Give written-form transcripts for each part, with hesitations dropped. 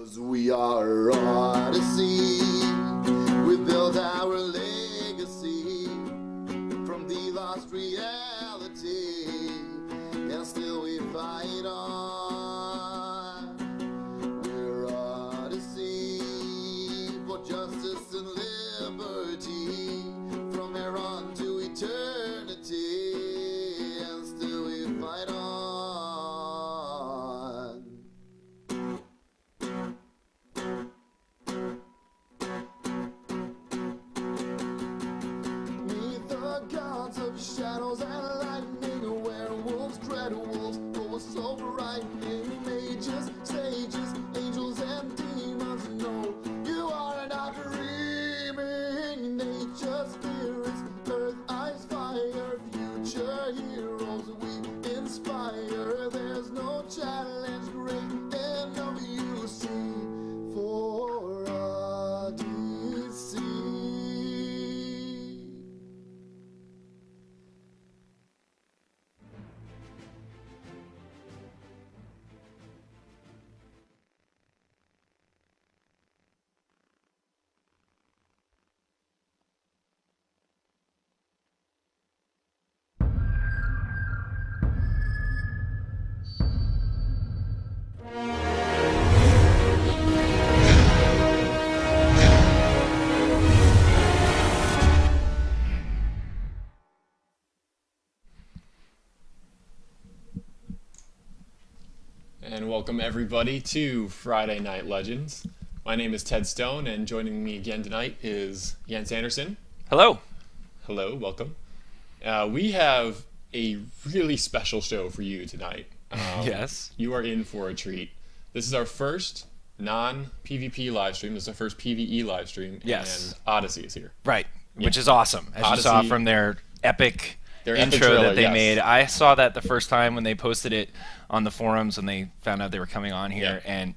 'Cause we are Odyssey. We built our legacy from the lost reality, and still we fight on. We're Odyssey for justice and liberty, from here on to eternity, and still we fight on. Neath the gods of shadows and lightning, werewolves, dread wolves, ghosts so frightening, mages, sages, angels and demons. No, you are not dreaming. Nature, spirits, earth, ice, fire, future heroes we inspire. There's no challenge great enough, you see, for Odyssey. And welcome everybody to Friday Night Legends. My name is Ted Stone, and joining me again tonight is Jens Anderson. Hello. Hello, welcome. We have a really special show for you tonight. Yes. You are in for a treat. This is our first non-PvP live stream. This is our first PvE live stream. Yes. And Odyssey is here. Right. Which is awesome. As you saw Odyssey- from their epic Their epic intro trailer, that they yes. made. I saw that the first time when they posted it on the forums when they found out they were coming on here, Yeah. and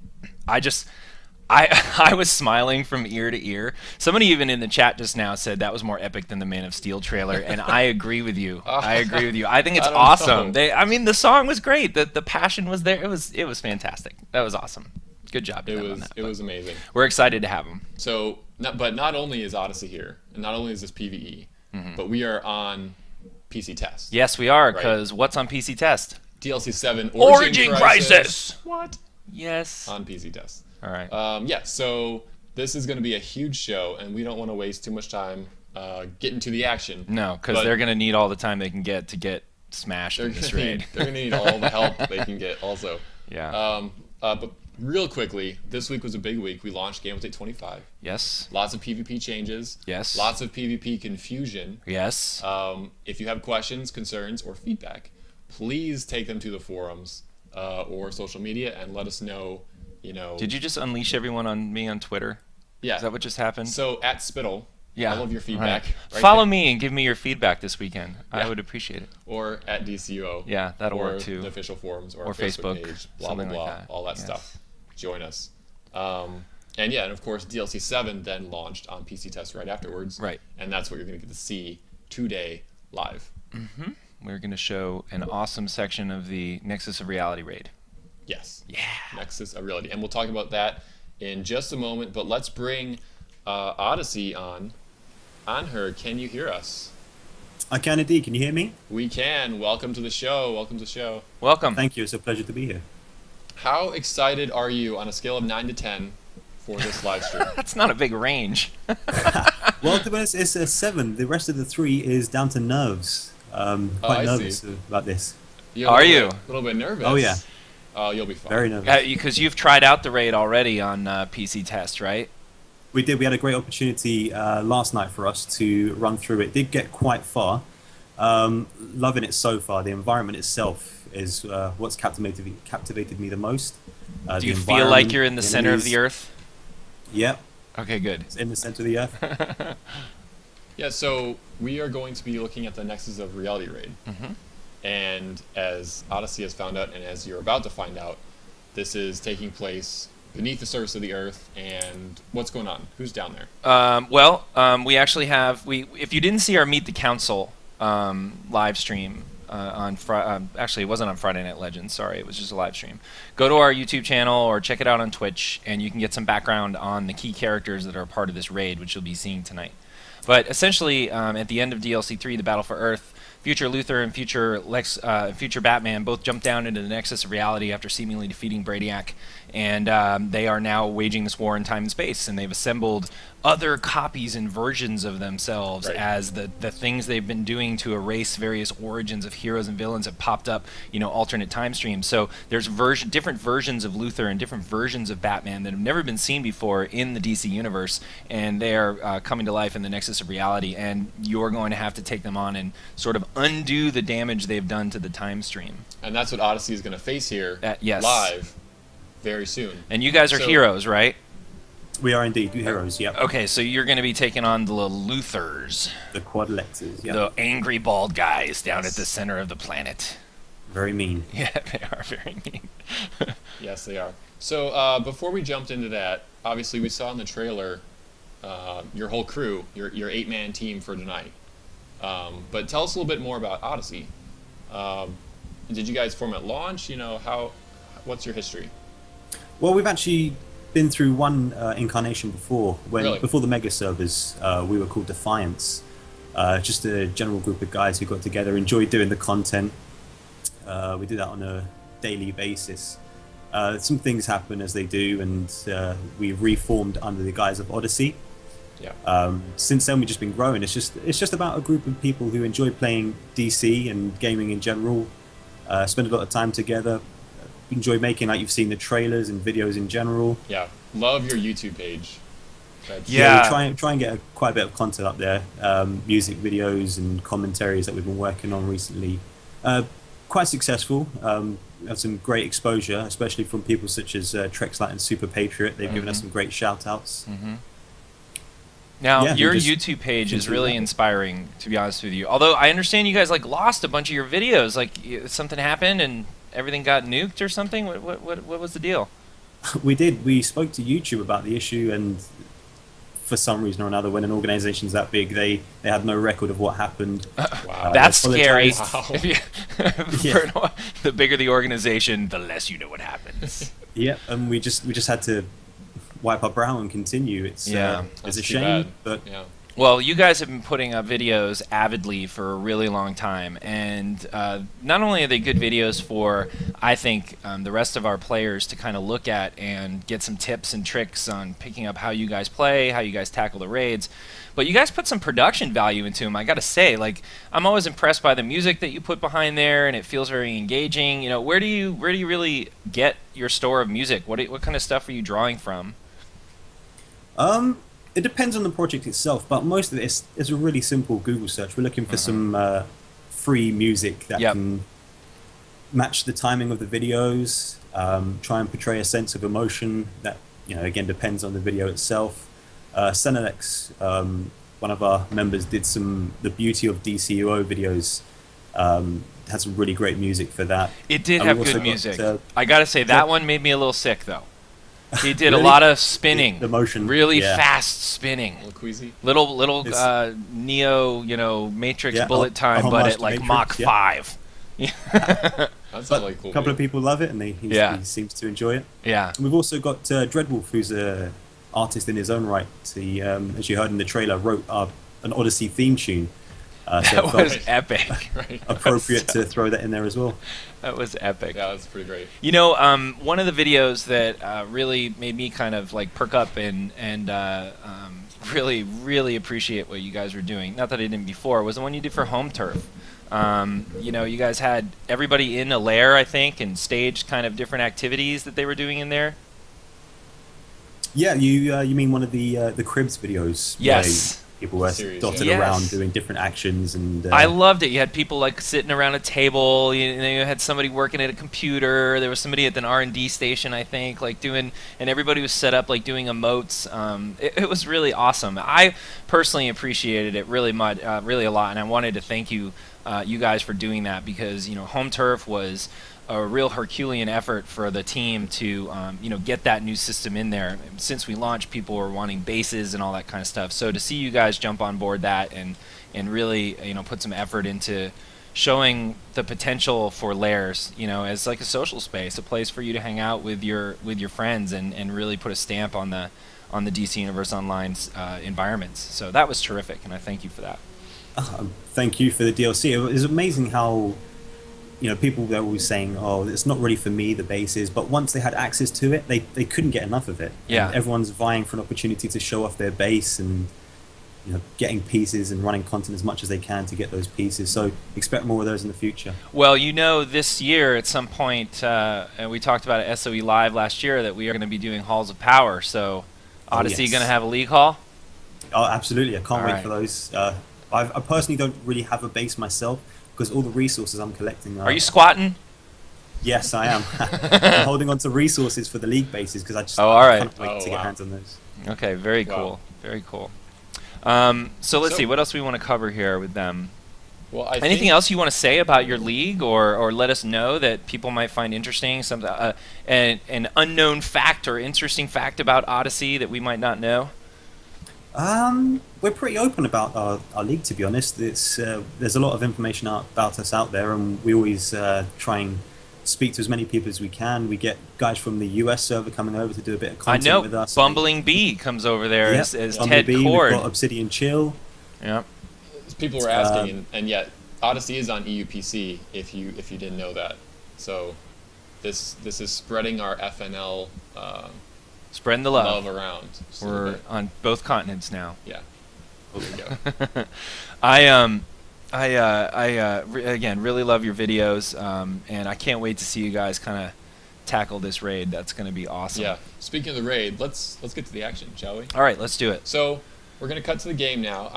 I was smiling from ear to ear. Somebody even in the chat just now said that was more epic than the Man of Steel trailer, and I agree with you. I agree with you. I think it's I don't awesome. know. The song was great. The passion was there. It was fantastic. That was awesome. Good job to It them on was that. it but was amazing. We're excited to have them. So, but not only is Odyssey here, and not only is this PvE, but we are on PC Test. Yes, we are, Right. because what's on PC Test? DLC 7 Origin Crisis! What? Yes. On PC Test. All right. Yeah, so this is going to be a huge show, and we don't want to waste too much time getting to the action. No, because but they're going to need all the time they can get to get smashed They're in this gonna raid. need, they're gonna need all the help they can get also. Yeah. But real quickly, this week was a big week. We launched Game Update 25. Yes. Lots of PvP changes. Yes. Lots of PvP confusion. Yes. If you have questions, concerns, or feedback, please take them to the forums or social media and let us know. Did you just unleash everyone on me on Twitter? Yeah. Is that what just happened? So at Spittle, Yeah. I love your feedback. Right. Right Follow there. me and give me your feedback this weekend. Yeah. I would appreciate it. Or at DCUO. Yeah, that'll or work too. the official forums or, Or our Facebook Facebook, page, blah, blah, something blah, like that. all that Yes. stuff. Join us. And yeah, and of course, DLC 7 then launched on PC Test right afterwards. Right. And that's what you're going to get to see today live. We're going to show an awesome section of the Nexus of Reality raid. Yes. Yeah. Nexus of Reality. And we'll talk about that in just a moment, but let's bring Odyssey on her. Can you hear us? I can indeed. Can you hear me? We can. Welcome to the show. Welcome to the show. Welcome. Thank you. It's a pleasure to be here. How excited are you on a scale of 9 to 10 for this live stream? That's not a big range. Well, to be honest, it's a 7. The rest of the 3 is down to nerves. I Quite nervous see. about this. Are you? A little bit nervous. Oh, yeah. Oh, you'll be fine. Very nervous. Because you've tried out the raid already on PC Test, right? We did. We had a great opportunity last night for us to run through it. Did get quite far. Loving it so far. The environment itself is what's captivated me the most. Do you feel like you're in the center of the earth? Yep. Okay, good. It's in the center of the earth. Yeah, so we are going to be looking at the Nexus of Reality raid. Mhm. And as Odyssey has found out, and as you're about to find out, this is taking place beneath the surface of the earth. And what's going on? Who's down there? We actually have if you didn't see our Meet the Council live stream actually, it wasn't on Friday Night Legends. Sorry, it was just a live stream. Go to our YouTube channel or check it out on Twitch, and you can get some background on the key characters that are a part of this raid, which you'll be seeing tonight. But essentially, at the end of DLC 3, The Battle for Earth, future Luthor and future Batman both jump down into the Nexus of Reality after seemingly defeating Brainiac, and they are now waging this war in time and space, and they've assembled other copies and versions of themselves as the things they've been doing to erase various origins of heroes and villains have popped up, alternate time streams. So there's different versions of Luthor and different versions of Batman that have never been seen before in the DC universe, and they are coming to life in the Nexus of Reality, and you're going to have to take them on and sort of undo the damage they've done to the time stream. And that's what Odyssey is going to face here yes. live very soon. And you guys are heroes, right? We are indeed heroes, yep. Okay, so you're going to be taking on the Luthors. The Quadlexes, yeah. The angry bald guys down at the center of the planet. Very mean. Yeah, they are very mean. Yes, they are. So before we jumped into that, obviously we saw in the trailer your whole crew, your 8-man team for tonight. But tell us a little bit more about Odyssey. Did you guys form at launch? What's your history? Well, we've actually been through one incarnation before. Before the mega servers, we were called Defiance. Just a general group of guys who got together, enjoyed doing the content. We did that on a daily basis. Some things happen as they do, and we reformed under the guise of Odyssey. Yeah. Since then, we've just been growing. It's just about a group of people who enjoy playing DC and gaming in general. Spend a lot of time together. Enjoy making, like you've seen, the trailers and videos in general. Yeah, love your YouTube page. We try and get quite a bit of content up there. Music videos and commentaries that we've been working on recently. Quite successful. Have some great exposure, especially from people such as Trexlight and Super Patriot. They've given us some great shout-outs. Mm-hmm. Now, your YouTube page is really inspiring, to be honest with you. Although I understand you guys lost a bunch of your videos. Something happened and everything got nuked or something. What was the deal? We did. We spoke to YouTube about the issue, and for some reason or another, when an organization's that big, they had no record of what happened. Wow, that's scary. Wow. The bigger the organization, the less you know what happens. Yeah, and we just had to wipe our brow and continue. It's a shame, but yeah. Well, you guys have been putting up videos avidly for a really long time, and not only are they good videos for, I think, the rest of our players to kind of look at and get some tips and tricks on picking up how you guys play, how you guys tackle the raids, but you guys put some production value into them. I got to say, I'm always impressed by the music that you put behind there, and it feels very engaging. Where do you really get your store of music? What kind of stuff are you drawing from? It depends on the project itself, but most of it is a really simple Google search. We're looking for some free music that can match the timing of the videos, try and portray a sense of emotion that, again, depends on the video itself. Senelex, one of our members, did the Beauty of DCUO videos. Had some really great music for that. It did have good music. I gotta say, that one made me a little sick, though. He did really? A lot of spinning, the motion, really fast spinning, A little queasy. little Neo, Matrix bullet time, but at Matrix, Mach 5. That sounds like a cool. A couple of people love it, and he seems to enjoy it. Yeah. And we've also got Dreadwolf, who's an artist in his own right. He, as you heard in the trailer, wrote an Odyssey theme tune. That was epic. Right. Appropriate to throw that in there as well. That was epic. Yeah, that's pretty great. One of the videos that really made me kind of perk up and really, really appreciate what you guys were doing, not that I didn't before, was the one you did for Home Turf. You guys had everybody in a lair, I think, and staged kind of different activities that they were doing in there. Yeah, you mean one of the Cribs videos? Yes. People were dotted around doing different actions, and I loved it. You had people sitting around a table. You had somebody working at a computer. There was somebody at an R&D station, I think, doing, and everybody was set up doing emotes. It was really awesome. I personally appreciated it really much, really a lot, and I wanted to thank you guys for doing that, because Home Turf was a real Herculean effort for the team to get that new system in there. Since we launched, people were wanting bases and all that kind of stuff. So to see you guys jump on board that and really put some effort into showing the potential for Lairs, you know, as like a social space, a place for you to hang out with your friends and really put a stamp on the DC Universe Online's environments. So that was terrific, and I thank you for that. Thank you for the DLC. It was amazing how, you know, people were always saying, "Oh, it's not really for me, the bases," but once they had access to it, they couldn't get enough of it. Yeah. And everyone's vying for an opportunity to show off their base and, you know, getting pieces and running content as much as they can to get those pieces. So expect more of those in the future. Well, you know, this year at some point, and we talked about at SOE Live last year that we are going to be doing Halls of Power. So Odyssey yes. going to have a league hall? Oh, absolutely. I can't All wait right. for those. I personally don't really have a base myself because all the resources I'm collecting Are you squatting? Yes, I am. I'm holding on to resources for the league bases because I just Oh, all right. can't wait Oh, to get wow. hands on those. Okay, very Wow. cool. Very cool. So let's So- see, what else we want to cover here with them? Well, I Anything think, else you want to say about your league, or let us know that people might find interesting, some an unknown fact or interesting fact about Odyssey that we might not know? We're pretty open about our league, to be honest. It's there's a lot of information about us out there, and we always try and speak to as many people as we can. We get guys from the US server coming over to do a bit of I content know with us. Bumbling Bee comes over there Yep, as Bumblebee, Ted we've Cord. got Obsidian Chill. Yep. people were asking, and yet Odyssey is on EUPC. If you didn't know that, so this is spreading our FNL Spreading the love love. around. just a little We're bit. on both continents now. Yeah. There you go. Again, really love your videos, and I can't wait to see you guys kind of tackle this raid. That's going to be awesome. Yeah. Speaking of the raid, let's get to the action, shall we? All right, let's do it. So we're gonna cut to the game now.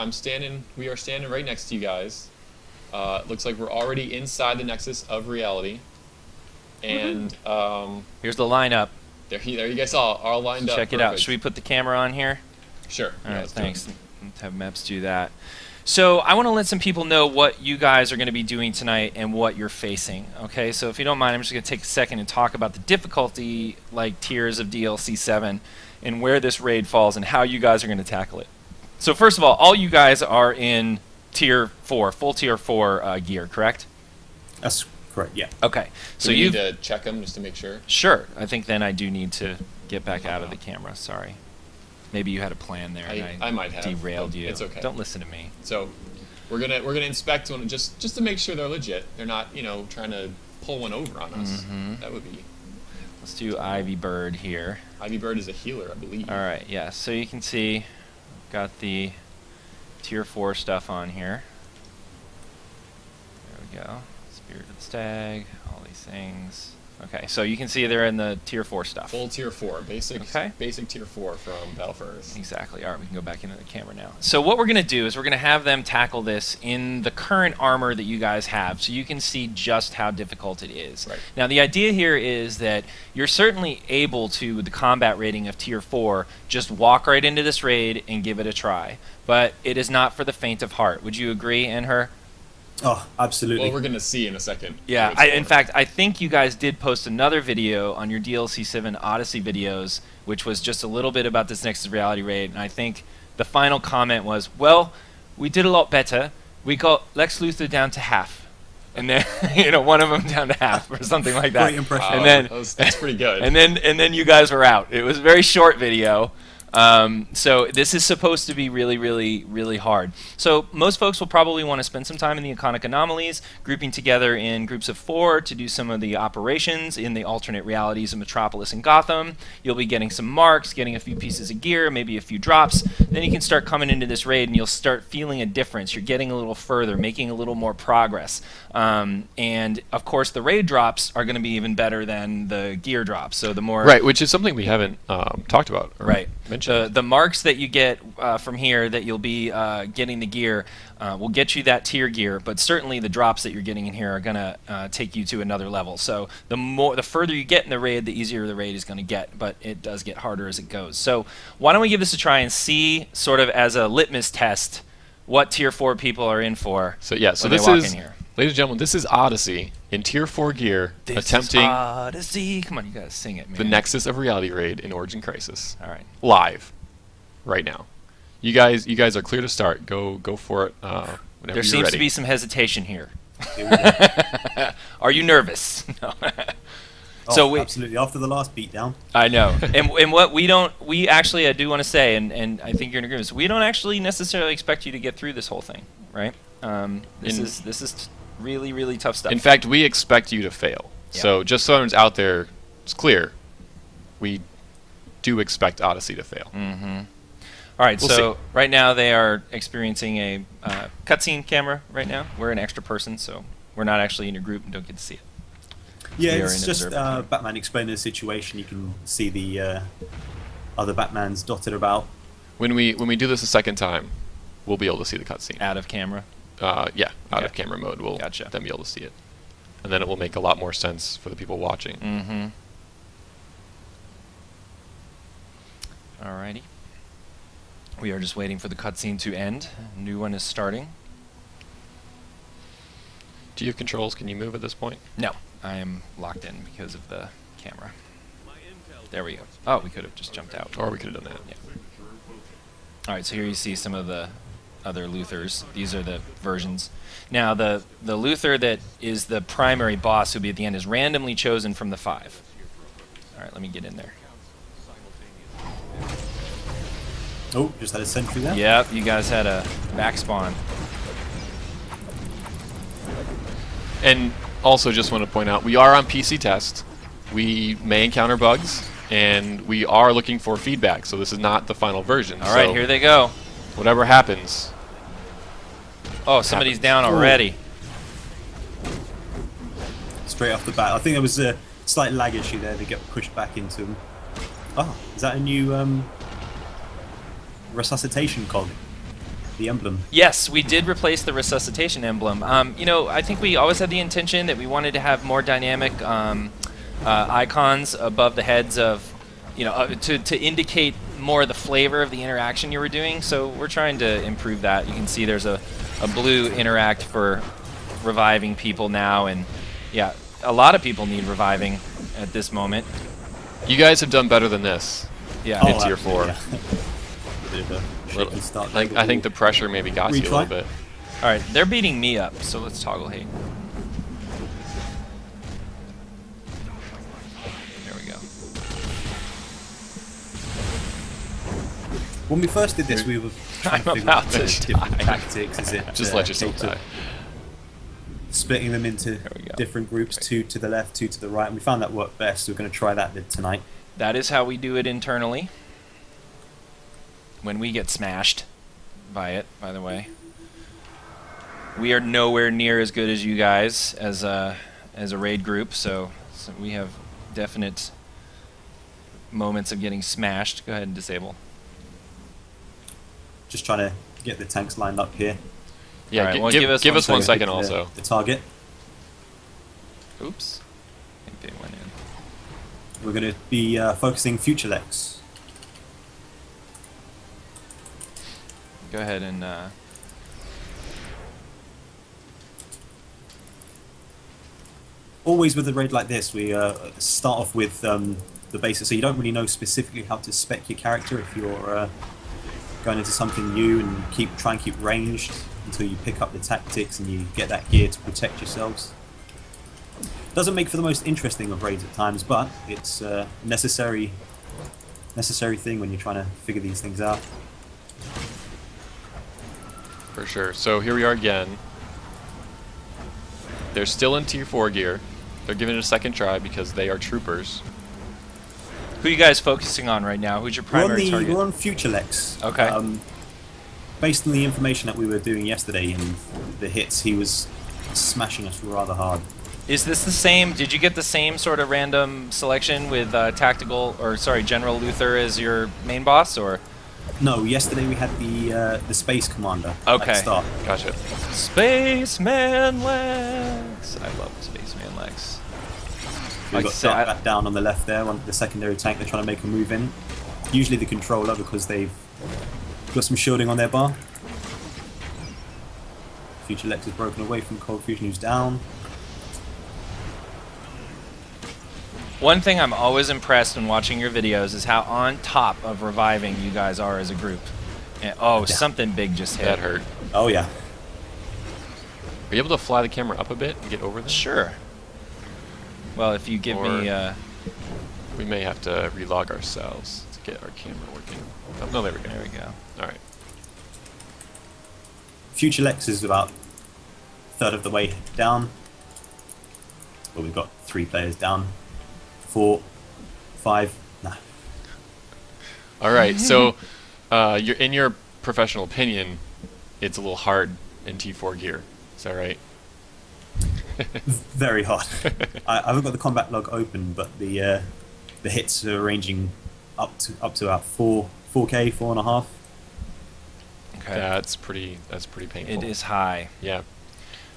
We are standing right next to you guys. Looks like we're already inside the Nexus of Reality, and Here's the lineup. there you guys all lined up. Check it out. Perfect. Should we put the camera on here? Sure. All Yeah, right, let's do it. thanks. Let's have Meps do that. So I want to let some people know what you guys are going to be doing tonight and what you're facing. Okay, so if you don't mind, I'm just going to take a second and talk about the difficulty, like tiers of DLC 7, and where this raid falls and how you guys are going to tackle it. So first of all you guys are in tier 4, full tier 4 gear, correct? That's correct. Yeah. Okay. So So we you need to check them just to make sure. Sure. I think then I do need to get back out of the camera. Sorry. Maybe you had a plan there. and I might have, derailed but you. it's okay. Don't listen to me. So we're gonna inspect one just to make sure they're legit. They're not trying to pull one over on us. Mhm. That would be. Let's do Ivy Bird here. Ivy Bird is a healer, I believe. All right. Yeah. So you can see, got the tier 4 stuff on here. There we go. Spirited Stag. All these things. Okay. So you can see they're in the tier 4 stuff. Full tier 4, basic tier 4 from Battle for Earth. Exactly. All right, we can go back into the camera now. So what we're going to do is we're going to have them tackle this in the current armor that you guys have, so you can see just how difficult it is. Right. Now, the idea here is that you're certainly able to, with the combat rating of Tier 4, just walk right into this raid and give it a try. But it is not for the faint of heart. Would you agree, Anher? Oh, absolutely. Well, we're gonna see in a second. Yeah, what it's in for. fact, I think you guys did post another video on your DLC 7 Odyssey videos, which was just a little bit about this Nexus Reality raid, and I think the final comment was, well, we did a lot better. We got Lex Luthor down to half. And then, one of them down to half or something like that. Great impression. Wow, And then, that's pretty good. and then you guys were out. It was a very short video. So this is supposed to be really, really, really hard. So most folks will probably want to spend some time in the Iconic Anomalies, grouping together in groups of 4 to do some of the operations in the alternate realities of Metropolis and Gotham. You'll be getting some marks, getting a few pieces of gear, maybe a few drops. Then you can start coming into this raid and you'll start feeling a difference. You're getting a little further, making a little more progress. And of course the raid drops are going to be even better than the gear drops. So the more... right, which is something we haven't talked about. Or Right. mentioned. The marks that you get from here that you'll be getting the gear will get you that tier gear, but certainly the drops that you're getting in here are going to take you to another level. So the further you get in the raid, the easier the raid is going to get, but it does get harder as it goes. So why don't we give this a try and see, sort of as a litmus test, what tier 4 people are in for. So yeah, so when they this walk is, in here. ladies and gentlemen, this is Odyssey in tier 4 gear, This is attempting Odyssey. Come on, you gotta sing it, man. the Nexus of Reality raid in Origin Crisis. All right. Live, right now. You guys are clear to start. Go for it. Whenever There you're seems ready. to be some hesitation here. Here we go. Are you nervous? No. Oh, So we, absolutely. After the last beatdown, I know. And what we actually, I do want to say, and I think you're in agreement, so we don't actually necessarily expect you to get through this whole thing, right? This is really, really tough stuff. In fact, we expect you to fail. Yeah. So just so everyone's out there, it's clear. We do expect Odyssey to fail. All right, We'll so see. right now they are experiencing a cutscene camera right now. We're an extra person, so we're not actually in a group and don't get to see it. yeah, We are it's in just observer. Batman explaining the situation. You can see the other Batmans dotted about. When we do this a second time, we'll be able to see the cutscene. Out of camera. Yeah, out of Okay. camera mode, we'll Gotcha. then be able to see it, and then it will make a lot more sense for the people watching. Mm-hmm. Alrighty. We are just waiting for the cutscene to end. A new one is starting. Do you have controls? Can you move at this point? No, I am locked in because of the camera. There we go. Oh, we could have just jumped out. Or we could have done that. Yeah. All right, so here you see some of the other Luthors. These are the versions. Now, the Luthor that is the primary boss, who'll be at the end, is randomly chosen from the 5. All right, let me get in there. Oh, just had a sentry there. Yep, you guys had a back spawn. And also, just want to point out, we are on PC test. We may encounter bugs, and we are looking for feedback. So this is not the final version. All right, So here they go. whatever happens, Oh, somebody's happens. down already. Straight off the bat. I think there was a slight lag issue there. They get pushed back into them. Oh, is that a new resuscitation cog? The emblem. Yes, we did replace the resuscitation emblem. You know, I think we always had the intention that we wanted to have more dynamic icons above the heads of, you know, to indicate more of the flavor of the interaction you were doing. So we're trying to improve that. You can see there's a blue interact for reviving people now, and yeah, a lot of people need reviving at this moment. you guys have done better than this. Yeah. In tier 4. yeah. Bit of a Little- shaky start. I think the pressure maybe got you a little Retry? bit. All right, they're beating me up, so let's toggle hate. There we go. When we first did this, we were trying to I'm figure out about to different die. tactics. Is it Just let yourself case of die. splitting them into we go. different groups, 2 to the left, 2 to the right, and we found that worked best. So we're going to try that tonight. That is how we do it internally. When we get smashed by it, by the way. We are nowhere near as good as you guys as a raid group, so we have definite moments of getting smashed. Go ahead and disable. Just trying to get the tanks lined up here. Yeah, Alright, gi- well, give, give us give one us 1 So second hit also. the target. Oops. I think they went in. We're going to be focusing Future Lex. Go ahead and Always with a raid like this, we start off with the basics, so you don't really know specifically how to spec your character if you're going into something new, and try and keep ranged until you pick up the tactics and you get that gear to protect yourselves. Doesn't make for the most interesting of raids at times, but it's a necessary thing when you're trying to figure these things out. For sure. So here we are again. They're still in tier 4 gear. They're giving it a second try because they are troopers. who are you guys focusing on right now? Who's your primary target? We're on Future Lex. Okay. Based on the information that we were doing yesterday and the hits, he was smashing us rather hard. Is this the same? Did you get the same sort of random selection with General Luthor as your main boss, or? No, yesterday we had the Space Commander Okay. at the start. Gotcha. Spaceman Lex. I love Spaceman Lex. We Like I got said, Dark Bat down on the left there, the secondary tank they're trying to make a move in. Usually the controller, because they've got some shielding on their bar. Future Lex is broken away from Cold Fusion, who's down. One thing I'm always impressed when watching your videos is how on top of reviving you guys are as a group. And, oh, something big just hit. That hurt. Oh yeah. Are you able to fly the camera up a bit and get over this? Sure. Well, if you give me... We may have to relog ourselves to get our camera working. Oh, no, there we go. There we go. All right. Future Lex is about a third of the way down. Well, we've got 3 players down. 4, 5, nah. All right. So, you're in your professional opinion, it's a little hard in T4 gear. Is that right? Very hard. I haven't got the combat log open, but the hits are ranging up to about 4K, 4.5. Okay. That's pretty painful. It is high. Yeah.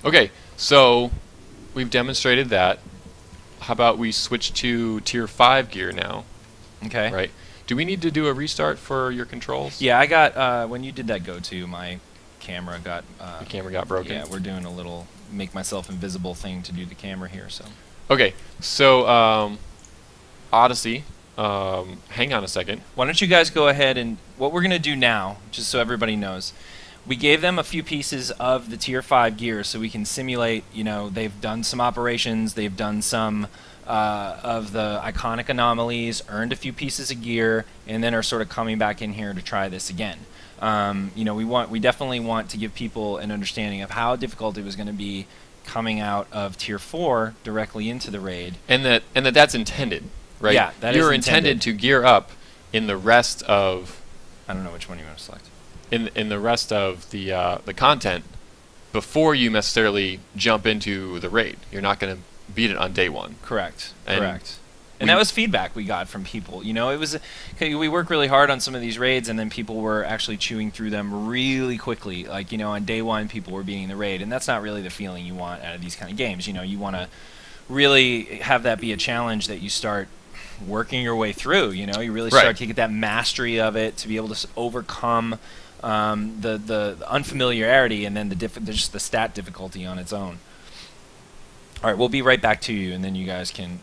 Okay, so we've demonstrated that. How about we switch to tier 5 gear now? Okay. Right. Do we need to do a restart for your controls? Yeah, I got when you did that go-to, my camera got The camera got broken. yeah, we're doing a little make myself invisible thing to do the camera here, so. Okay, so Odyssey, hang on a second. Why don't you guys go ahead and what we're going to do now, just so everybody knows. We gave them a few pieces of the tier 5 gear so we can simulate, you know, they've done some operations, they've done some of the iconic anomalies, earned a few pieces of gear, and then are sort of coming back in here to try this again. You know, we definitely want to give people an understanding of how difficult it was going to be coming out of tier 4 directly into the raid. And that's intended, right? Yeah, that is You're intended. intended to gear up in the rest of I don't know which one you want to select. in the rest of the content before you necessarily jump into the raid. You're not going to beat it on day 1. Correct. And Correct. And that was feedback we got from people. You know, it was we work really hard on some of these raids, and then people were actually chewing through them really quickly. Like, you know, on day 1, people were beating the raid, and that's not really the feeling you want out of these kind of games. You know, you want to really have that be a challenge that you start working your way through. You know, you really Right. start to get that mastery of it to be able to overcome the unfamiliarity, and then just the stat difficulty on its own. All right, we'll be right back to you, and then you guys can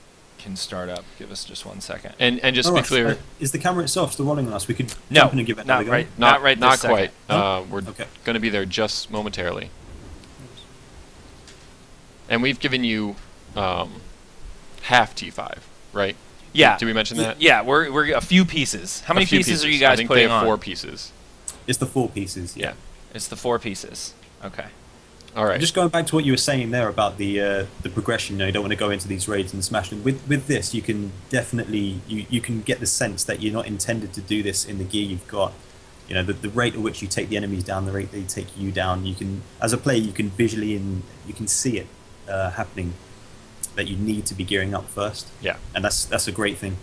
start up. Give us just 1 second. And just to be Alright, clear, is the camera itself still rolling on us? We could No, jump in and give it not another go. right. Not right not this second. quite. Oh, We're okay. going to be there just momentarily. And we've given you half T5, right? Yeah. Did we mention that? Yeah, we're a few pieces. How many A few pieces are you I guys think putting they have on? 4 pieces. It's the 4 pieces. Yeah. It's the 4 pieces. Okay. All right. Just going back to what you were saying there about the progression, you know, you don't want to go into these raids and smash them. With this, you can definitely you can get the sense that you're not intended to do this in the gear you've got. You know, the rate at which you take the enemies down, the rate they take you down. You can, as a player, you can visually and you can see it happening. That you need to be gearing up first, Yeah. and that's a great thing.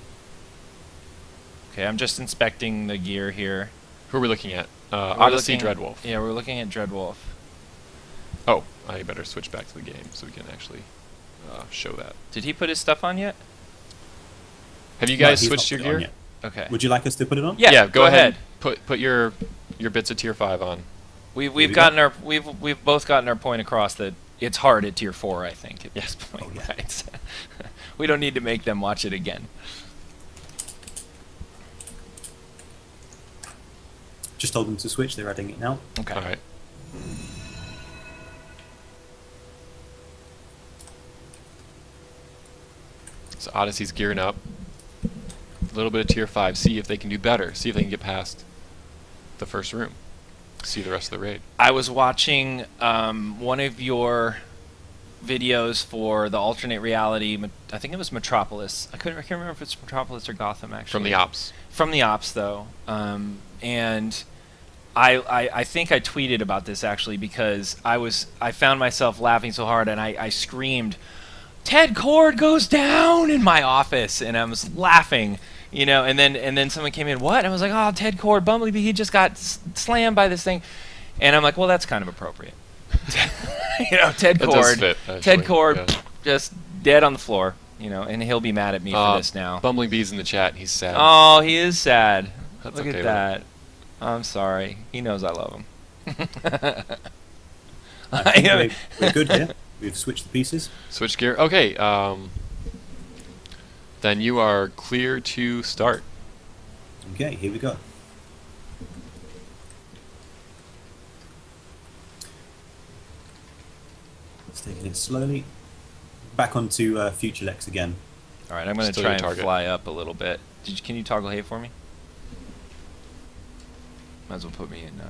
Okay, I'm just inspecting the gear here. Who are we looking at? We're Odyssey looking- Dreadwolf. Yeah, we're looking at Dreadwolf. Oh, I better switch back to the game so we can actually show that. Did he put his stuff on yet? Have you No, guys he's switched not your put it on gear? yet. Okay. Would you like us to put it on? Yeah, Go ahead. Put your bits of tier 5 on. We've we gotten our we've both gotten our point across that it's hard at tier 4, I think, at this point. Oh, yeah. Right? We don't need to make them watch it again. Just told them to switch. They're adding it now. Okay. All right. So Odyssey's gearing up. A little bit of tier 5. See if they can do better. See if they can get past the first room. See the rest of the raid. I was watching one of your videos for the alternate reality. I think it was Metropolis. I can't remember if it's Metropolis or Gotham actually. From the ops. From the ops, though, and I think I tweeted about this actually because I found myself laughing so hard and I screamed, "Ted Cord goes down!" in my office, and I was laughing. You know, and then someone came in, what? And I was like, oh, Ted Cord, Bumblebee, he just got slammed by this thing. And I'm like, well, that's kind of appropriate. You know, Ted That does Cord, fit, Ted actually, Cord, yeah. just dead on the floor. You know, and he'll be mad at me for this now. Bumblebee's in the chat. He's sad. Oh, he is sad. That's Look okay, at that. I'm sorry. He knows I love him. I think we're good here. We've switched the pieces. Switch gear. Okay. Then you are clear to start. Okay, here we go. Taking it slowly. Back onto Future Lex again. All right, I'm going to Still try your and target. fly up a little bit. Can you toggle hay for me? Might as well put me in.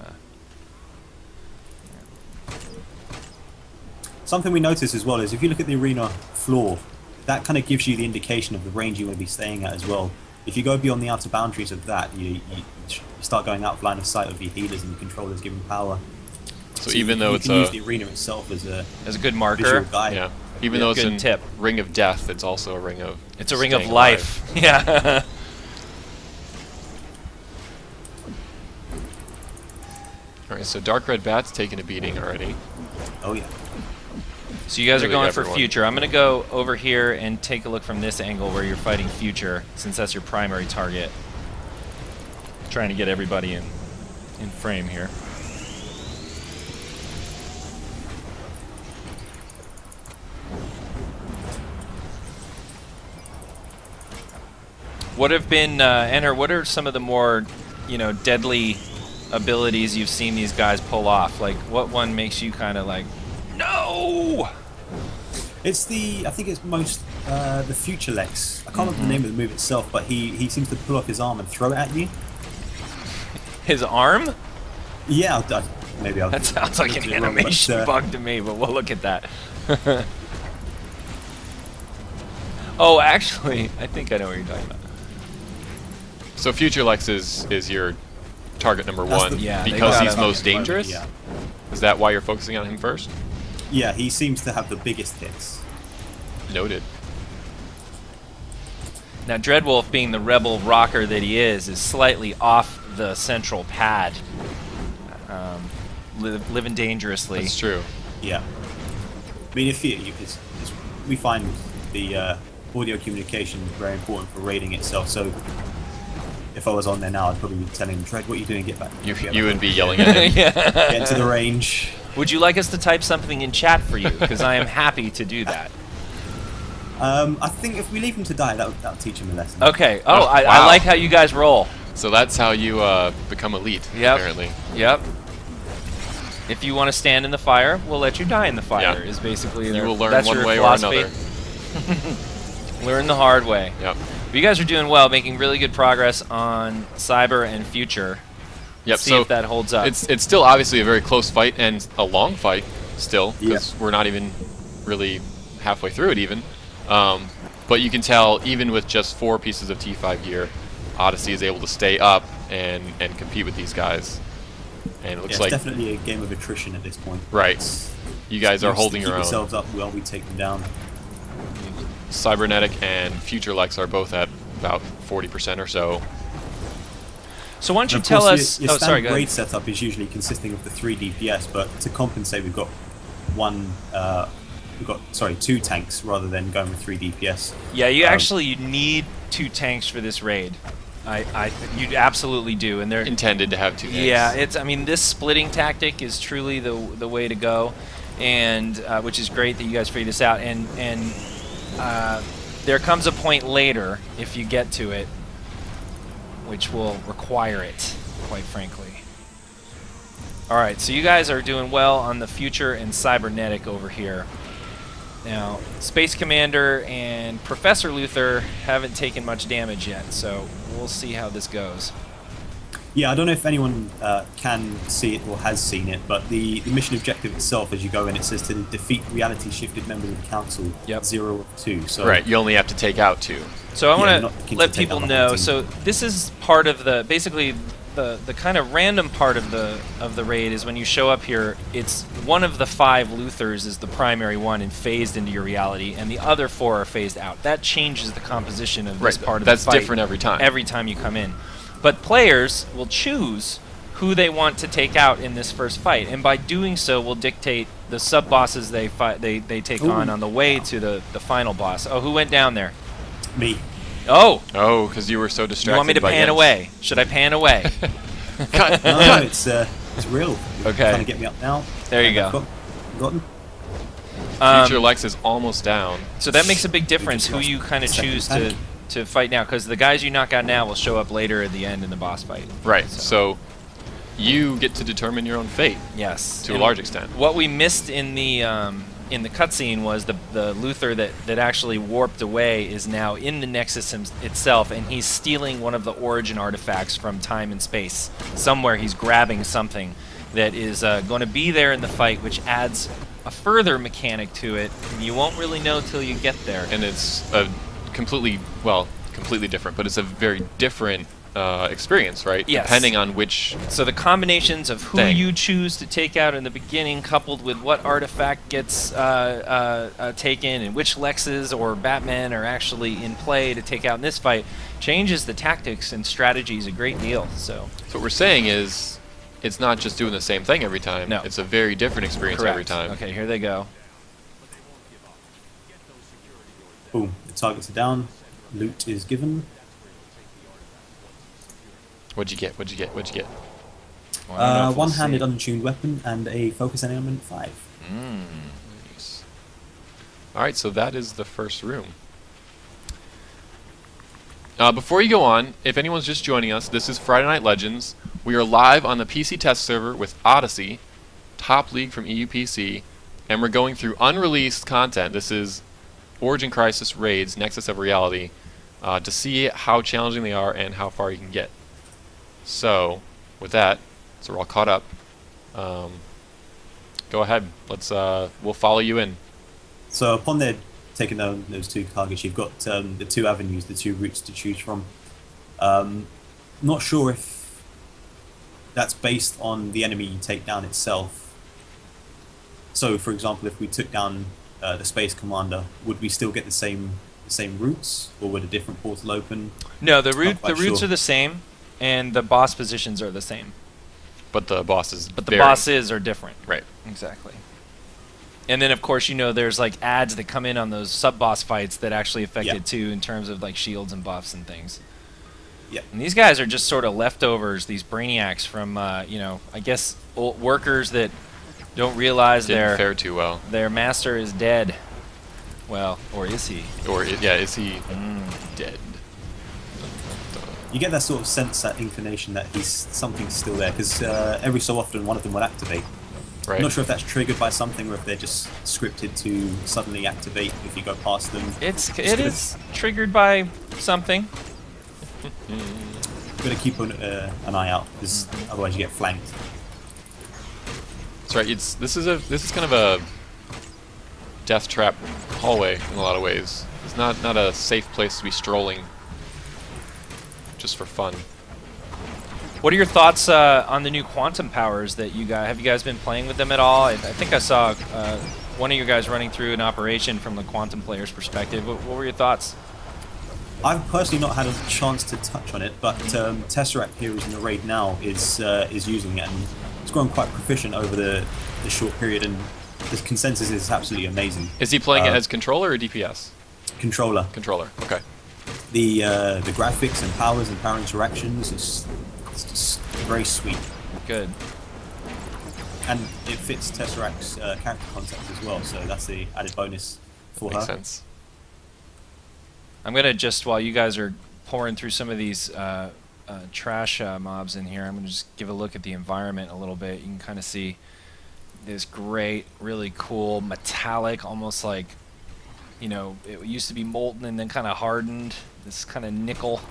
Something we notice as well is if you look at the arena floor, that kind of gives you the indication of the range you want to be staying at as well. If you go beyond the outer boundaries of that, you start going out of line of sight of your healers and your controllers giving power. So even though you it's can use a the arena itself as a As a good visual marker. guide. yeah, even Yeah, though it's good in tip. Ring of Death, it's also a ring of. It's a ring of staying life. Yeah. All right, so Dark Red Bat's taking a beating already. Oh yeah. So you guys are Really going for everyone. Future. I'm going to go over here and take a look from this angle where you're fighting Future, since that's your primary target. Trying to get everybody in frame here. What have been, Enter, what are some of the more, deadly abilities you've seen these guys pull off? Like, what one makes you kind of like, no! It's I think it's most the Future Lex. I can't remember the name of the move itself, but he seems to pull off his arm and throw it at you. His arm? Yeah, maybe I'll. That sounds like an do it wrong, but, animation bug to me, but we'll look at that. Oh, actually, I think I know what you're talking about. So Future Lex is your target number That's one the- Yeah, they because got he's him. most dangerous. Yeah. Is that why you're focusing on him first? Yeah, he seems to have the biggest hits. Noted. Now, Dreadwolf, being the rebel rocker that he is slightly off the central pad, living dangerously. That's true. Yeah. I mean, we find the audio communication very important for raiding itself. So if I was on there now, I'd probably be telling him, Dread, what are you doing? Get back. You would be yelling at him. Yeah. Get into the range. Would you like us to type something in chat for you? Because I am happy to do that. I think if we leave him to die, that'll teach him a lesson. Okay. Oh, I wow. like how you guys roll. So that's how you become elite. Yep. Apparently. Yep. If you want to stand in the fire, we'll let you die in the fire. Yeah. Is basically You will learn that's one your way philosophy. or another. Learn the hard way. Yep. But you guys are doing well, making really good progress on Cyber and Future. Yep. See so if that holds up. it's still obviously a very close fight and a long fight still because Yeah. we're not even really halfway through it even. But you can tell even with just 4 pieces of T5 gear, Odyssey is able to stay up and compete with these guys. And it Yeah, looks it's like definitely a game of attrition at this point. Right. It's- you guys are just to holding keep your own. yourselves up while we take them down. Cybernetic and Future Lex are both at about 40% or so. So why don't you And of tell course, us? Your Oh, sorry. standard Go raid ahead. setup is usually consisting of the 3 DPS, but to compensate, we've got 2 tanks rather than going with 3 DPS. Yeah, you need 2 tanks for this raid. You absolutely do, and they're Intended to have 2 tanks. yeah. I mean, this splitting tactic is truly the way to go, and which is great that you guys figured this out. And there comes a point later, if you get to it, which will require it, quite frankly. All right, so you guys are doing well on the Future and Cybernetic over here. Now, Space Commander and Professor Luther haven't taken much damage yet, so we'll see how this goes. Yeah, I don't know if anyone can see it or has seen it, but the mission objective itself, as you go in, it says to defeat reality-shifted members of the council, Yep. 0 of 2. So Right, you only have to take out 2. So I Yeah, want not to looking let to take people down the whole know. team. So this is part of basically the kind of random part of the raid is when you show up here. It's one of the 5 Luthers is the primary one and phased into your reality, and the other 4 are phased out. That changes the composition of this Right, part of that's the fight. different every time. Every time you come in, but players will choose who they want to take out in this first fight, and by doing so will dictate the sub bosses they fight. They take Ooh. on the way to the final boss. Oh, who went down there? me. Oh. Oh, because you were so distracted. You want me to by pan Jens. away? Should I pan away? Cut. No, it's real. You're Okay. trying to get me up now. There you I've go. got him. Future Lex is almost down. So that makes a big difference just who lost you kind of second choose tank. to fight now, because the guys you knock out now will show up later at the end in the boss fight. Right, so you get to determine your own fate Yes. to a And large extent. What we missed in the in the cutscene was the Luther that actually warped away is now in the Nexus itself, and he's stealing one of the origin artifacts from time and space. Somewhere he's grabbing something that is going to be there in the fight, which adds a further mechanic to it, and you won't really know till you get there. And it's a completely different, but it's a very different experience, right? Yes. Depending on which. So the combinations of who you choose to take out in the beginning, coupled with what artifact gets taken, and which Lexes or Batman are actually in play to take out in this fight, changes the tactics and strategies a great deal. So what we're saying is, it's not just doing the same thing every time. No. It's a very different experience correct. every time. Okay, here they go. Boom. The targets are down. Loot is given. What'd you get? What'd you get? What'd you get? Well, I don't know if we'll One-handed see. untuned weapon and a focus element 5. Nice. All right, so that is the first room. Before you go on, if anyone's just joining us, this is Friday Night Legends. We are live on the PC test server with Odyssey, top league from EUPC, and we're going through unreleased content. This is Origin Crisis Raids, Nexus of Reality, to see how challenging they are and how far you can get. So, with that, so we're all caught up. Go ahead. Let's. We'll follow you in. So upon their taking down those 2 targets, you've got the 2 avenues, the 2 routes to choose from. Not sure if that's based on the enemy you take down itself. So, for example, if we took down the Space Commander, would we still get the same routes, or would a different portal open? No, the Not quite routes sure. are the same, and the boss positions are the same. But the bosses. But the bosses are different. Right. Exactly. And then, of course, there's like ads that come in on those sub-boss fights that actually affect Yeah. it too, in terms of like shields and buffs and things. Yeah. And these guys are just sort of leftovers, these brainiacs from, I guess, old workers that don't realize Didn't fare too well. their master is dead. Well, or is he? Or is he dead? You get that sort of sense, that inclination that something's still there, because every so often one of them will activate. Right. I'm not sure if that's triggered by something or if they're just scripted to suddenly activate if you go past them. It is triggered by something. Got to keep an eye out, because otherwise you get flanked. That's right. This is kind of a death trap hallway in a lot of ways. It's not a safe place to be strolling just for fun. What are your thoughts on the new quantum powers that you guys have? You guys been playing with them at all? I think I saw one of you guys running through an operation from the quantum player's perspective. What were your thoughts? I've personally not had a chance to touch on it, but Tesseract here who's in the raid now is using it, and it's grown quite proficient over the short period, and the consensus is absolutely amazing. Is he playing it as controller or DPS? Controller. Controller. Okay. The graphics and powers and power interactions is just very sweet, Good. and it fits Tesseract's character concept as well, so that's the added bonus for Makes her. sense. I'm gonna just, while you guys are pouring through some of these trash mobs in here, I'm gonna just give a look at the environment a little bit. You can kind of see this great, really cool metallic, almost like, it used to be molten and then kind of hardened. This kind of nickel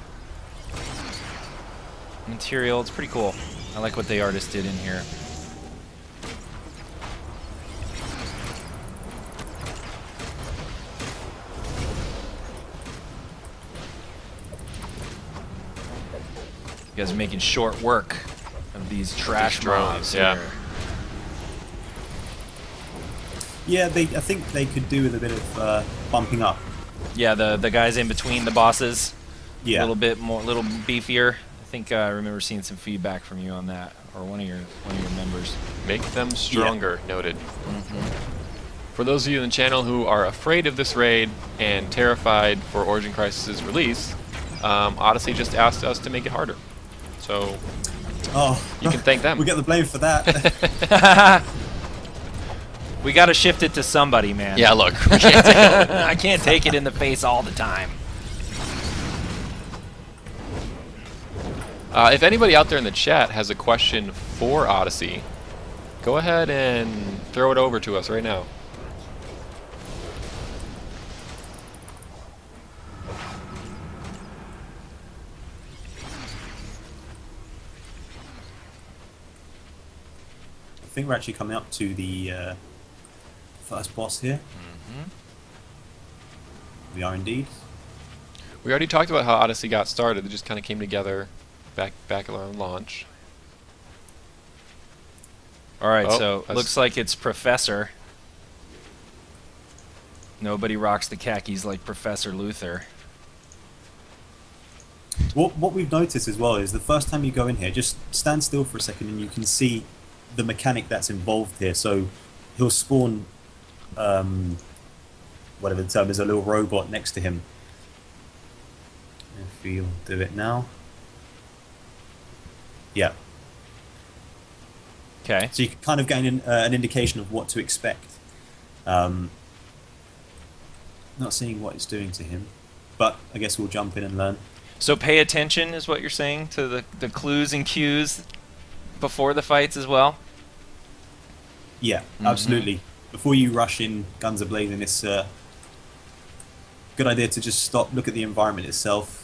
material. It's pretty cool. I like what the artist did in here. You guys are making short work of these trash drones, mobs yeah. here. Yeah, I think they could do with a bit of bumping up. Yeah, the guys in between the bosses. Yeah. A little bit more, little beefier. I think I remember seeing some feedback from you on that, or one of your members. Make them stronger. Noted. For those of you in the channel who are afraid of this raid and terrified for Origin Crisis' release, Odyssey just asked us to make it harder. So Oh, you can thank them. we get the blame for that. We got to shift it to somebody, man. Yeah, look. We can't take it. I can't take it in the face all the time. If anybody out there in the chat has a question for Odyssey, go ahead and throw it over to us right now. think we're actually coming up to the first boss here. We are indeed. We already talked about how Odyssey got started. They just kind of came together back around launch. All right, Oh, so that's- looks like it's Professor. Nobody rocks the khakis like Professor Luther. What we've noticed as well is the first time you go in here, just stand still for a second and you can see the mechanic that's involved here. So he'll spawn, whatever the term is, a little robot next to him. If we'll do it now. Yeah. Okay. So you can kind of gain an indication of what to expect. Not seeing what it's doing to him, but I guess we'll jump in and learn. So pay attention is what you're saying to the clues and cues before the fights as well? Yeah, absolutely. Before you rush in, guns are blazing, it's a good idea to just stop, look at the environment itself.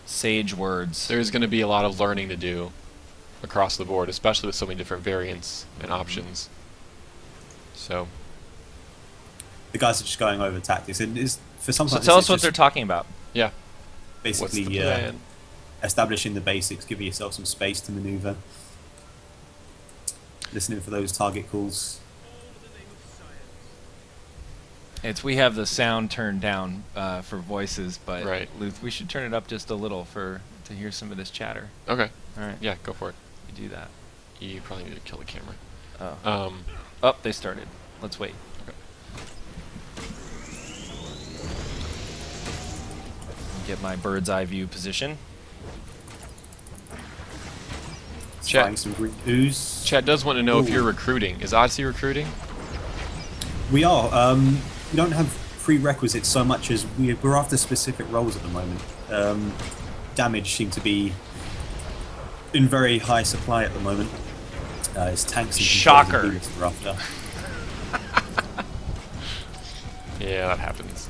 Sage words. There's going to be a lot of learning to do across the board, especially with so many different variants and options. So, The guys are just going over tactics, and is for So sometimes tell it's us what just they're talking about. yeah. What's basically the plan? establishing the basics, giving yourself some space to maneuver, listening for those target calls. We have the sound turned down for voices, but Right. Luth, we should turn it up just a little to hear some of this chatter. Okay. All right. Yeah, go for it. You do that. You probably need to kill the camera. Oh. Oh, they started. Let's wait. Get my bird's eye view position. Spying some green ooze. Chat does want to know if Ooh. you're recruiting. Is Odyssey recruiting? We are. We don't have prerequisites so much as we're after specific roles at the moment. Damage seem to be in very high supply at the moment. It's tanks and Shocker. controls and units we're after. Yeah, that happens.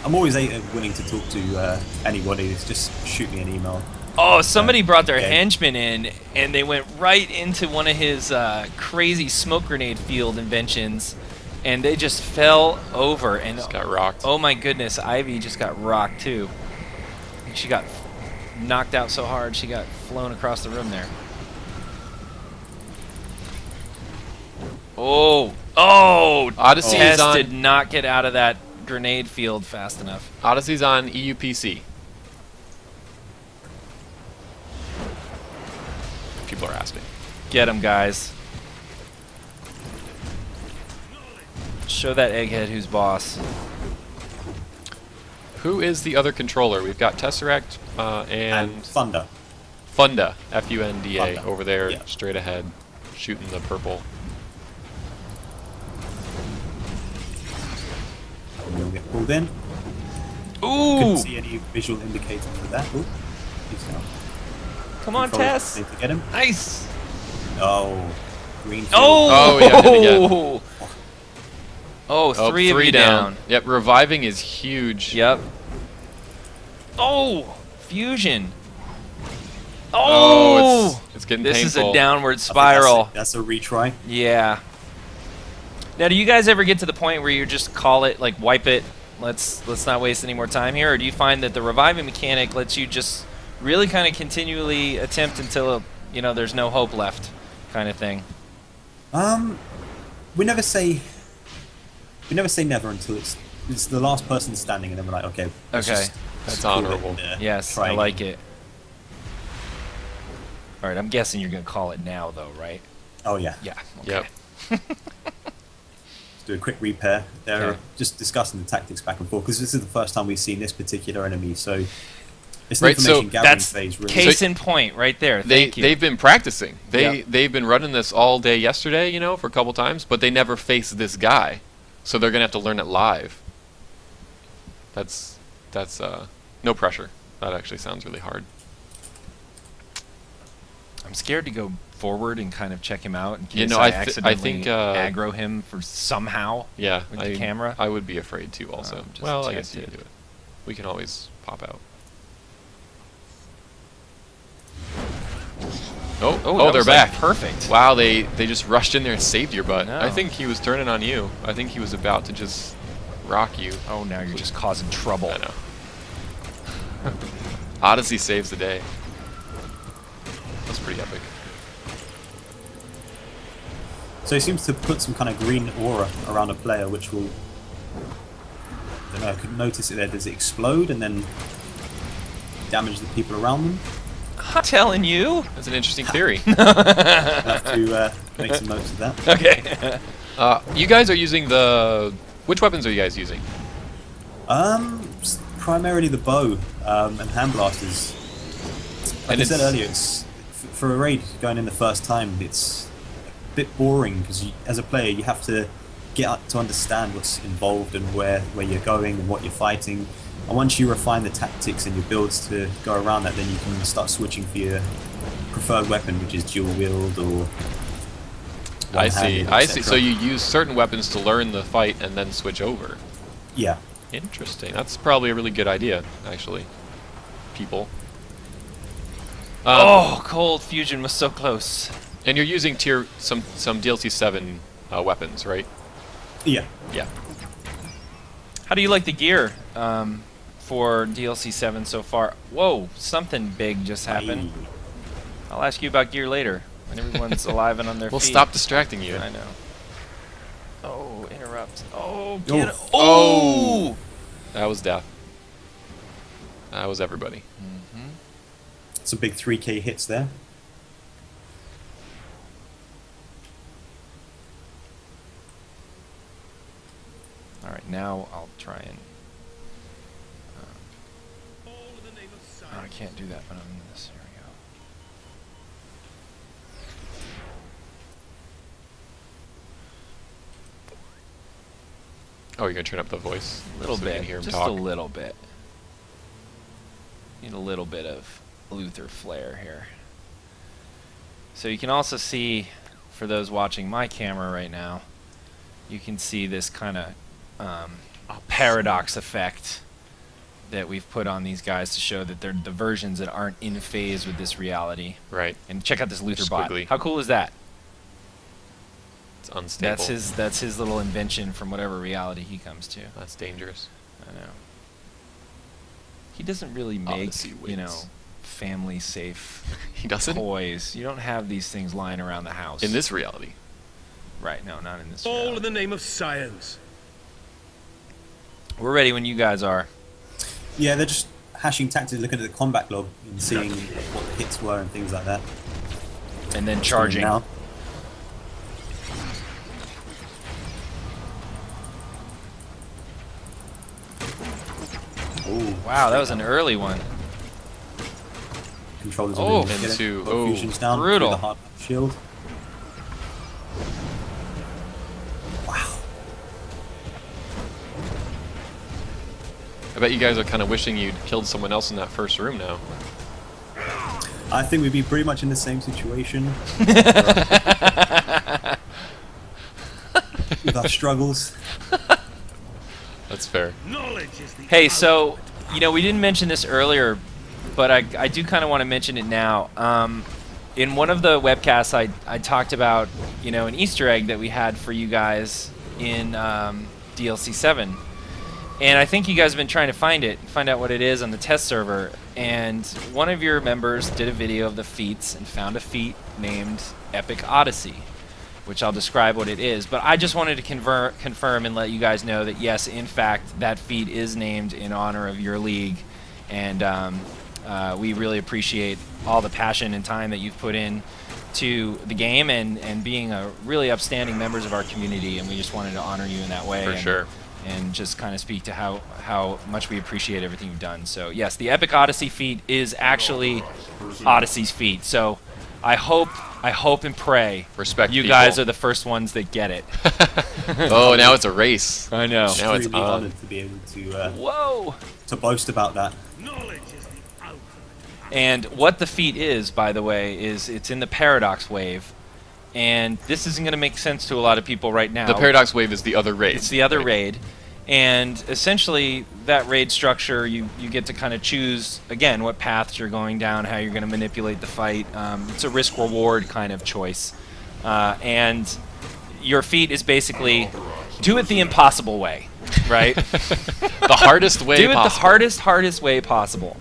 I'm always willing to talk to anybody. Just shoot me an email. Oh, somebody brought their okay. henchmen in, and they went right into one of his crazy smoke grenade field inventions, and they just fell over. And Just got rocked. oh my goodness, Ivy just got rocked too. She got knocked out so hard she got flown across the room there. Oh, Odyssey Tess is on. did not get out of that grenade field fast enough. Odyssey's on EUPC. People are asking. Get him, guys. Show that egghead who's boss. Who is the other controller? We've got Tesseract and Thunder. Funda, F-U-N-D-A, Funda. over there, Yeah. straight ahead, shooting the purple. And you'll get pulled in. Ooh! Couldn't see any visual indicator for that. Ooh. He's down. Come on, Control Tess. Need to get him. Nice. Oh, green. Oh! Oh, yeah, hit again. Oh, Oh, three of you down. Yep, reviving is huge. Yep. Oh! Fusion. Oh, it's getting This painful. is a downward I think spiral. That's a retry. Yeah. Now, do you guys ever get to the point where you just call it, like, wipe it? Let's not waste any more time here. Or do you find that the reviving mechanic lets you just really kind of continually attempt until there's no hope left, kind of thing? We never say never until it's the last person standing, and then we're like, okay. let's Okay. just That's call it, honorable. Yes, try I again. like it. All right, I'm guessing you're gonna call it now, though, right? Oh yeah. Yeah. Okay. Yep. Let's do a quick repair. They're Okay. just discussing the tactics back and forth because this is the first time we've seen this particular enemy. So it's an Right, so information gathering That's phase. Really. case in point, right there. Thank you. They've been practicing. Yep. They've been running this all day yesterday, for a couple times, but they never faced this guy, so they're gonna have to learn it live. That's no pressure. That actually sounds really hard. I'm scared to go forward and kind of check him out in case You know, I I accidentally think, aggro him for somehow. Yeah, With the camera? I would be afraid too. Also, just well, I guess you can tempted. do it. We can always pop out. Oh, Oh, that they're was, like, back. perfect. Wow, they just rushed in there and saved your butt. No. I think he was turning on you. I think he was about to just rock you. Oh, now you're just causing trouble. I know. Odyssey saves the day. That's pretty epic. So he seems to put some kind of green aura around a player, which will... I don't know, I could notice it there. Does it explode and then damage the people around them? I'm telling you. That's an interesting theory. I'll have to make some notes of that. Okay. You guys are using the... Which weapons are you guys using? Primarily the bow and hand blasters. Like And I said it's- earlier, it's for a raid going in the first time. It's a bit boring because as a player you have to get up to understand what's involved and where you're going and what you're fighting. And once you refine the tactics and your builds to go around that, then you can start switching for your preferred weapon, which is dual wield or. I see. one-handed, I see. etc. So you use certain weapons to learn the fight and then switch over. Yeah. Interesting. That's probably a really good idea, actually. People. Oh, Cold Fusion was so close. And you're using some DLC 7 weapons, right? Yeah. Yeah. How do you like the gear for DLC 7 so far? Whoa, something big just happened. I'll ask you about gear later when everyone's alive and on their We'll feet. stop distracting you. I know. Oh, interrupt. Oh, Oh. get it. Oh! That was death. That was everybody. Some big 3K hits there. All right, now I'll try and. Oh, I can't do that when I'm in this. Here we go. Oh, you're gonna turn up the voice A little so we bit, can hear him just talk. a little bit. Need a little bit of Luther flair here. So you can also see, for those watching my camera right now, you can see this kind of paradox effect that we've put on these guys to show that they're the versions that aren't in phase with this reality. Right. And check out this Luther bot. Squiggly. How cool is that? It's unstable. That's his little invention from whatever reality he comes to. That's dangerous. I know. He doesn't really make, Odyssey you know, wins. family safe He doesn't? toys. You don't have these things lying around the house. In this reality. Right, no, not in this All reality. in the name of science. We're ready when you guys are. Yeah, they're just hashing tactics, looking at the combat log and seeing what the hits were and things like that. And then charging. Now. Ooh, Wow, that was an early one. controllers Oh, are getting into- it. Both fusions down through brutal. the hard shield. Wow. I bet you guys are kind of wishing you'd killed someone else in that first room now. I think we'd be pretty much in the same situation. With our struggles. That's fair. Knowledge is the Hey, so, you know, we didn't mention this earlier, but I do kind of want to mention it now. In one of the webcasts, I talked about, you know, an Easter egg that we had for you guys in DLC 7. And I think you guys have been trying to find out what it is on the test server. And one of your members did a video of the feats and found a feat named Epic Odyssey, which I'll describe what it is. But I just wanted to confirm and let you guys know that, yes, in fact, that feat is named in honor of your league. And we really appreciate all the passion and time that you've put in to the game and being a really upstanding members of our community. And we just wanted to honor you in that way. For and, sure. And just kind of speak to how much we appreciate everything you've done. So, yes, the Epic Odyssey feat is actually Odyssey's feat. So I hope and pray Respect you people. guys are the first ones that get it. Oh, now it's a race. I know. Now it's Extremely on. honored to be able Whoa! to boast about that. knowledge is the ultimate. And what the feat is, by the way, is it's in the Paradox Wave. And this isn't going to make sense to a lot of people right now. The Paradox Wave is the other raid. It's the other right? raid. And essentially, that raid structure, you get to kind of choose, again, what paths you're going down, how you're going to manipulate the fight. It's a risk-reward kind of choice. And your feat is basically, do it the impossible way, right? The hardest way do it possible. the hardest way possible.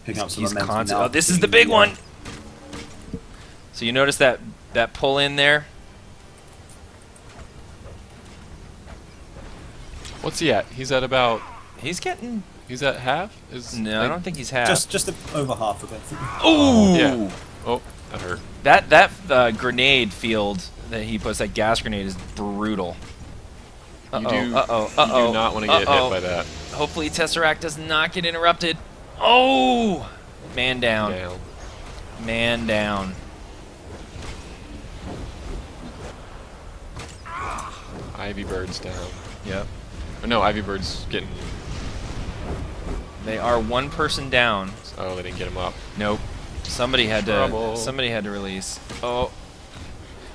Picking up some He's momentum constant. now. Oh, this is the big one. So you notice that pull in there? What's he at? He's at about. He's getting... He's at half. No, I don't think he's half. Just over half of it. Ooh! Yeah. Oh, that hurt. That grenade field that he puts, that gas grenade, is brutal. You do. You do Uh-oh. not want to get hit by that. Hopefully Tesseract does not get interrupted. Oh! Man down. Down. Man down. Ivy Bird's down. Yep. Oh, no, Ivy Bird's getting. They are one person down. Oh, they didn't get him up. Nope. Somebody had Trouble. to release. Oh.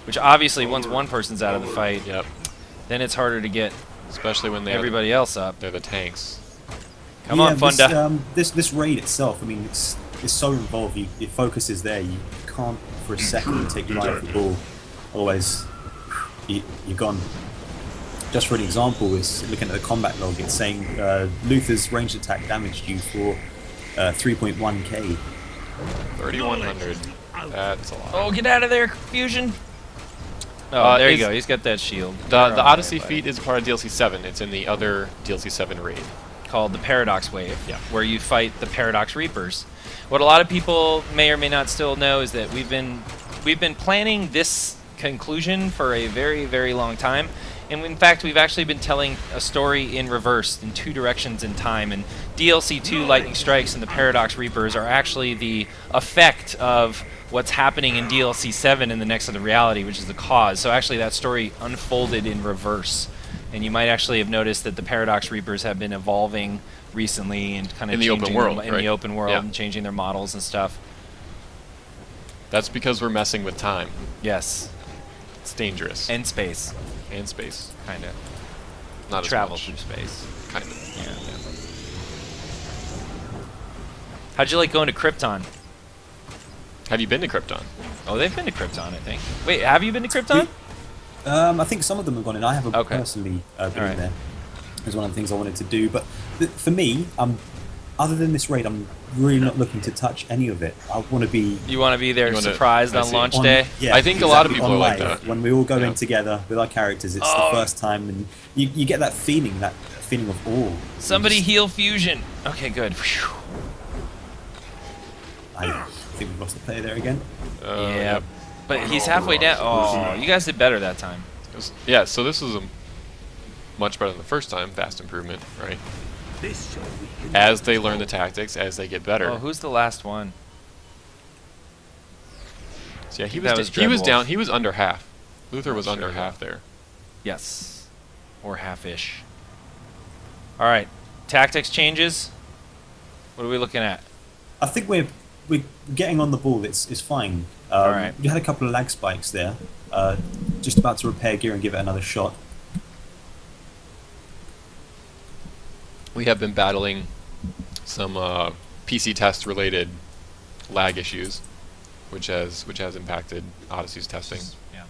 Which obviously, once one person's out of the fight, Yep. then it's harder to get Especially when they're everybody else up. they're the tanks. Come on, Funda. This raid itself, I mean, it's so involved. Your focus is there. You can't for a second take your eye off the ball. Otherwise, you're gone. Just for an example, is looking at the combat log. It's saying Luther's ranged attack damaged you for 3.1k. 3,100. That's a lot. Oh, get out of there, Fusion. Oh, there you is- go. He's got that shield. The You're all Odyssey right, buddy. feat is part of DLC 7. It's in the other DLC 7 raid. Called the Paradox Wave, Yeah. where you fight the Paradox Reapers. What a lot of people may or may not still know is that we've been planning this conclusion for a very, very long time. And in fact, we've actually been telling a story in reverse, in two directions in time. And DLC 2 Lightning Strikes and the Paradox Reapers are actually the effect of what's happening in DLC 7 in the Next of the Reality, which is the cause. So actually that story unfolded in reverse. And you might actually have noticed that the Paradox Reapers have been evolving recently and kind of In the open changing world, in right? the open world Yeah. and changing their models and stuff. That's because we're messing with time. Yes. It's dangerous. And space, And space. kind of. Not Travel as much. through space. Kind of. Yeah. How'd you like going to Krypton? Have you been to Krypton? Oh, they've been to Krypton, I think. Wait, have you been to Krypton? I think some of them have gone in. I haven't Okay. personally been Alright. in there. It was one of the things I wanted to do. But for me, other than this raid, I'm really not looking to touch any of it. I want to be You want to be there You wanna- surprised I on see. launch on- day? Yeah, I think a lot of exactly, people are on like live. that. When we all go Yeah. in together with our characters, it's Oh. the first time, and you get that feeling of awe. Somebody You heal Fusion. Okay, good. Phew. I think we've lost the player there again. Yeah. Yep. But he's halfway down. Oh, you guys did better that time. Yeah, so this was a much better than the first time. Vast improvement, right? This shall weaken. As they learn the tactics, as they get better. Oh, who's the last one? So yeah, he That was, was he was Dreadwolf. down. He was under half. Luther was Sure, under yeah. half there. Yes. Or half-ish. All right. Tactics changes. What are we looking at? I think we're getting on the ball. It's fine. Alright. We had a couple of lag spikes there. Just about to repair gear and give it another shot. We have been battling some PC test related lag issues, which has impacted Odyssey's testing. Yeah.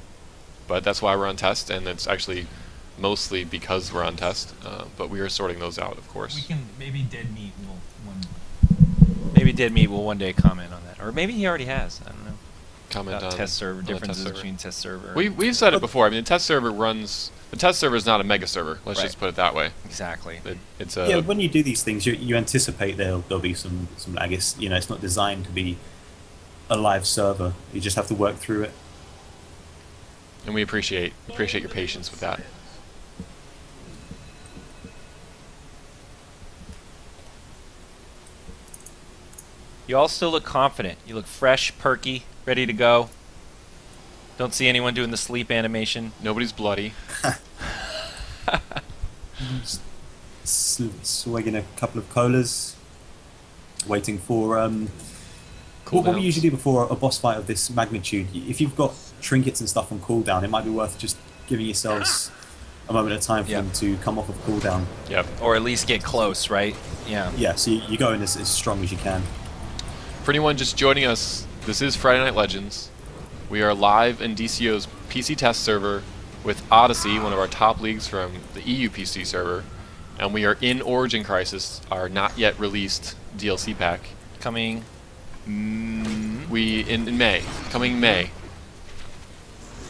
But that's why we're on test, and it's actually mostly because we're on test. But we are sorting those out, of course. can maybe Dead Meat will one day comment on that, or maybe he already has. I don't know. Comment About on test server on the test differences server. between test server. We've said it before. I mean, the test server is not a mega server. Let's Right. just put it that way. Exactly. It's Yeah, when you do these things, you anticipate there'll be some lag. It's not designed to be a live server. You just have to work through it. and we appreciate your patience with that. You all still look confident. You look fresh, perky, ready to go. Don't see anyone doing the sleep animation. Nobody's bloody. Swigging a couple of colas, waiting for what we Cooldowns. usually do before a boss fight of this magnitude. If you've got trinkets and stuff on cooldown, it might be worth just giving yourselves a moment of time for Yeah. them to come off of cooldown. Yep. Or at least get close, right? Yeah. Yeah, so you go in as strong as you can. For anyone just joining us, this is Friday Night Legends. We are live in DCO's PC test server with Odyssey, one of our top leagues from the EU PC server, and we are in Origin Crisis, our not yet released DLC pack. Coming. We in May, coming May,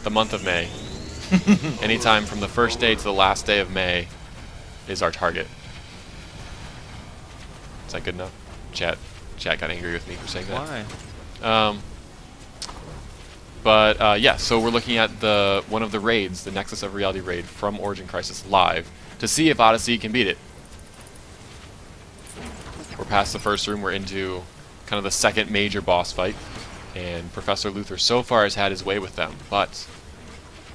the month of May. Anytime from the first day to the last day of May is our target. Is that good enough? Chat got angry with me for saying that. Why? But yeah, so we're looking at one of the raids, the Nexus of Reality raid from Origin Crisis live, to see if Odyssey can beat it. We're past the first room, we're into kind of the second major boss fight, and Professor Luther so far has had his way with them, but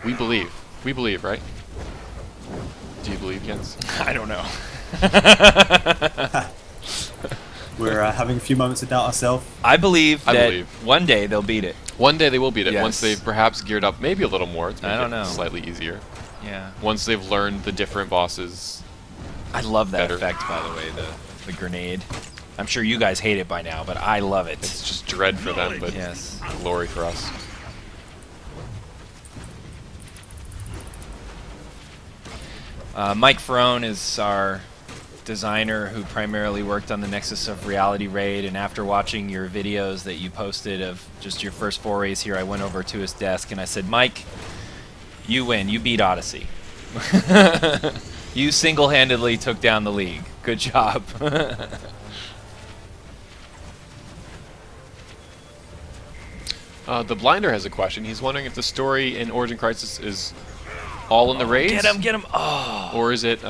we believe, right? Do you believe, Jens? I don't know. We're having a few moments to doubt ourselves. I believe I that believe. one day they'll beat it. One day they will beat it, Yes. once they've perhaps geared up maybe a little more to make I don't it know. slightly easier. Yeah. Once they've learned the different bosses. I love that Better. effect, by the way, the grenade. I'm sure you guys hate it by now, but I love it. It's just dread for them, but Yes. glory for us. Mike Ferrone is our designer who primarily worked on the Nexus of Reality raid, and after watching your videos that you posted of just your first forays here, I went over to his desk and I said, Mike, you win. You beat Odyssey. You single-handedly took down the league. Good job. The Blinder has a question. He's wondering if the story in Origin Crisis is all in the raids, Get him. Oh. or is it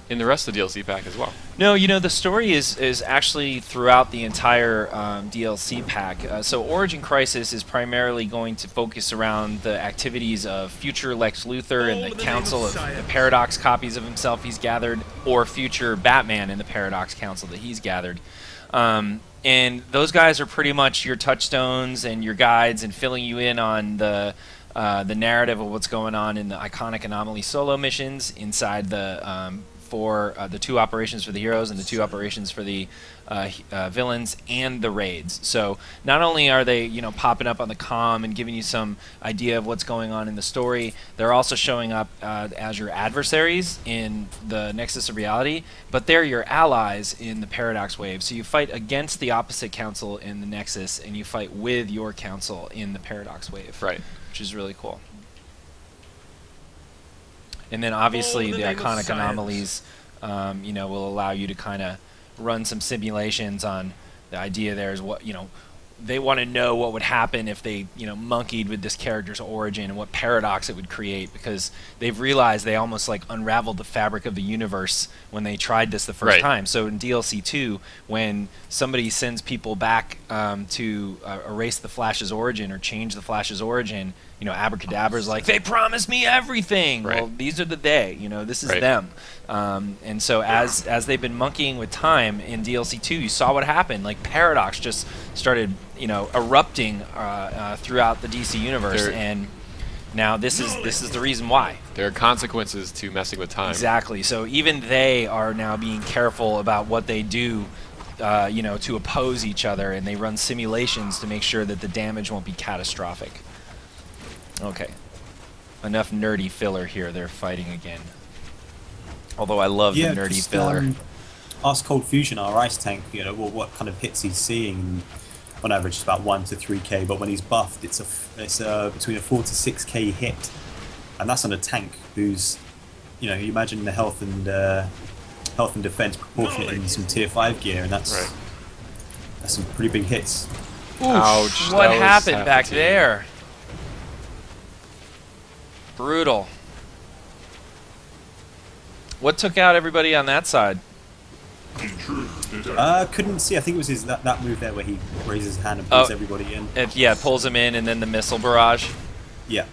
in the rest of the DLC pack as well? No, you know, the story is actually throughout the entire DLC pack. So Origin Crisis is primarily going to focus around the activities of future Lex Luthor and the Council of the Paradox copies of himself he's gathered, or future Batman and the Paradox Council that he's gathered. And those guys are pretty much your touchstones and your guides and filling you in on the narrative of what's going on in the iconic Anomaly solo missions inside the for the 2 operations for the heroes and the 2 operations for the villains and the raids. So not only are they, you know, popping up on the comm and giving you some idea of what's going on in the story, they're also showing up as your adversaries in the Nexus of Reality, but they're your allies in the Paradox Wave. So you fight against the opposite council in the Nexus, and you fight with your council in the Paradox Wave. Right. Which is really cool. And then obviously the iconic anomalies, you know, will allow you to kind of run some simulations on the idea. There is what, you know, they want to know what would happen if they, you know, monkeyed with this character's origin and what paradox it would create, because they've realized they almost like unraveled the fabric of the universe when they tried this the first Right. time. So in DLC 2, when somebody sends people back to erase the Flash's origin or change the Flash's origin, you know, Abracadabra's like, they promised me everything. Right. Well, these are the they, you know, this is Right. them. And so as they've been monkeying with time in DLC 2, you saw what happened. Like Paradox just started, you know, erupting throughout the DC universe, There- and now this is the reason why. There are consequences to messing with time. Exactly. So even they are now being careful about what they do, you know, to oppose each other, and they run simulations to make sure that the damage won't be catastrophic. Okay. Enough nerdy filler here. They're fighting again. Although I love the nerdy just, filler. ask Cold Fusion, our ice tank, you know, what kind of hits he's seeing. On average, it's about 1 to 3k, but when he's buffed, it's between a 4 to 6k hit, and that's on a tank who's, you know, you imagine the health and defense proportionate in some tier 5 gear, and that's Right. some pretty big hits. Ouch, What that was happened half back the team. there? Brutal. What took out everybody on that side? Couldn't see. I think it was that move there where he raises his hand and pulls everybody in. Yeah, pulls him in, and then the missile barrage. Yeah,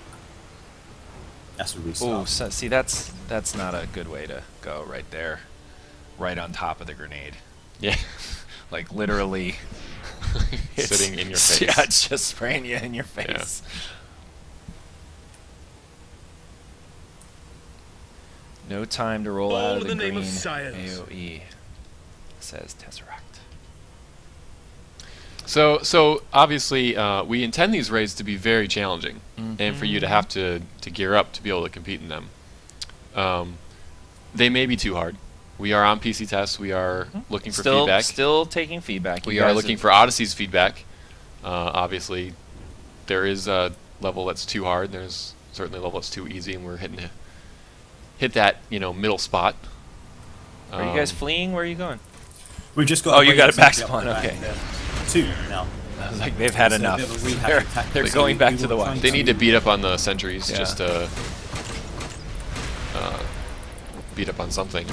that's what we Ooh, saw. so, see, that's not a good way to go right there, right on top of the grenade. Yeah. Like literally, Sitting in your face. Yeah, it's just spraying you in your face. No time to roll All out of in the the name green of science. AoE, says Tesseract. So obviously, we intend these raids to be very challenging, and for you to have to gear up to be able to compete in them. They may be too hard. We are on PC tests. We are looking for feedback. Still taking feedback. We You are guys looking have- for Odyssey's feedback. Obviously, there is a level that's too hard. There's certainly a level that's too easy, and we're hit that middle spot. Are you guys fleeing? Where are you going? We've just got. Oh, a you raid got a back essentially spawn, up the okay. back. 2 now. I was like, they've had So a enough. bit of a rehash They're, tactic. they're So going we back to the will wild. try They need to beat up on the sentries Yeah. just to beat up on something.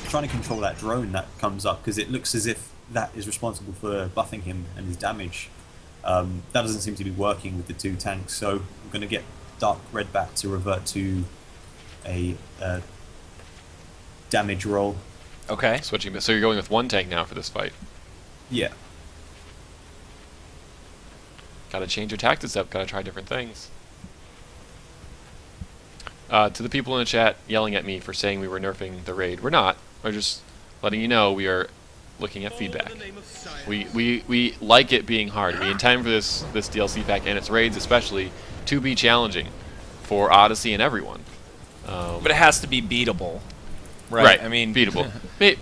Trying to control that drone that comes up because it looks as if that is responsible for buffing him and his damage. That doesn't seem to be working with the 2 tanks, so I'm going to get Dark Red back to revert to a damage roll. Okay. Switching, so you're going with 1 tank now for this fight. Yeah. Got to change your tactics up. Got to try different things. To the people in the chat yelling at me for saying we were nerfing the raid, we're not. We're just letting you know we are looking at feedback. We like it being hard. We intend for this DLC pack and its raids especially to be challenging for Odyssey and everyone. But it has to be beatable. Right. Right, I mean, beatable.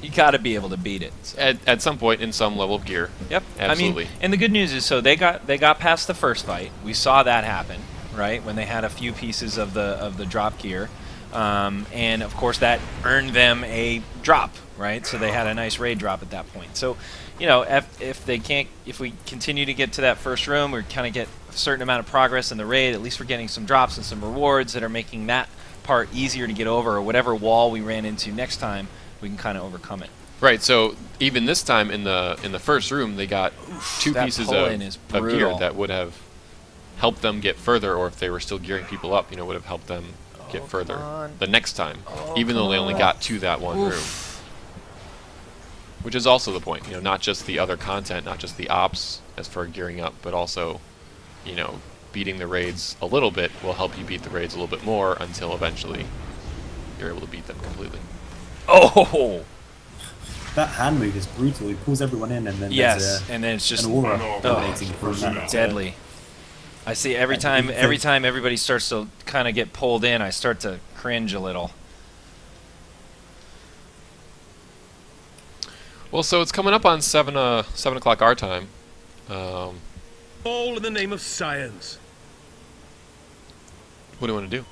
you got to be able to beat it. So. At some point in some level of gear. Yep. Absolutely. I mean, and the good news is, so they got past the first fight. We saw that happen, right? When they had a few pieces of the drop gear, and of course that earned them a drop, right? So they had a nice raid drop at that point. So, if we continue to get to that first room, we kind of get a certain amount of progress in the raid. At least we're getting some drops and some rewards that are making that part easier to get over, or whatever wall we ran into next time, we can kind of overcome it. Right, so even this time in the first room, they got 2 that pieces pull-in is of gear brutal. that would have helped them get further, or if they were still gearing people up, would have helped them get further on. the next time, Oh, even though they only come got to that one room. Oof. Which is also the point, not just the other content, not just the ops as for gearing up, but also, beating the raids a little bit will help you beat the raids a little bit more until eventually you're able to beat them completely. Oh! That hand move is brutal. He pulls everyone in and then Yes, there's and then it's just an aura emanating from that. deadly. I see every time everybody starts to kind of get pulled in, I start to cringe a little. Well, so it's coming up on 7 o'clock our time. All in the name of science. What do you want to do?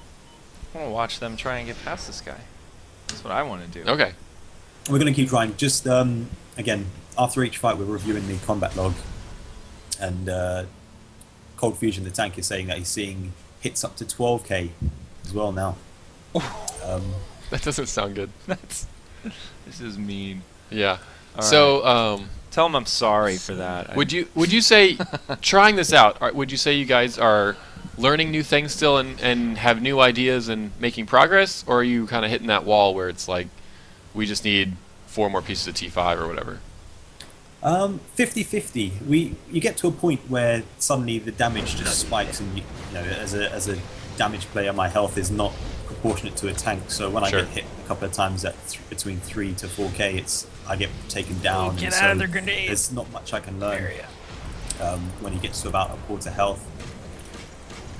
I want to watch them try and get past this guy. That's what I want to do. Okay. We're going to keep trying. Just, again, after each fight, we're reviewing the combat log. And Cold Fusion, the tank, is saying that he's seeing hits up to 12k as well now. That doesn't sound good. This is mean. Yeah. All So, Tell him I'm sorry for that. would you say, trying this out, would you say you guys are learning new things still and have new ideas and making progress, or are you kind of hitting that wall where it's like, we just need 4 more pieces of T5 or whatever? 50-50. You get to a point where suddenly the damage just spikes, and as a damage player, my health is not proportionate to a tank. So when Sure. I get hit a couple of times at between 3 to 4k, I get taken down. Get and out of so the grenade There's not much I can learn area. when he gets to about a quarter health.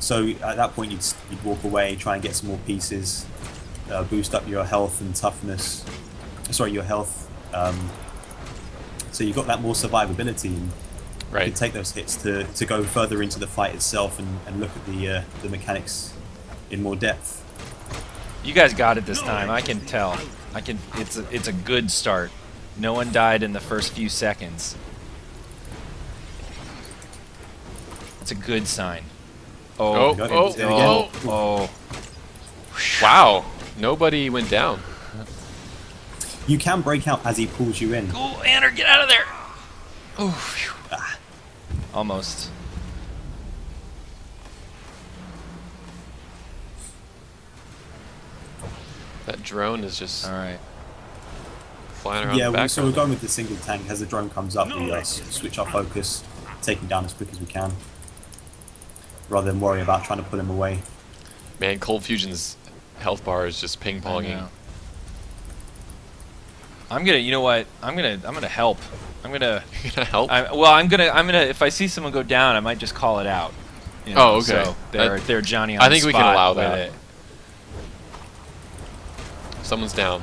So at that point, you'd walk away, try and get some more pieces, boost up your health and toughness. Sorry, your health. So you've got that more survivability. And you Right. can take those hits to go further into the fight itself and look at the mechanics in more depth. You guys got it this time. I can tell. It's a good start. No one died in the first few seconds. It's a good sign. Oh, Go ahead, oh, do it again. oh. Oh. Wow. Nobody went down. You can break out as he pulls you in. Oh, Anner, get out of there! Oh, phew. Almost. That drone is just All right. flying around the Yeah, background. so we're going with the single tank. As the drone comes up, we switch our focus, take him down as quick as we can, rather than worry about trying to pull him away. Man, Cold Fusion's health bar is just I ping-ponging. know. I'm gonna, you know what? I'm gonna help. I'm gonna. You gonna help? I'm gonna. If I see someone go down, I might just call it out. You know, Oh, okay. So they're Johnny on I the think we can spot allow with that. it. Someone's down.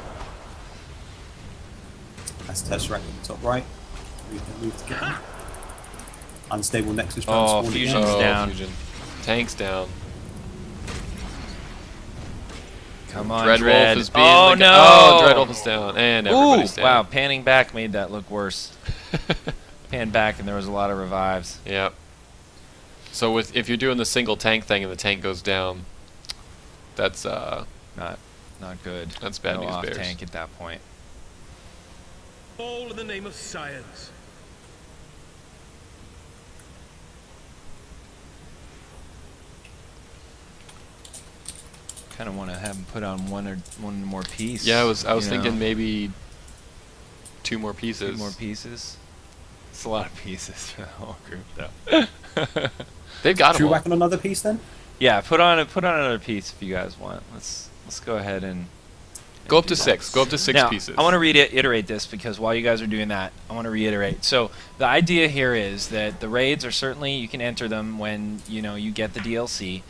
That's Tesseract at the top right. Move to get him. Unstable Nexus Oh, transform again. Fusion's down. Fusion. Tank's down. Come on, Dreadwolf Dread. is being Oh like no! Oh, Dreadwolf is down, and Ooh! everybody's down. Wow, panning back made that look worse. Panned back, and there was a lot of revives. Yep. So if you're doing the single tank thing and the tank goes down, that's Not good. That's bad no news, off Bears. tank at that point. All in the name of science. Kind of want to have him put on one more piece. yeah. I was you thinking know? maybe 2 more pieces. 2 more pieces. It's a lot of pieces for the whole group, though. They've got Should we them. whack on another piece then? Yeah, put on another piece if you guys want. Let's go ahead and Go up do to that. 6. Go up to 6 now, pieces. I want to reiterate this because while you guys are doing that, I want to reiterate. So the idea here is that the raids are certainly, you can enter them when you get the DLC.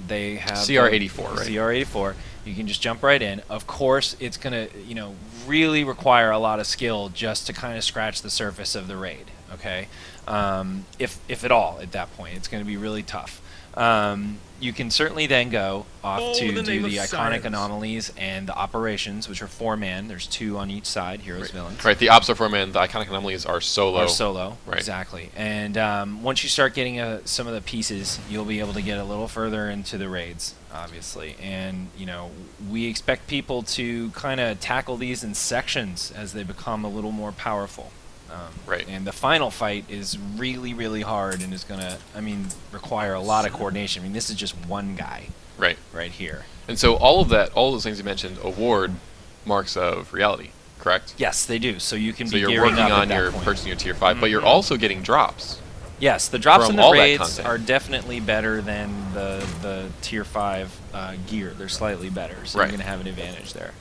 They have CR84, right? CR84. You can just jump right in. Of course, it's gonna really require a lot of skill just to kind of scratch the surface of the raid. Okay, if at all at that point, it's going to be really tough. You can certainly then go off All to in the do name the of iconic science. anomalies and the operations, which are 4-man. There's 2 on each side, heroes, Right. villains. Right, the Ops are 4-man, the iconic anomalies are solo. Or solo, Right. exactly. And once you start getting some of the pieces, you'll be able to get a little further into the raids, obviously. And we expect people to kind of tackle these in sections as they become a little more powerful. Right. And the final fight is really, really hard and is going to, require a lot of coordination. This is just one guy Right. right here. And so all of those things you mentioned award marks of reality, correct? Yes, they do. So you can So be you're gearing working up at on that your point. person your tier 5, but you're also getting drops. Yes, the drops From in the all that raids content. are definitely better than the tier 5 gear. They're slightly better, so Right. you're going to have an advantage there.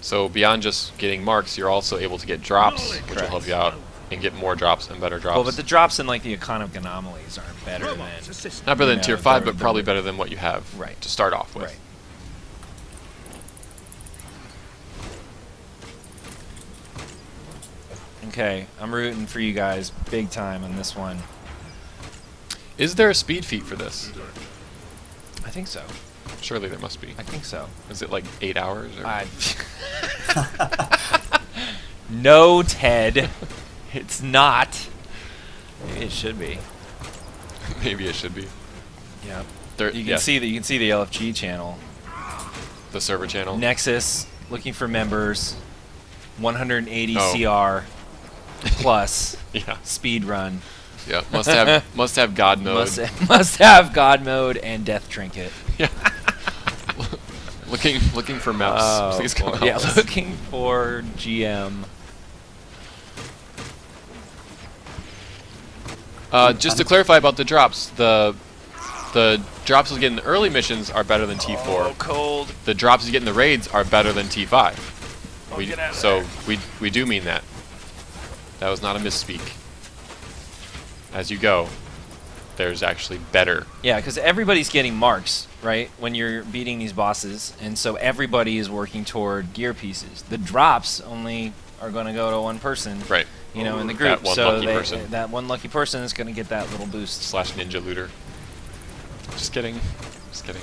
So beyond just getting marks, you're also able to get drops, which will Correct. help you out and get more drops and better drops. Well, but the drops in the iconic anomalies aren't better Robots than... assist. Not better than you know, tier 5, they're- but probably they're- better than what you have Right. to start off with. Right. Okay, I'm rooting for you guys big time on this one. Is there a speed feat for this? I think so. Surely there must be. I think so. Is it like 8 hours? Or? No, Ted. It's not. Maybe it should be. Maybe it should be. Yeah. There, You can yeah, see the LFG channel. the server channel. Nexus looking for members. 180 Oh. CR plus Yeah, speed run. yeah. Must have God mode. Must have God mode and Death Trinket. Looking for maps. Please come boy. help Yeah, us. looking for GM. Just to clarify about the drops, the drops you get in the early missions are better than T4. Oh, cold. The drops you get in the raids are better than T5. Get out of So there. we do mean that. That was not a misspeak. As you go, there's actually better. Yeah, because everybody's getting marks, right, when you're beating these bosses, and so everybody is working toward gear pieces. The drops only are going to go to one person, Right. in the group. That one so lucky person. that one lucky person is going to get that little boost. Slash ninja looter. Just kidding. Just kidding.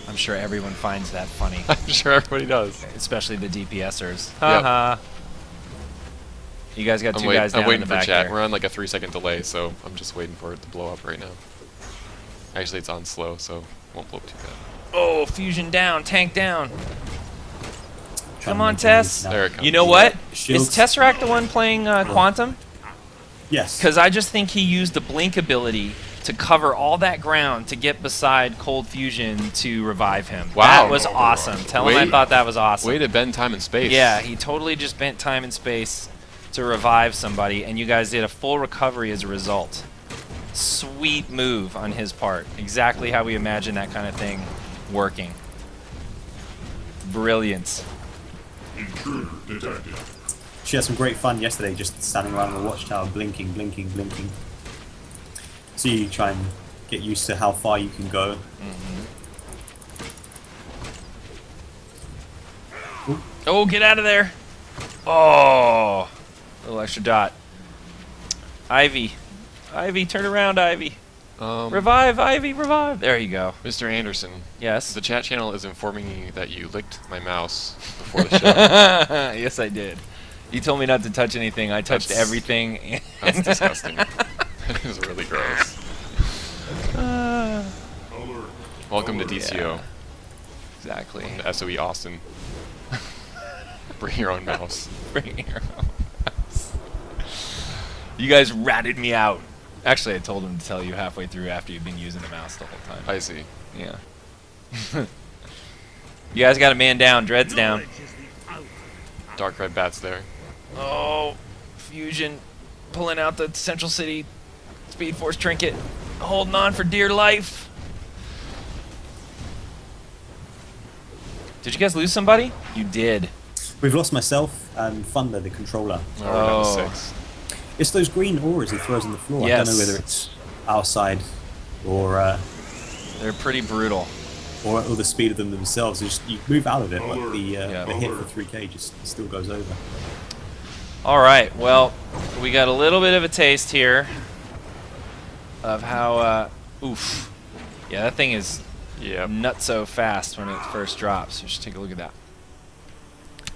I'm sure everyone finds that funny, I'm sure everybody does. especially the DPSers. Yep. Haha. You guys got I'm, two guys down I'm waiting in for the back chat. there. We're on like a 3-second delay, so I'm just waiting for it to blow up right now. Actually, it's on slow, so it won't blow up too bad. Oh, fusion down, tank down. Trying Come to on, make Tess. moves now. There it comes. You know what? Shields. Is Tesseract the one playing Quantum? Yes. Because I just think he used the blink ability to cover all that ground to get beside Cold Fusion to revive him. Wow. That was awesome. Tell him I Way- thought that was awesome. Way to bend time and space. Yeah, he totally just bent time and space to revive somebody, and you guys did a full recovery as a result. Sweet move on his part. Exactly how we imagine that kind of thing working. Brilliance. She had some great fun yesterday, just standing around the watchtower, blinking, blinking, blinking. So you try and get used to how far you can go. Oh, get out of there! Oh, little extra dot. Ivy, Ivy, turn around, Ivy. Revive, Ivy, revive. There you go. Mr. Anderson, Yes. the chat channel is informing me that you licked my mouse before the show. Yes, I did. You told me not to touch anything. I touched That's- everything. That's disgusting. That is really gross. Welcome to DCO, Yeah. Exactly. to SOE Austin. Bring your own mouse. Bring your own mouse. You guys ratted me out. Actually, I told him to tell you halfway through after you've been using the mouse the whole time. I see. Yeah. You guys got a man down. Dread's down. Dark Red Bat's there. Oh, Fusion pulling out the Central City Speed Force trinket. Holding on for dear life. Did you guys lose somebody? You did. We've lost myself and Thunder, the controller. Oh, we're down Oh. to 6. It's those green auras he throws on the floor. I Yes. don't know whether it's outside or They're pretty brutal. or the speed of them themselves. It's just, you move out of it, but Yeah. the hit for 3K just still goes over. All right. Well, we got a little bit of a taste here of how. Oof. Yeah, that thing is Yep. nutso fast when it first drops. Just take a look at that.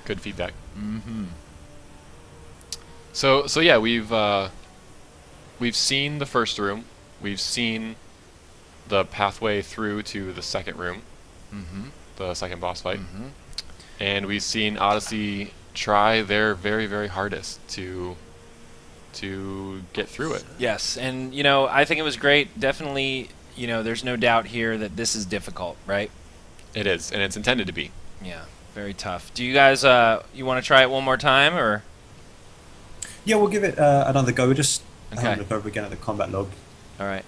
Good feedback. Mm-hmm. So yeah, we've seen the first room. We've seen the pathway through to the second room, Mm-hmm. the second boss fight, Mm-hmm. and we've seen Odyssey try their very, very hardest to get through it. Yes, and you know, I think it was great. Definitely, you know, there's no doubt here that this is difficult, right? It is, and it's intended to be. Yeah, very tough. Do you guys, you want to try it one more time, or? Yeah, we'll give it another go. We're just Okay. having a look over again at the combat log. All right.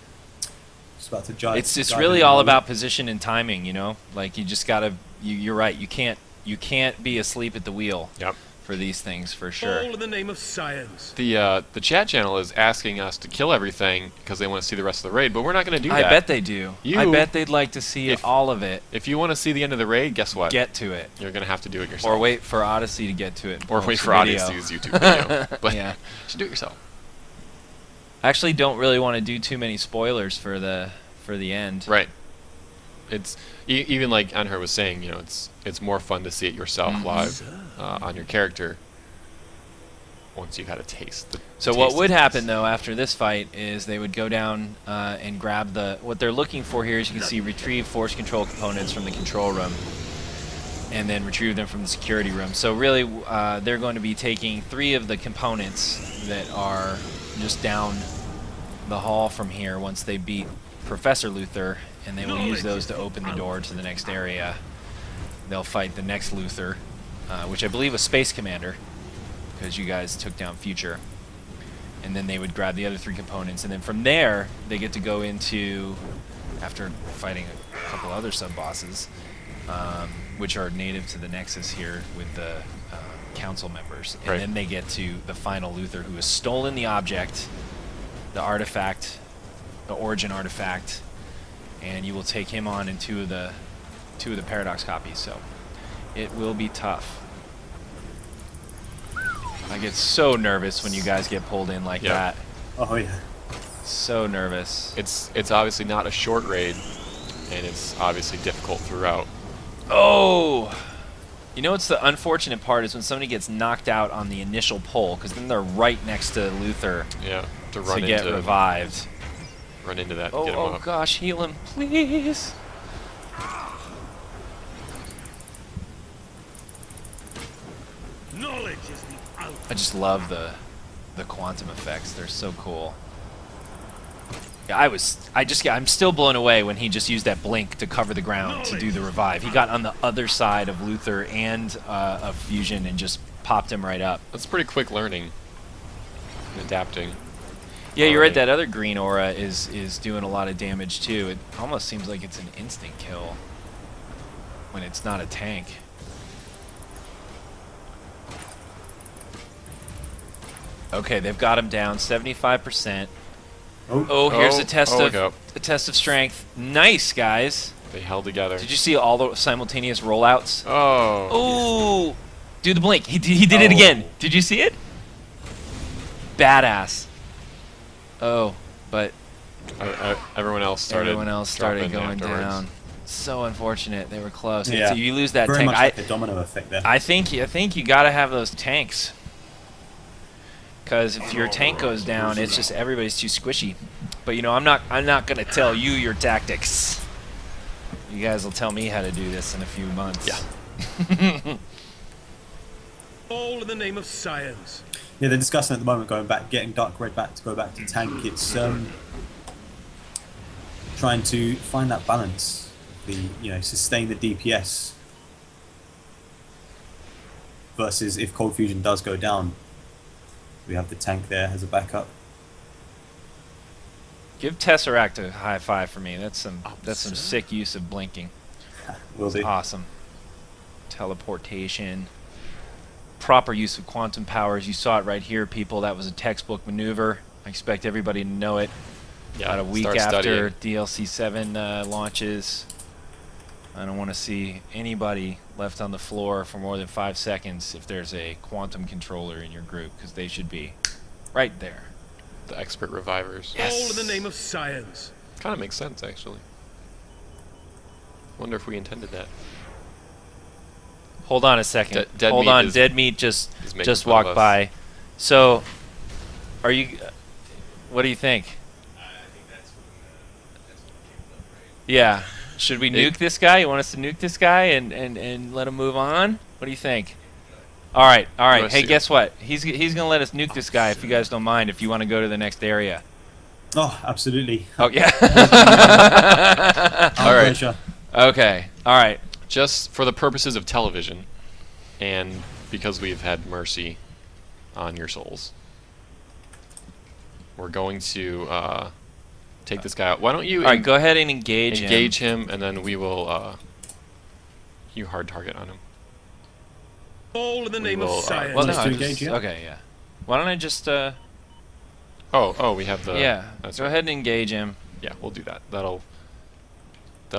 Just about to jive. It's just dive really in all more. about position and timing, you know. Like you just gotta. You're right. You can't be asleep at the wheel Yep. for these things for sure. All in the name of science. The chat channel is asking us to kill everything because they want to see the rest of the raid, but we're not going to do I that. bet they do. I You- bet they'd like to see if- all of it. If you want to see the end of the raid, guess what? Get to it, You're going to have to do it yourself. or wait for Odyssey to get to it. and Or post wait the for video. Odyssey's YouTube video. But Yeah. you should do it yourself. I actually don't really want to do too many spoilers for the end. Right. It's even like Anher was saying, you know, it's more fun to see it yourself Mm-hmm. live on your character once you've had a taste. So what would happen though after this fight is they would go down and grab what they're looking for here is you can see retrieve force control components from the control room and then retrieve them from the security room. So really they're going to be taking 3 of the components that are just down the hall from here once they beat Professor Luther, and they will use those to open the door to the next area. They'll fight the next Luther, which I believe was Space Commander, because you guys took down Future. And then they would grab the other 3 components, and then from there they get to go into, after fighting a couple other sub-bosses, which are native to the Nexus here with the council members. And Right. then they get to the final Luther, who has stolen the object, the artifact, the origin artifact, and you will take him on in 2 of the Paradox copies. So it will be tough. I get so nervous when you guys get pulled in like Yeah. that. Oh yeah. So nervous. It's obviously not a short raid, and it's obviously difficult throughout. Oh! You know what's the unfortunate part is when somebody gets knocked out on the initial pull, because then they're right next to Luther Yeah, to to run get into revived. run into that. Oh, and get 'em oh up. gosh, heal him, please. Knowledge is the out. I just love the quantum effects. They're so cool. Yeah, I'm still blown away when he just used that blink to cover the ground to do the revive. He got on the other side of Luther and of Fusion and just popped him right up. That's pretty quick learning and adapting. Yeah, you're right. already. That other green aura is doing a lot of damage too. It almost seems like it's an instant kill when it's not a tank. Okay, they've got him down 75%. Oh, here's Oh, a test look of out. a test of strength. Nice, guys. They held together. Did you see all the simultaneous rollouts? Oh. Oh, do the blink. He did it again. Did you see it? Badass. Oh, but Everyone else started. everyone else started dropping going afterwards. down. So unfortunate. They were close. Yeah. So you lose that Very tank. much like a domino effect there. I think you got to have those tanks. Because if your tank goes down, it's just everybody's too squishy. But you know, I'm not gonna tell you your tactics. You guys will tell me how to do this in a few months. Yeah. All in the name of science. Yeah, they're discussing at the moment going back, getting Dark Red back to go back to tank. It's trying to find that balance, sustain the DPS versus if Cold Fusion does go down, we have the tank there as a backup. Give Tesseract a high five for me. That's some Oh, sick use of blinking. Will do. Awesome. Teleportation. Proper use of quantum powers. You saw it right here, people. That was a textbook maneuver. I expect everybody to know it. Yeah. About a week start after studying. DLC 7 launches. I don't want to see anybody left on the floor for more than 5 seconds if there's a quantum controller in your group, because they should be right there. The expert revivers. All in the name of science. Kind of makes sense, actually. Wonder if we intended that. Hold on a second. Dead Hold Meat on. is- Dead Meat just is making fun of walked us. by. So, are you? What do you think? Yeah. Should we nuke this guy? You want us to nuke this guy and let him move on? What do you think? All right. Let's Hey, see. guess what? He's gonna let us nuke this guy if you guys don't mind. If you want to go to the next area. Oh, absolutely. Oh yeah. Our All right. pleasure. Okay. All right. Just for the purposes of television, and because we've had mercy on your souls, we're going to take this guy out. Why don't you All right. Go ahead and engage him. engage him, and then we will you hard target on him. All in the We name will, of science. Well, Just no, to I engage, yeah? Okay. Yeah. Why don't I just Oh, we have the. yeah. That's Go right. ahead and engage him. Yeah, we'll do that. That'll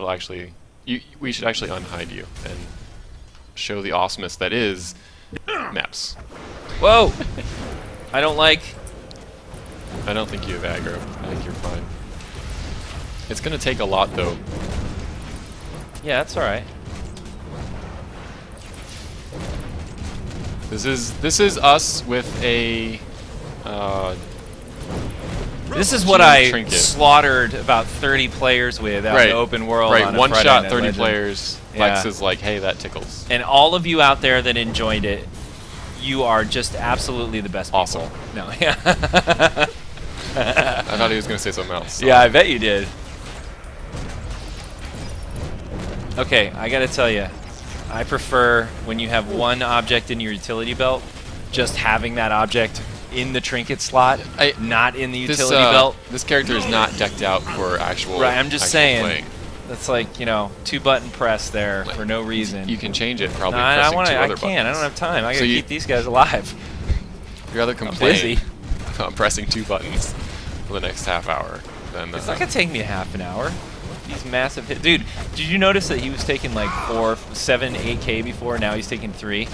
actually. We should actually unhide you and show the awesomeness that is maps. Whoa! I don't like. I don't think you have aggro. I think you're fine. It's gonna take a lot though. Yeah, that's all right. This is us with a. This is what Gene I Trinket. slaughtered about 30 players with out in the open world. Right, on a one Friday shot, Night 30 Legend. players. Yeah. Lex is like, hey, that tickles. And all of you out there that enjoyed it, you are just absolutely the best people. Awesome. No, yeah. I thought he was gonna say something else. so- Yeah, I bet you did. Okay, I gotta tell you, I prefer when you have one object in your utility belt, just having that object in the trinket slot, not in the This, utility belt. this character is not decked out for actual. Right, I'm just actual saying. playing. That's like, 2-button press there for no reason. You can change it probably. No, I pressing want two to. I other can't. I don't buttons. have time. I So gotta you- keep these guys alive. You'd rather I'm complain busy. about pressing 2 buttons for the next half hour than. It's not gonna take me a half an hour. These massive hits. Dude, did you notice that he was taking like 4, 7, 8K before? Now he's taking 3.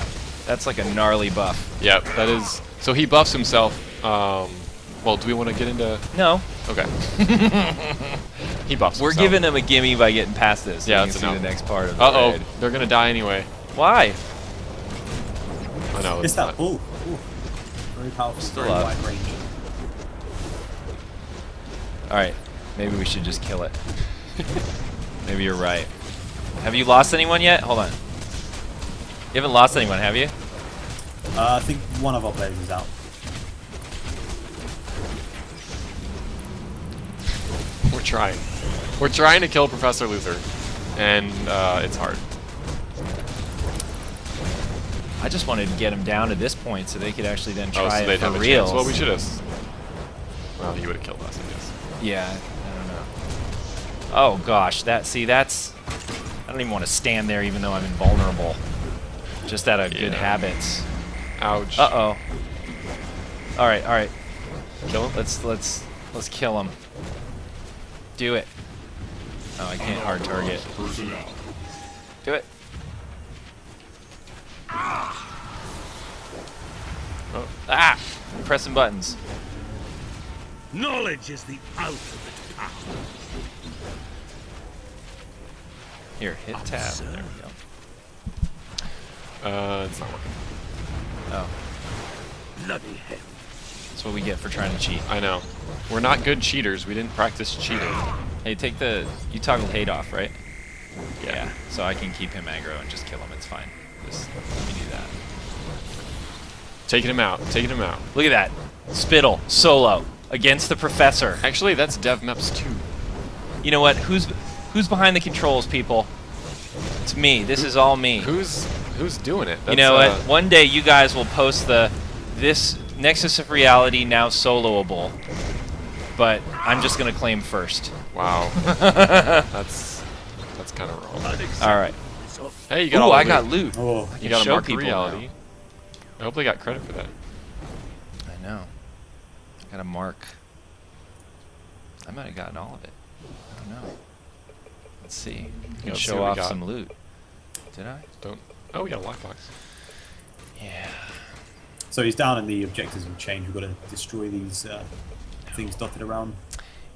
That's like a gnarly buff. Yep, that is. So he buffs himself. Well, do we want to get into? No, Okay. He buffs. we're himself. giving him a gimme by getting past this. Yeah, so you that's can see enough. the next part of the Uh-oh, raid. they're gonna die anyway. Why? I know. It's that not- bull. Ooh. Very powerful, Still very up. wide range. All right, maybe we should just kill it. Maybe you're right. Have you lost anyone yet? Hold on. You haven't lost anyone, have you? I think one of our players is out. We're trying. We're trying to kill Professor Luther, and it's hard. I just wanted to get him down to this point so they could actually then Oh, try so it they'd for have a real. chance. Well, we should have. Well, he would have killed us, I guess. Yeah, I don't know. Oh gosh, that's I don't even want to stand there even though I'm invulnerable. Just out of good Yeah. habits. Ouch. Uh-oh. All right. Kill him? Let's kill him. Do it. Oh, I can't hard target. Do it. Oh. Ah! I'm pressing buttons. Knowledge is the ultimate power. Here, hit tab. Sir. There we go. It's not working. Oh, Bloody hell. that's what we get for trying to cheat. I know. We're not good cheaters. We didn't practice cheating. Hey, you toggled hate off, right? Yeah. So I can keep him aggro and just kill him. It's fine. Just let me do that. Taking him out. Taking him out. Look at that. Spittle, solo, against the professor. Actually, that's DevMeps 2. You know what? Who's behind the controls, people? It's me. This is all me. Who's doing it? You know what? One day you guys will post this Nexus of Reality now soloable, but I'm just gonna claim first. Wow. That's kind of wrong. All right. Hey, you got Ooh, all the I loot. got loot. Oh, You got a show mark of people reality. I hope they got credit for that. I know. Got a mark. I might have gotten all of it. I don't know. Let's see. You can let's see show what we off got. some loot. Did I? Don't. Oh, we got a lockbox. Yeah. so he's down in the objectives will change. We've got to destroy these things dotted around.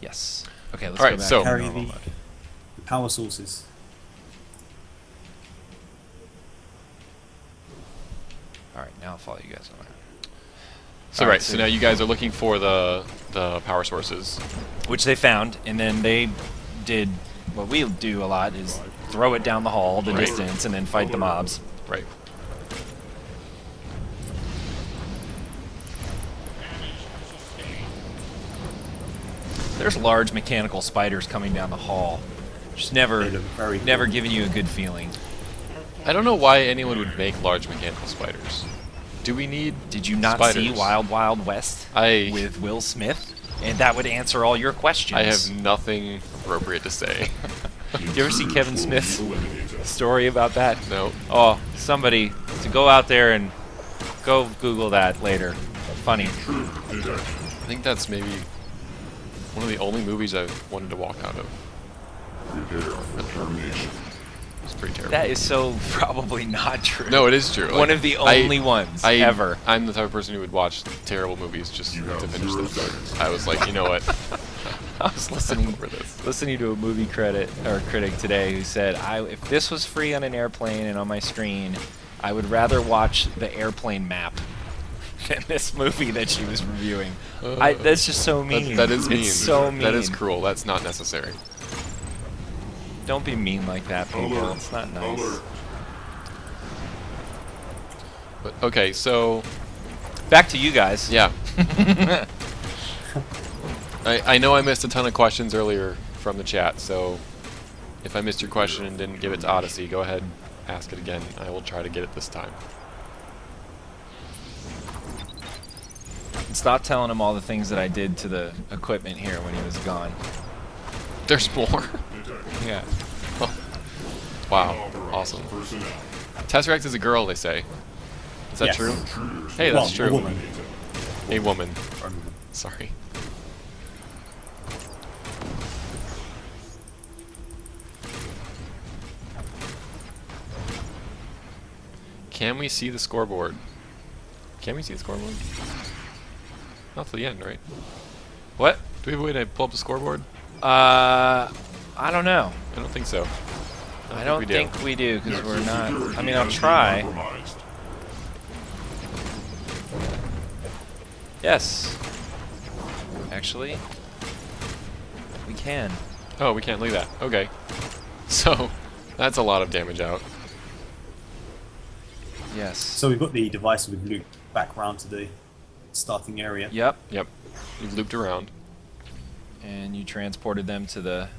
Yes. Okay, let's All right, go back so- to Carry normal the, mode. the power sources. All right, now I'll follow you guys around. So All right, right, so so- now you guys are looking for the power sources. Which they found, and then they did what we do a lot is throw it down the hall the Right. distance and then fight the mobs. Right. There's large mechanical spiders coming down the hall. Just never They look very never cool. giving you a good feeling. I don't know why anyone would make large mechanical spiders. Do we need Did you not see spiders? Wild Wild West I with Will Smith? And that would answer all your questions. I have nothing appropriate to say. You ever see Kevin Smith's story about that? No. Oh, somebody to go out there and go Google that later. Funny. I think that's maybe one of the only movies I've wanted to walk out of. It's pretty terrible. That is so probably not true. No, it is true. One of the only ones ever. I'm the type of person who would watch terrible movies just to finish them. I was like, you know what? I was listening to a movie critic today who said, if this was free on an airplane and on my screen, I would rather watch the airplane map than this movie that she was reviewing. That's just so mean. That is mean. It's so mean. That is cruel. That's not necessary. Don't be mean like that, people. It's not nice. But okay, so Back to you guys. yeah. I know I missed a ton of questions earlier from the chat, so if I missed your question and didn't give it to Odyssey, go ahead and ask it again. I will try to get it this time. Stop telling him all the things that I did to the equipment here when he was gone. There's more. Yeah. Wow, awesome. Tesseract is a girl, they say. Is that Yes. true? Hey, that's Well, true. a woman. A woman. Sorry. Can we see the scoreboard? Can we see the scoreboard? Not to the end, right? What? Do we have a way to pull up the scoreboard? I don't know. I don't think so. I don't we do. think we do because we're not. I mean, I'll try. Yes. Actually, we can. Oh, we can't leave that. Okay. So, that's a lot of damage out. Yes. So we've got the device with Luke back round to the starting area. Yep. Yep. We've looped around. And you transported them to the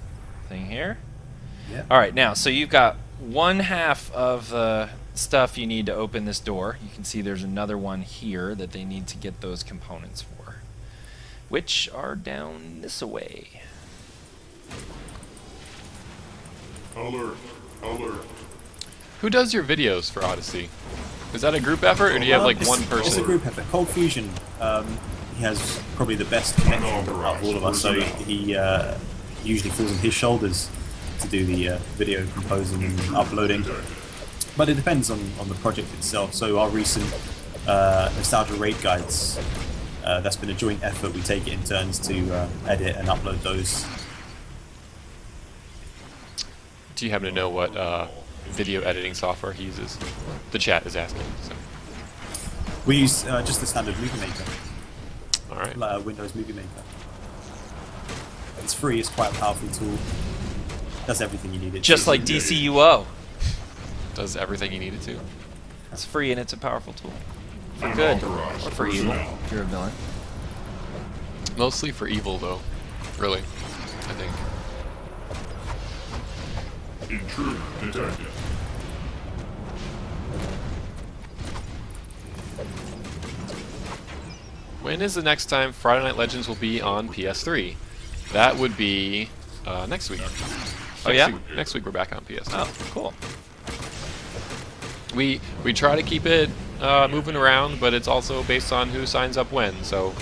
thing here. Yeah. All right. Now, so you've got one half of the stuff you need to open this door. You can see there's another one here that they need to get those components for. which are down this way. Alert. Alert. Who does your videos for Odyssey? Is that a group effort, or do you have like one It's a person? group effort. Cold Fusion, he has probably the best connection out of all of us, so he usually falls on his shoulders to do the video composing and uploading. But it depends on the project itself. So our recent Nostalgia Raid Guides, that's been a joint effort. We take it in turns to edit and upload those. Do you happen to know what video editing software he uses? The chat is asking. So. We use just the standard Movie Maker, All right. Windows Movie Maker. It's free, it's quite a powerful tool. Does everything you need it Just to. like DCUO. Does everything you need it to. It's free and it's a powerful tool. For good or for evil, if you're a villain. Mostly for evil, though. Really, I think. Intruder detected. When is the next time Friday Night Legends will be on PS3? That would be next week. Oh, yeah? Next week we're back on PS3. Oh, cool. We try to keep it moving around, but it's also based on who signs up when. So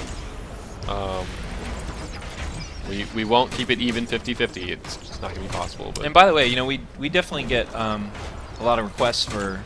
we won't keep it even 50-50. It's just not going to be possible. But And by the way, you know, we definitely get a lot of requests for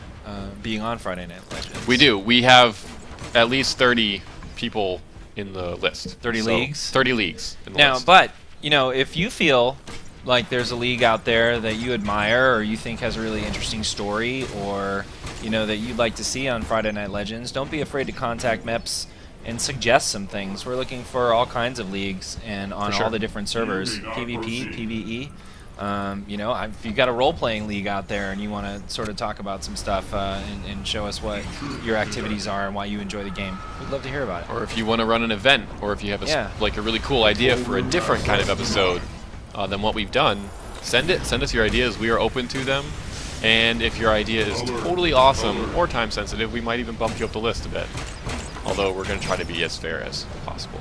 being on Friday Night Legends. we do. We have at least 30 people in the list. 30 leagues? 30 leagues in the Now, list. but, you know, if you feel like there's a league out there that you admire or you think has a really interesting story or, you know, that you'd like to see on Friday Night Legends, don't be afraid to contact MEPS and suggest some things. We're looking for all kinds of leagues and on For sure. all the different servers, PvP, PvE. You know, if you've got a role-playing league out there and you want to sort of talk about some stuff and show us what your activities are and why you enjoy the game, we'd love to hear about it. Or if you want to run an event, or if you have like a really cool idea for a different kind of episode than what we've done, send it. Send us your ideas. We are open to them. And if your idea is totally awesome or time sensitive, we might even bump you up the list a bit. Although we're going to try to be as fair as possible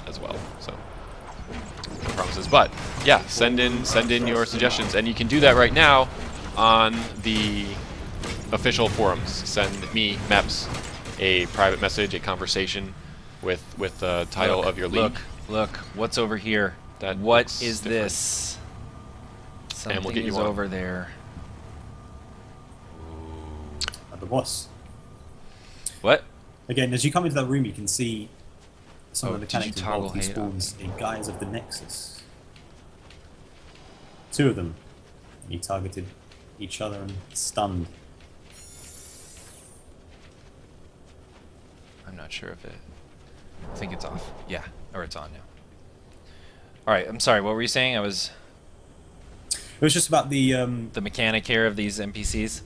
as well. So no promises. But yeah, send in your suggestions, and you can do that right now on the official forums. Send me, MEPS, a private message, a conversation with the title of your league. Look, what's over here? That What looks is different. this? Something And we'll get you is one. over there. The boss. What? Again, as you come into that room, you can see some Oh, of the did you mechanics toggle involved. He hate on? spawns a Guys of the Nexus. 2 of them. And he targeted each other and stunned. I'm not sure if it... I think it's off. Yeah, or it's on now. Alright, I'm sorry, what were you saying? It was just about the mechanic here of these NPCs?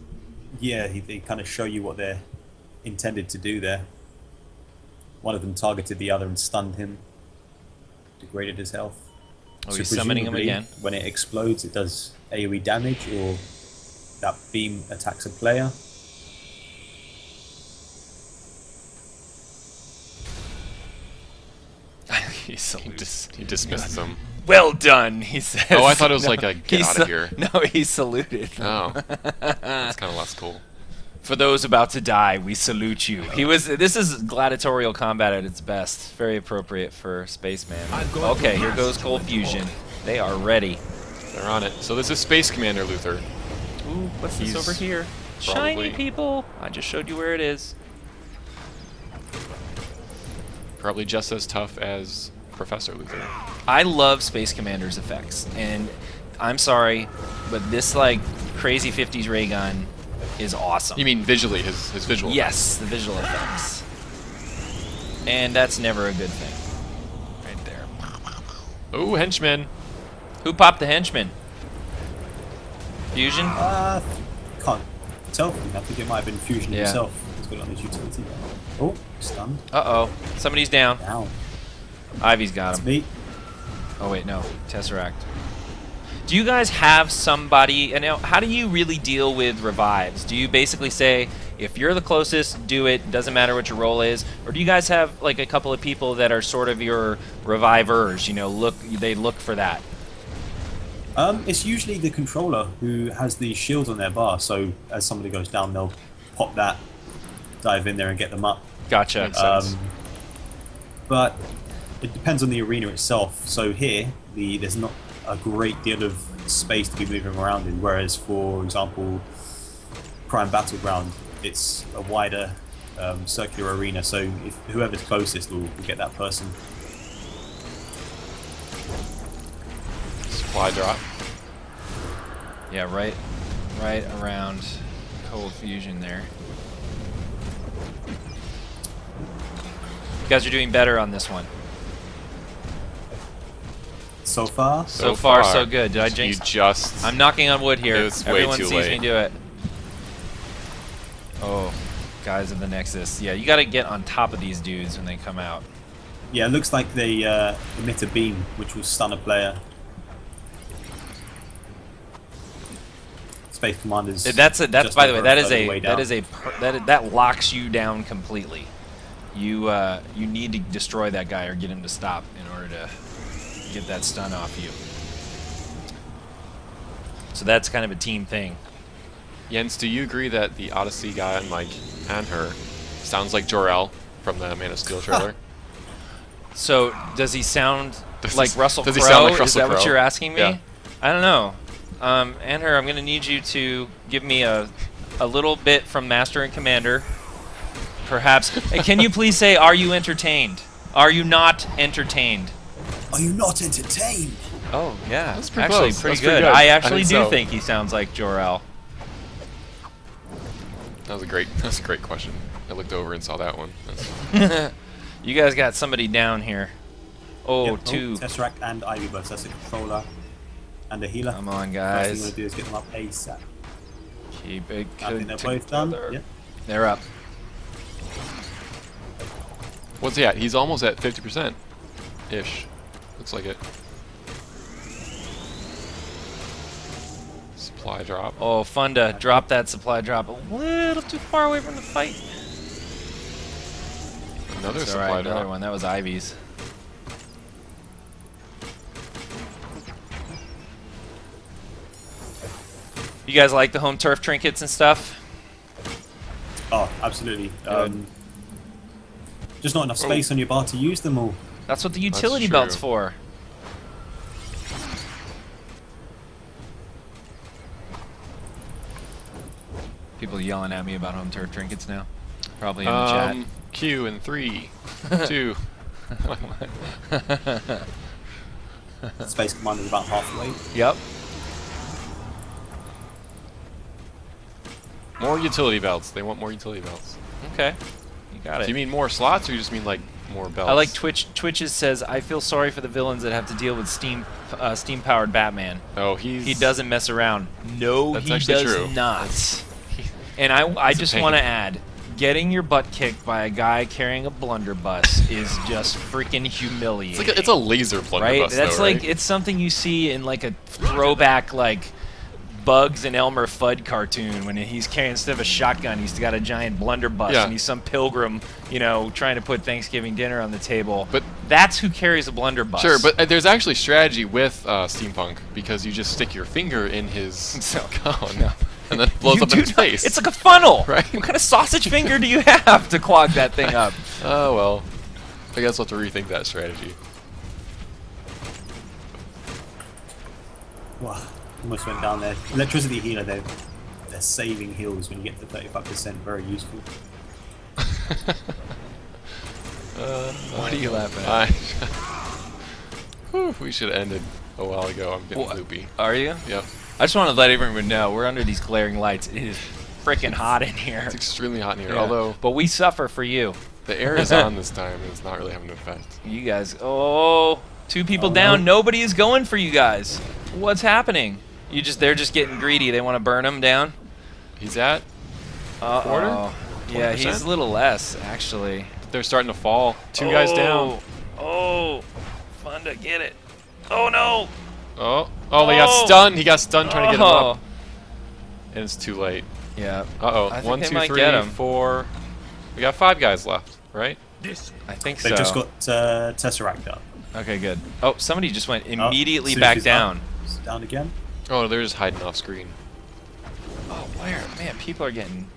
yeah, they kind of show you what they're intended to do there. One of them targeted the other and stunned him, degraded his health. Oh, So he's summoning him presumably, again? When it explodes, it does AoE damage, or that beam attacks a player. He He dismissed them. Well done, he says. Oh, I thought it was like a get he out of here. No, he saluted. Oh, that's kind of less cool. For those about to die, we salute you. This is gladiatorial combat at its best. Very appropriate for Spaceman. Okay, here goes Cold Fusion. They are ready. They're on it. So this is Space Commander Luther. Ooh, what's this He's over here? probably- Shiny people! I just showed you where it is. Probably just as tough as Professor Luther. I love Space Commander's effects, and I'm sorry, but this like crazy 50s ray gun is awesome. You mean visually, his visual? Yes, the visual effects. And that's never a good thing. Right there. Oh, henchman. Who popped the henchman? Fusion? Can't tell. I think it might have been Fusion Yeah. himself. He's got it on his utility. Oh, stunned. Uh-oh. Somebody's down. Down. Ivy's got It's him. me. Oh, wait, no. Tesseract. Do you guys have somebody... And now, how do you really deal with revives? Do you basically say, If you're the closest, do it. Doesn't matter what your role is. Or do you guys have like a couple of people that are sort of your revivers? You know, they look for that. It's usually the controller who has the shields on their bar, so as somebody goes down, they'll pop that, dive in there and get them up. Gotcha. Makes sense. But it depends on the arena itself. So here, there's not a great deal of space to be moving around in, whereas for example, Prime Battleground, it's a wider circular arena, so if whoever's closest will get that person. Supply drop. Yeah, right around Cold Fusion there. You guys are doing better on this one. So far, So far, so good. Did I jinx? You just. I'm knocking on wood here. It's way Everyone too sees late. me do it. Oh, guys of the Nexus. Yeah, you got to get on top of these dudes when they come out. yeah, it looks like they emit a beam, which will stun a player. Space Commanders. That's just by the way, over that a is third of the way down. that locks you down completely. You need to destroy that guy or get him to stop in order to get that stun off you. So that's kind of a team thing. Jens, do you agree that the Odyssey guy on like Anher sounds like Jor-El from the Man of Steel trailer? So does he sound Does like he- Russell does Crowe? he sound like Is Russell that what Crowe? you're asking me? Yeah. I don't know. Anher, I'm going to need you to give me a little bit from Master and Commander. Perhaps. Hey, can you please say, are you entertained? Are you not entertained? Are you not entertained? Oh, yeah. That's pretty actually, close. pretty That's good. pretty good. I I actually think do so. think he sounds like Jor-El. That's a great question. I looked over and saw that one. That's, You guys got somebody down here. Oh, Yep, two. Tesseract and Ivy Burst. That's a controller and a healer. Come on, First thing you guys. want to do is get them up ASAP. Keep it I think good they're both done. together. Yep. They're up. what's he at? He's almost at 50% ish. Looks like it. Supply drop. Oh, fun to drop that supply drop a little too far away from the fight. Another It's supply alright, drop. another one. That was Ivy's. You guys like the home turf trinkets and stuff? Oh, absolutely. Just not enough space on your bar to use them all. That's what the utility true. belt's for. People yelling at me about home turf trinkets now. Probably in the chat. Q in 3, 2. Space Commander's about halfway. Yep. More utility belts. They want more utility belts. Okay. You got Do it. you mean more slots, or you just mean like more belts? I like Twitch. Twitches says, I feel sorry for the villains that have to deal with steam-powered Batman. Oh, He doesn't mess around. No, That's he actually does true. not. And I It's a just pain. want to add, getting your butt kicked by a guy carrying a blunderbuss is just freaking humiliating. It's a laser blunderbuss, right? That's though, like right? it's something you see in like a throwback like Bugs and Elmer Fudd cartoon when he's carrying, instead of a shotgun, he's got a giant blunderbuss Yeah. and he's some pilgrim, you know, trying to put Thanksgiving dinner on the table. But- that's who carries a blunderbuss. Sure, but there's actually strategy with Steampunk, because you just stick your finger in his So- gun, no. and then it blows You up in do his not- face. It's like a funnel. Right. What kind of sausage finger do you have to clog that thing up? Oh, well. I guess we'll have to rethink that strategy. Wow, almost went down there. Electricity healer, they're saving heals when you get to 35%. Very useful. What are you laughing at? Whew, we should have ended a while ago. I'm getting What? loopy. Are you? Yep. I just want to let everyone know we're under these glaring lights. It is freaking hot in here. It's extremely hot in here, Yeah. although but we suffer for you. the air is on this time and it's not really having an effect. You guys, oh, two people Oh, down. no. Nobody is going for you guys. What's happening? They're just getting greedy. They want to burn them down. He's at, Uh-oh. Yeah, 20%? he's a little less actually. they're starting to fall. Two guys down. Oh, fun to get it. Oh no. Oh, they got Oh. stunned. He got stunned trying to get him Oh. up. And it's too late. Yeah. Uh-oh. I think 1, they 2, might 3, get 'em. 4. We got 5 guys left, right? This I think They've so. just got Tesseract up. Okay, good. Oh, somebody just went Oh, immediately as soon as back she's down. up, it's down again. Oh, they're just hiding off screen. Oh, where? Man, people are getting...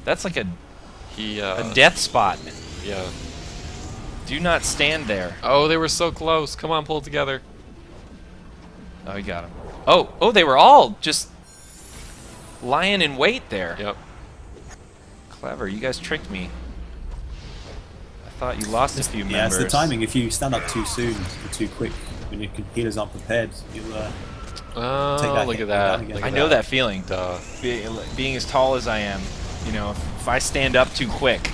That's like a He, death spot. yeah. Do not stand there. Oh, they were so close. Come on, pull it together. Oh, you got him. Oh, they were all just lying in wait there. Yep. Clever. You guys tricked me. I thought you lost a few Yeah, it's members. the timing. If you stand up too soon or too quick, when your healers aren't prepared, you'll Oh, Take that look hit at that. again. Look I at know that feeling. Duh. Being as tall as I am, you know, if I stand up too quick,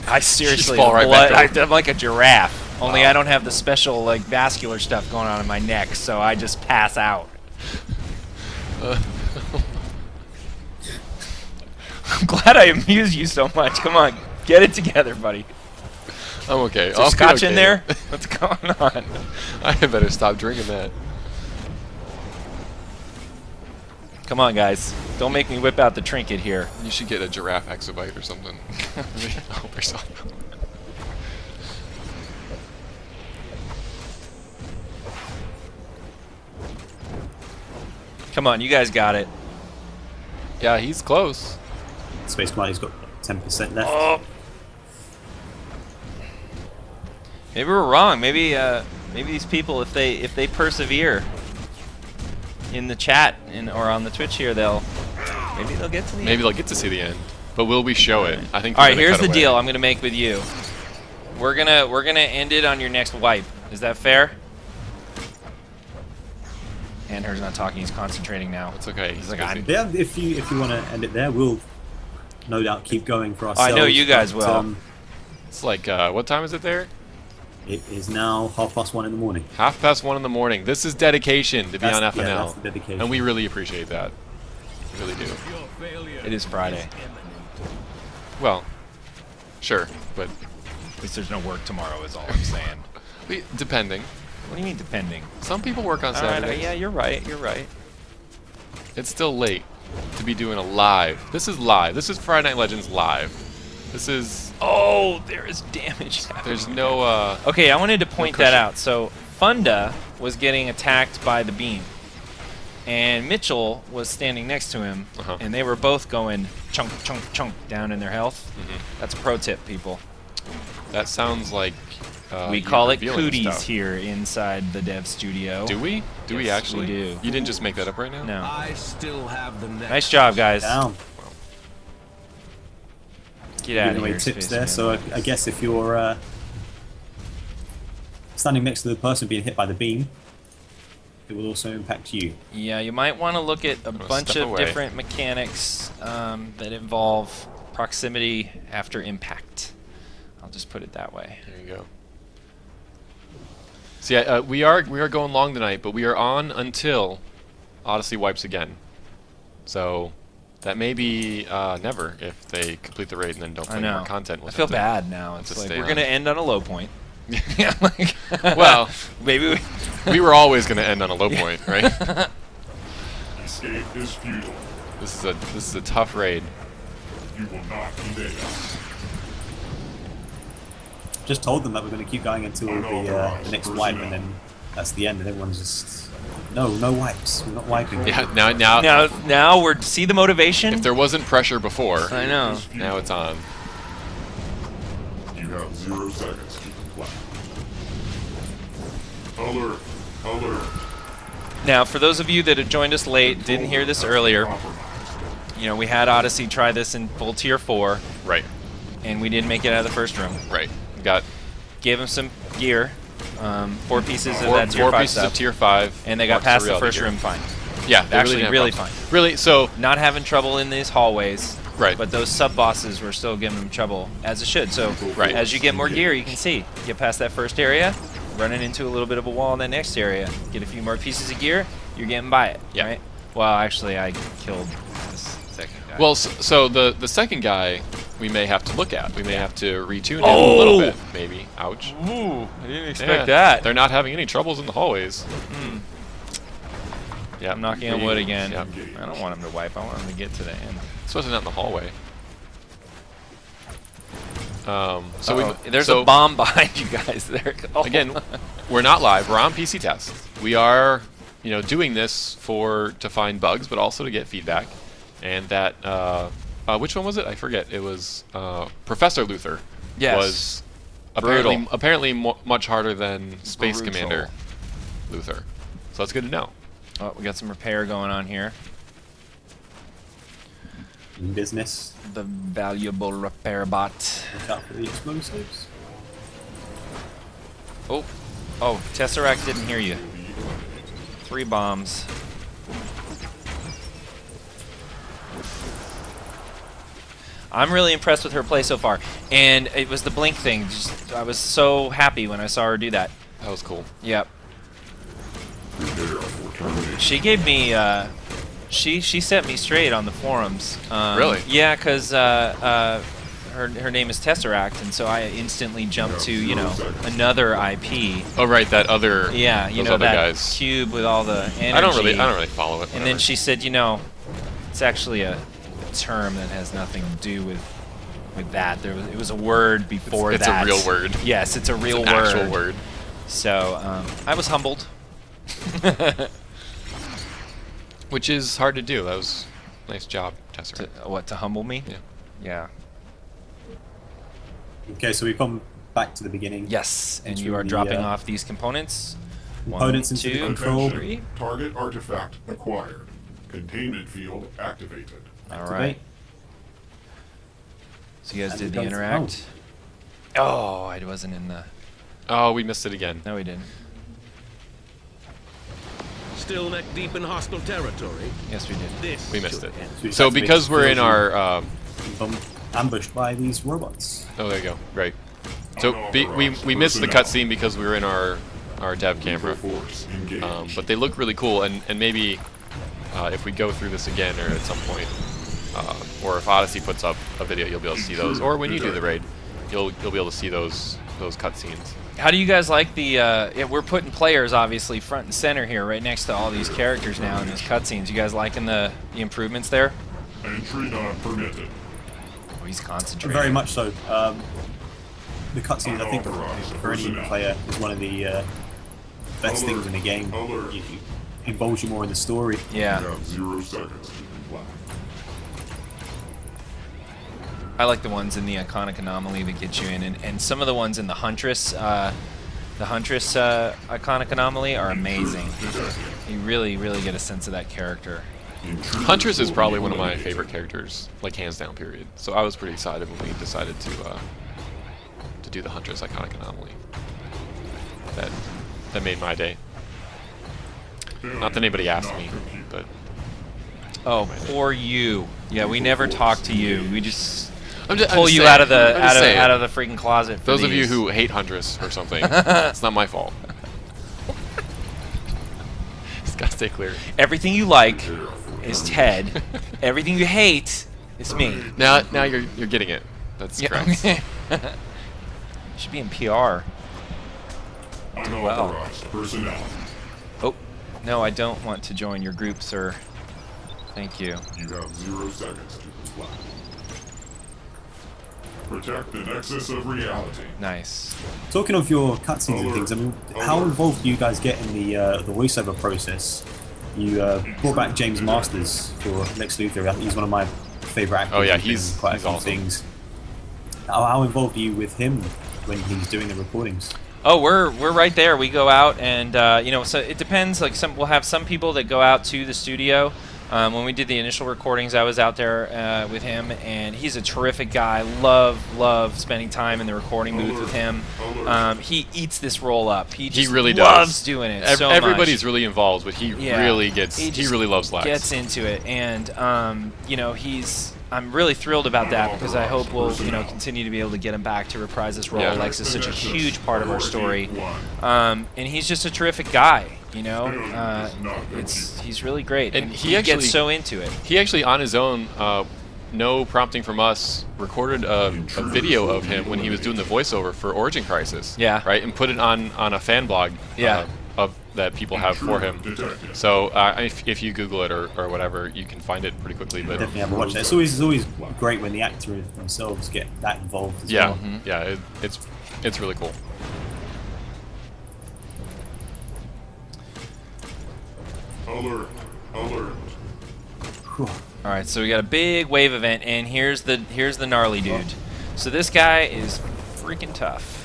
I seriously fall right back over. I'm like a giraffe. Only Wow. I don't have the special like vascular stuff going on in my neck, so I just pass out. I'm glad I amused you so much. Come on, get it together, buddy. I'm okay. Is there I'll be scotch in okay. there? What's going on? I better stop drinking that. Come on, guys. Don't make me whip out the trinket here. You should get a giraffe exobite or something. Help yourself. Come on, you guys got it. Yeah, he's close. Space Command, got 10% left. Oh. Maybe we're wrong. Maybe these people, if they persevere in the chat or on the Twitch here, maybe they'll get to the Maybe end. they'll get to see the end. But will we show it? I think. All they're right, gonna here's cut the away. deal I'm gonna make with you. We're gonna end it on your next wipe. Is that fair? Anher's not talking. He's concentrating now. It's okay. He's like, busy. I'm- Yeah, if you want to end it there, we'll no doubt keep going for I ourselves. know you guys but, will. It's like what time is it there? It is now 1:30 in the morning. 1:30 in the morning. This is dedication to be That's- on yeah, FNL, that's the dedication. and we really appreciate that. We really do. your failure. It is Friday. Well, sure, but At least there's no work tomorrow. Is all I'm saying. depending. What do you mean depending? Some people work on All right, Saturdays. yeah, you're right. You're right. It's still late to be doing a live. This is live. This is Friday Night Legends live. This is. Oh, there is damage happening. There's no. Okay, I wanted to point that cushion. out. So Funda was getting attacked by the beam, and Mitchell was standing next to him, Uh-huh. and they were both going chunk, chunk, chunk down in their health. Mm-hmm. That's a pro tip, people. That sounds like. We you're call it revealing cooties stuff. here inside the dev studio. Do we? Do we Yes, actually? we do. You didn't just make that up right now? No. I still have the next. Nice job, guys. Down. Get out Giving of away here, tips Spaceman. there. So I guess if you're standing next to the person being hit by the beam, it will also impact you. Yeah, you might want to look at a gonna bunch step of away. different mechanics that involve proximity after impact. I'll just put it that way. There you go. So yeah, we are going long tonight, but we are on until Odyssey wipes again. So that may be never if they complete the raid and then don't I play know. more content. I We'll feel have to- bad now. It's to like stay we're gonna on. end on a low point. Yeah, like Well, maybe we. we were always going to end on a low point, right? Escape is futile. This is a tough raid. You will not evade us. Just told them that we're going to keep going until the next wipe, and Personnel. then that's the end, and everyone's just no wipes. We're not wiping. Yeah. Now, Now we're see the motivation. if there wasn't pressure before, I know. now it's on. You have 0 seconds to comply. Alert! Alert! Now, for those of you that have joined us late, didn't hear this earlier. Compromised. You know, we had Odyssey try this in full tier 4, Right. and we didn't make it out of the first room. Right. Got Gave them some gear, 4 pieces of four that tier 5 pieces stuff, of tier 5. and they got marks past the reality first gear. room fine. Yeah, they Actually, really, didn't really have problems. fine. Really, so Not having trouble in these hallways. Right. But those sub bosses were still giving them trouble, as it should. So Right. as you get more gear, you can see. Get past that first area, running into a little bit of a wall in that next area. Get a few more pieces of gear, you're getting by it. Yeah. Right? Well, actually, I killed this second guy. well, so the second guy we may have to look at. We may have to retune him a little bit, maybe. Ouch. Ooh, I didn't Yeah, expect that. They're not having any troubles in the hallways. Yeah. I'm knocking on wood again. Yeah. I don't want him to wipe. I want him to get to the end. Especially not in the hallway. So There's a bomb behind you guys there. Oh. Again, we're not live. We're on PC Test. We are, doing this to find bugs, but also to get feedback. And that, which one was it? I forget. It was Professor Luther. Yes. Was Brutal. apparently much harder than Space Brutal. Commander Luther. So that's good to know. Oh, we got some repair going on here. In business. The valuable repair bot. Watch out for the explosives. Oh, Tesseract didn't hear you. 3 bombs. I'm really impressed with her play so far, and it was the blink thing. I was so happy when I saw her do that. That was cool. Yep. Prepare for termination. She gave me. She set me straight on the forums. Really? Yeah, because her name is Tesseract, and so I instantly jumped to another IP. Oh right, that other Yeah, those that other guys. cube with all the energy. I don't really follow it. And then she said, it's actually a term that has nothing to do with that. It was a word before it's that. a real word. Yes, it's a real It's an word. actual word. So I was humbled. Which is hard to do. That was nice job, Tesseract. To humble me? Yeah. Yeah. Okay, so we've come back to the beginning. Yes, and It's you are really, dropping off these components. Components 1, into the 2, control. 3. Target artifact acquired. Containment field activated. All Activate. right. So you guys And did it the goes- interact. Oh, I wasn't in the. Oh, we missed it again. No, we didn't. Still neck deep in hostile territory. Yes, we did. This We missed should it. end. you So activate because the we're in field, our ambushed by these robots. oh, there you go. Right. So we missed the cutscene because we were in our dev camera. Force engaged. But they look really cool, and maybe if we go through this again or at some point, or if Odyssey puts up a video, you'll be able to see those. Or when you do the raid, you'll be able to see those cutscenes. How do you guys like the? We're putting players obviously front and center here, right next to all these characters now in these cutscenes. You guys liking the improvements there? Entry not permitted. Oh, he's concentrating. Very much so. The cutscenes, I think, for any player, is one of the best things in the game. Alert. It involves you more in the story. Yeah. You have 0 seconds to comply. I like the ones in the iconic anomaly that get you in, and some of the ones in the Huntress iconic anomaly are amazing. You really get a sense of that character. Huntress is probably one of my favorite characters, like hands down, period. So I was pretty excited when we decided to do the Huntress iconic anomaly. That made my day. Not that anybody asked me, but Oh, poor you. Yeah, we never talk to you. We just I'm pull just you saying. out of the I'm just saying. out of the freaking closet. For Those of you these. who hate Huntress or something, it's not my fault. Just gotta stay clear. Everything you like is Ted. Everything you hate is me. Now you're getting it. That's correct. Should be in PR. Unauthorized personnel. Oh, no, I don't want to join your group, sir. Thank you. You have 0 seconds to comply. Protect the nexus of reality. Nice. Talking of your cutscenes and things, I mean, how involved do you guys get in the voiceover process? You brought back James Masters for Lex Luthor. I think he's one of my favorite actors. Oh, yeah, been in he's quite a few awesome. things. How involved are you with him when he's doing the recordings? Oh, we're right there. We go out and so it depends. Like we'll have some people that go out to the studio. When we did the initial recordings, I was out there with him, and he's a terrific guy. Love spending time in the recording booth with him. He eats this role up. He just really loves does. doing it. Everybody's so much. really involved, but he Yeah. really gets. He He just really loves Lex. Gets into it, and I'm really thrilled about that because I hope we'll continue to be able to get him back to reprise this role. Yeah. Lex is such a huge part of our story, and he's just a terrific guy. He's really great, And and he he actually- gets so into it. He actually, on his own, no prompting from us, recorded a video of him when he was doing the voiceover for Origin Crisis. Yeah. Right, and put it on a fan blog. Yeah. that people have for him. Detected. So if you Google it or whatever, you can find it pretty quickly. But Definitely have a watch. It's always great when the actors themselves get that involved as yeah, well. yeah, it's really cool. Alert. Alert. Whew. All right, so we got a big wave event, and here's the gnarly dude. So this guy is freaking tough.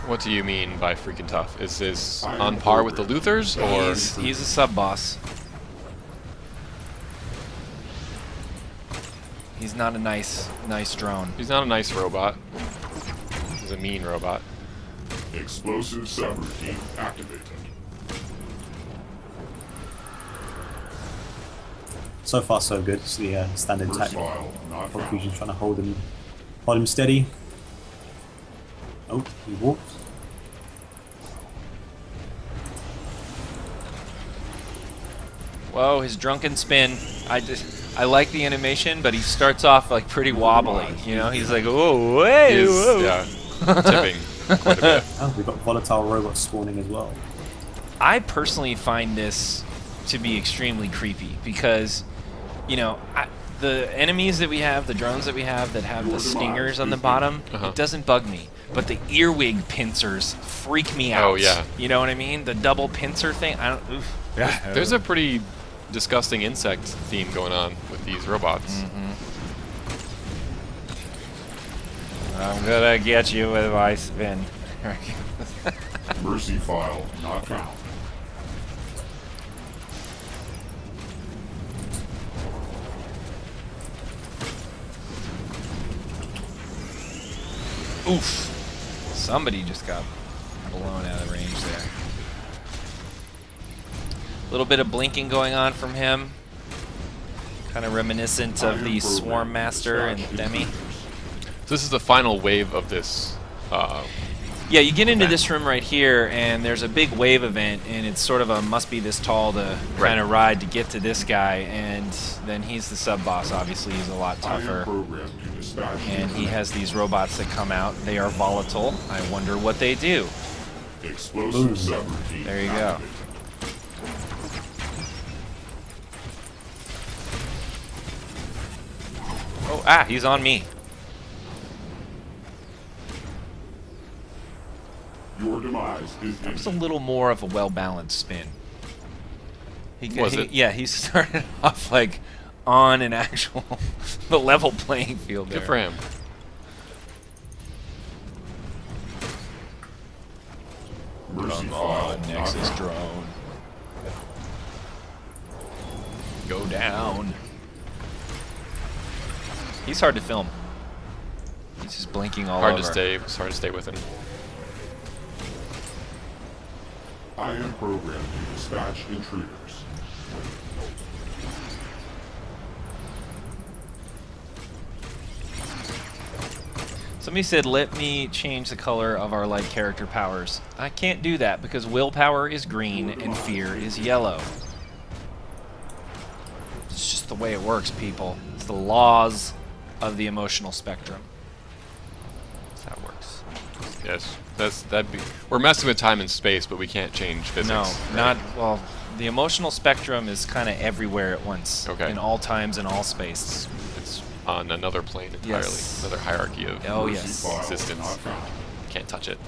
What do you mean by freaking tough? Is this on par with the Luthers, or He's a sub boss. He's not a nice drone. he's not a nice robot? He's a mean robot. Explosive subroutine activated. So far, so good. It's the standard First tactic. file not found. Confusion's trying to hold him steady. Oh, he walked. Whoa, his drunken spin. I like the animation, but he starts off like pretty wobbly. You know, he's like, whoa, hey, He's, whoa. yeah, tipping quite a bit. Oh, we've got volatile robots spawning as well. I personally find this to be extremely creepy because, you know, the enemies that we have, the drones that we have that have the stingers on the bottom, Uh-huh. it doesn't bug me. But the earwig pincers freak me out. Oh, yeah. You know what I mean? The double pincer thing. I don't. Oof. Yeah. There's a pretty disgusting insect theme going on with these robots. I'm gonna get you with my spin. Mercy file not found. Oof. Somebody just got blown out of range there. A little bit of blinking going on from him. Kind of reminiscent of the Swarm Master and Demi. So this is the final wave of this. Yeah, you get into this room right here, and there's a big wave event, and it's sort of a must be this tall to kind of ride to get to this guy, and then he's the sub boss. Obviously, he's a lot I am tougher. programmed to dispatch. And he has these robots that come out. They are volatile. I wonder what they do. Explosive subroutine. There you go. activated. Oh, he's on me. Your demise is That was a little more of a well-balanced spin. Was it? Yeah, he started off like on an actual the level playing field there. Good for him. Mercy file not Nexus found. drone. Go down. He's hard to film. He's just blinking all Hard over. to stay. It's hard to stay with him. I am programmed to dispatch intruders. Somebody said, let me change the color of our light character powers. I can't do that because willpower is green and fear is yellow. It's just the way it works, people. It's the laws of the emotional spectrum. That's how it works. Yes, that'd be. We're messing with time and space, but we can't change physics. No, right? not, well, the emotional spectrum is kind of everywhere at once. Okay. In all times and all space. It's on another plane entirely. Yes. Another hierarchy of Oh, Mercy yes. file existence. not found. Can't touch it.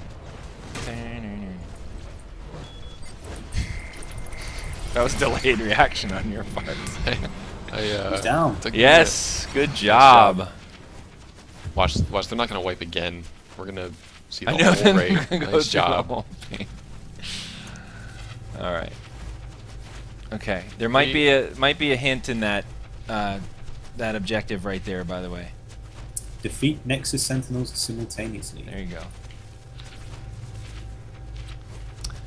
That was delayed reaction on your part. He's down. took me a Yes, good job. job. Watch, they're not gonna wipe again. We're gonna see the I know. whole raid. Go through Nice the job. whole thing. All right. Okay. There might be a hint in that that objective right there. By the way. Defeat Nexus Sentinels simultaneously. There you go.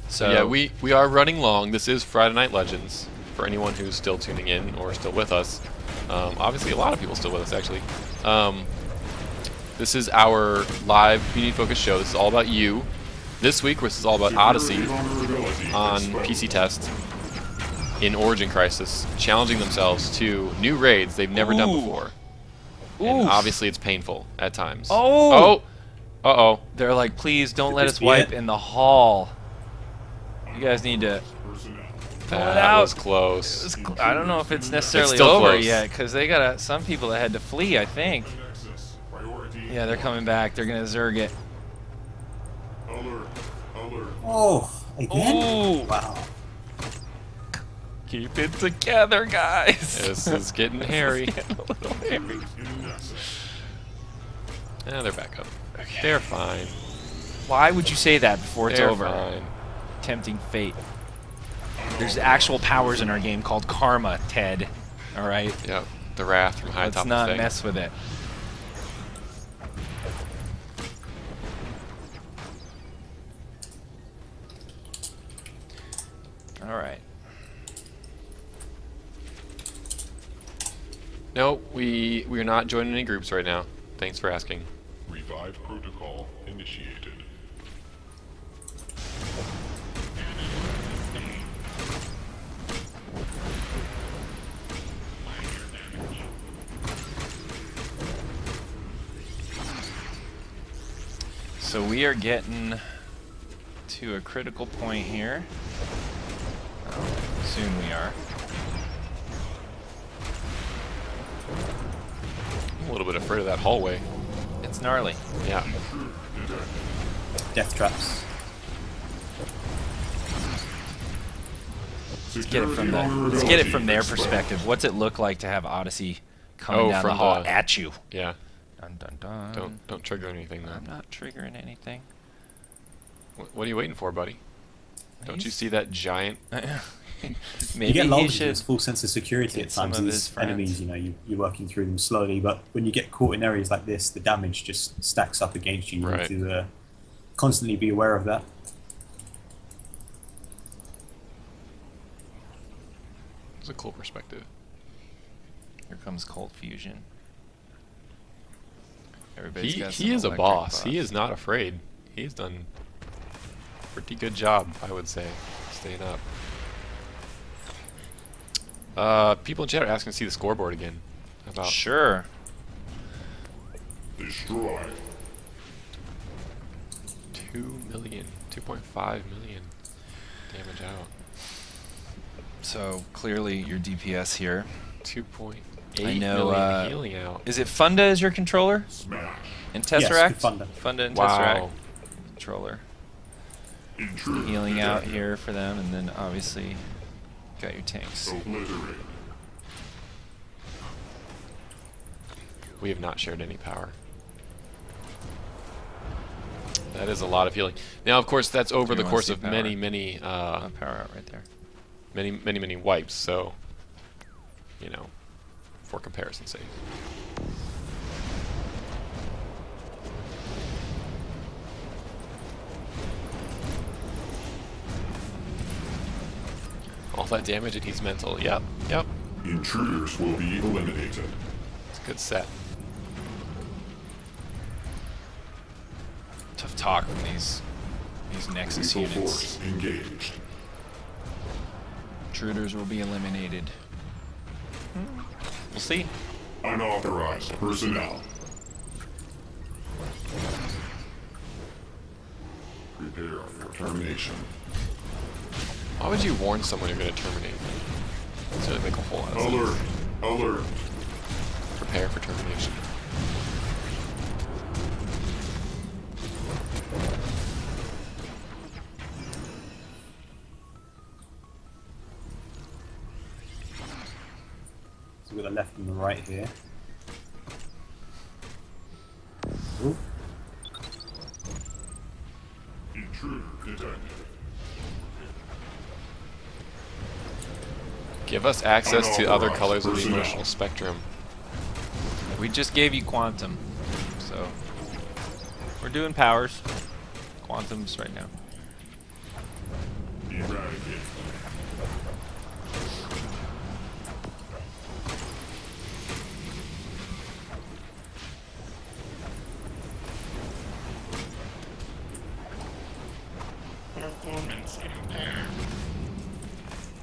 So Yeah, we are running long. This is Friday Night Legends. For anyone who's still tuning in or still with us, obviously a lot of people still with us actually. This is our live community focused show. This is all about you. This week, this is all about Odyssey Vulnerability on exposed. PC Test in Origin Crisis, challenging themselves to new raids they've never done Ooh. before. And Oof. obviously, it's painful at times. Oh! Uh-oh. They're like, please don't let this us be wipe it? in the hall. You guys need to Personnel. pull it That out. was close. I don't know if it's necessarily still over close. yet, because they got some people that had to flee, I think. Nexus. Priority. Yeah, they're coming back. They're gonna Zerg it. Alert. Alert. Oh, again? Ooh. Wow. Keep it together, guys. This is getting hairy. Getting a little hairy. In Nexus. Yeah, they're back up. They're fine. Why would you say that before it's They're over? fine. Tempting fate. There's actual powers in our game called karma, Ted. All right. Yep. The wrath from high Let's top not of the thing. mess with it. All right. No, we're not joining any groups right now. Thanks for asking. Revive protocol initiated. So we are getting to a critical point here. Soon we are. I'm a little bit afraid of that hallway. It's gnarly. Yeah. Death traps. Let's get it from their perspective. What's it look like to have Odyssey coming Oh, down the from hall the- at you? Yeah. Dun dun dun. Don't trigger anything I'm though. not triggering anything. What are you waiting for, buddy? Don't you He's- see that giant? Maybe You get he lulled into should. this full sense of security get at some times. of These his friends. enemies, you're working through them slowly, but when you get caught in areas like this, the damage just stacks up against you. You Right. need to constantly be aware of that. It's a cool perspective. Here comes Cold Fusion. Everybody's got some He is a electric boss. He buffs. is not afraid. He's done a pretty good job, I would say, staying up. People in chat are asking to see the scoreboard again. How about Sure. Destroy. 2.5 million damage out. So clearly your DPS here. 2.8 I know, million healing out. Is it Funda as your controller? Smash. And Yes, Tesseract? Funda. Funda and Wow. Tesseract controller. Intruder. Healing out detected. here for them, and then obviously got your tanks. Obliterate. We have not shared any power. That is a lot of healing. Now, of course, that's over You the wanna course see of power? many Power out right there. many wipes. So, for comparison's sake. All that damage and he's mental. Yep. Intruders will be eliminated. It's a good set. Tough talk from these Nexus Lethal units. force engaged. Intruders will be eliminated. We'll see. Unauthorized personnel. Prepare for termination. Why would you warn someone you're going to terminate? It's really make a whole lot of sense. Alert. Alert. Prepare for termination. So we've got the left and the right here. Ooh. Intruder detected. Give us access to other Unauthorized colors of the personnel. emotional spectrum. We just gave you Quantum, so we're doing powers. Quantum's right now. Eradicate.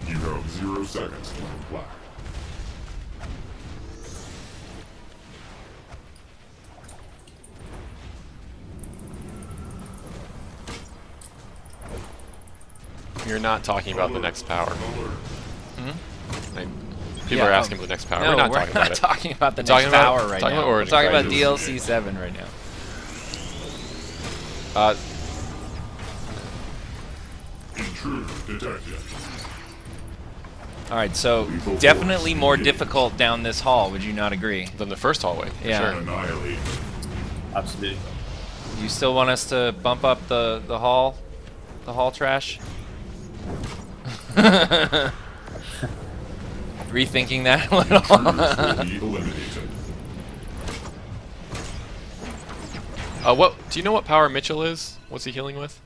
You have 0 seconds to comply. You're not talking about the next power. People Yeah, are asking for the next power. No, we're not talking about it. talking about the talking next about- power right talking now. about We're Origin talking about Crisis. DLC 7 right now. Intruder detected. All right, so definitely more difficult down this hall. Would you not agree? Than the first hallway. For Yeah. Sure. Annihilate. Absolutely. You still want us to bump up the hall trash? Rethinking that a little. Intruders will be eliminated. What? Do you know what power Mitchell is? What's he healing with?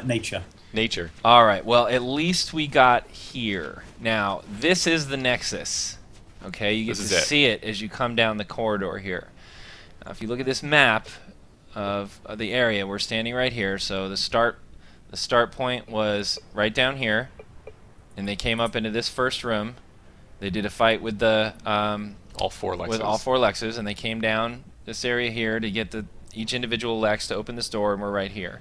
Nature. Nature. All right. Well, at least we got here. Now, this is the Nexus. Okay, you get This to is it. see it as you come down the corridor here. Now, if you look at this map of the area, we're standing right here. So the start point was right down here, and they came up into this first room. They did a fight with the All 4 Lexes. with all 4 Lexes, and they came down this area here to get each individual Lex to open this door, and we're right here.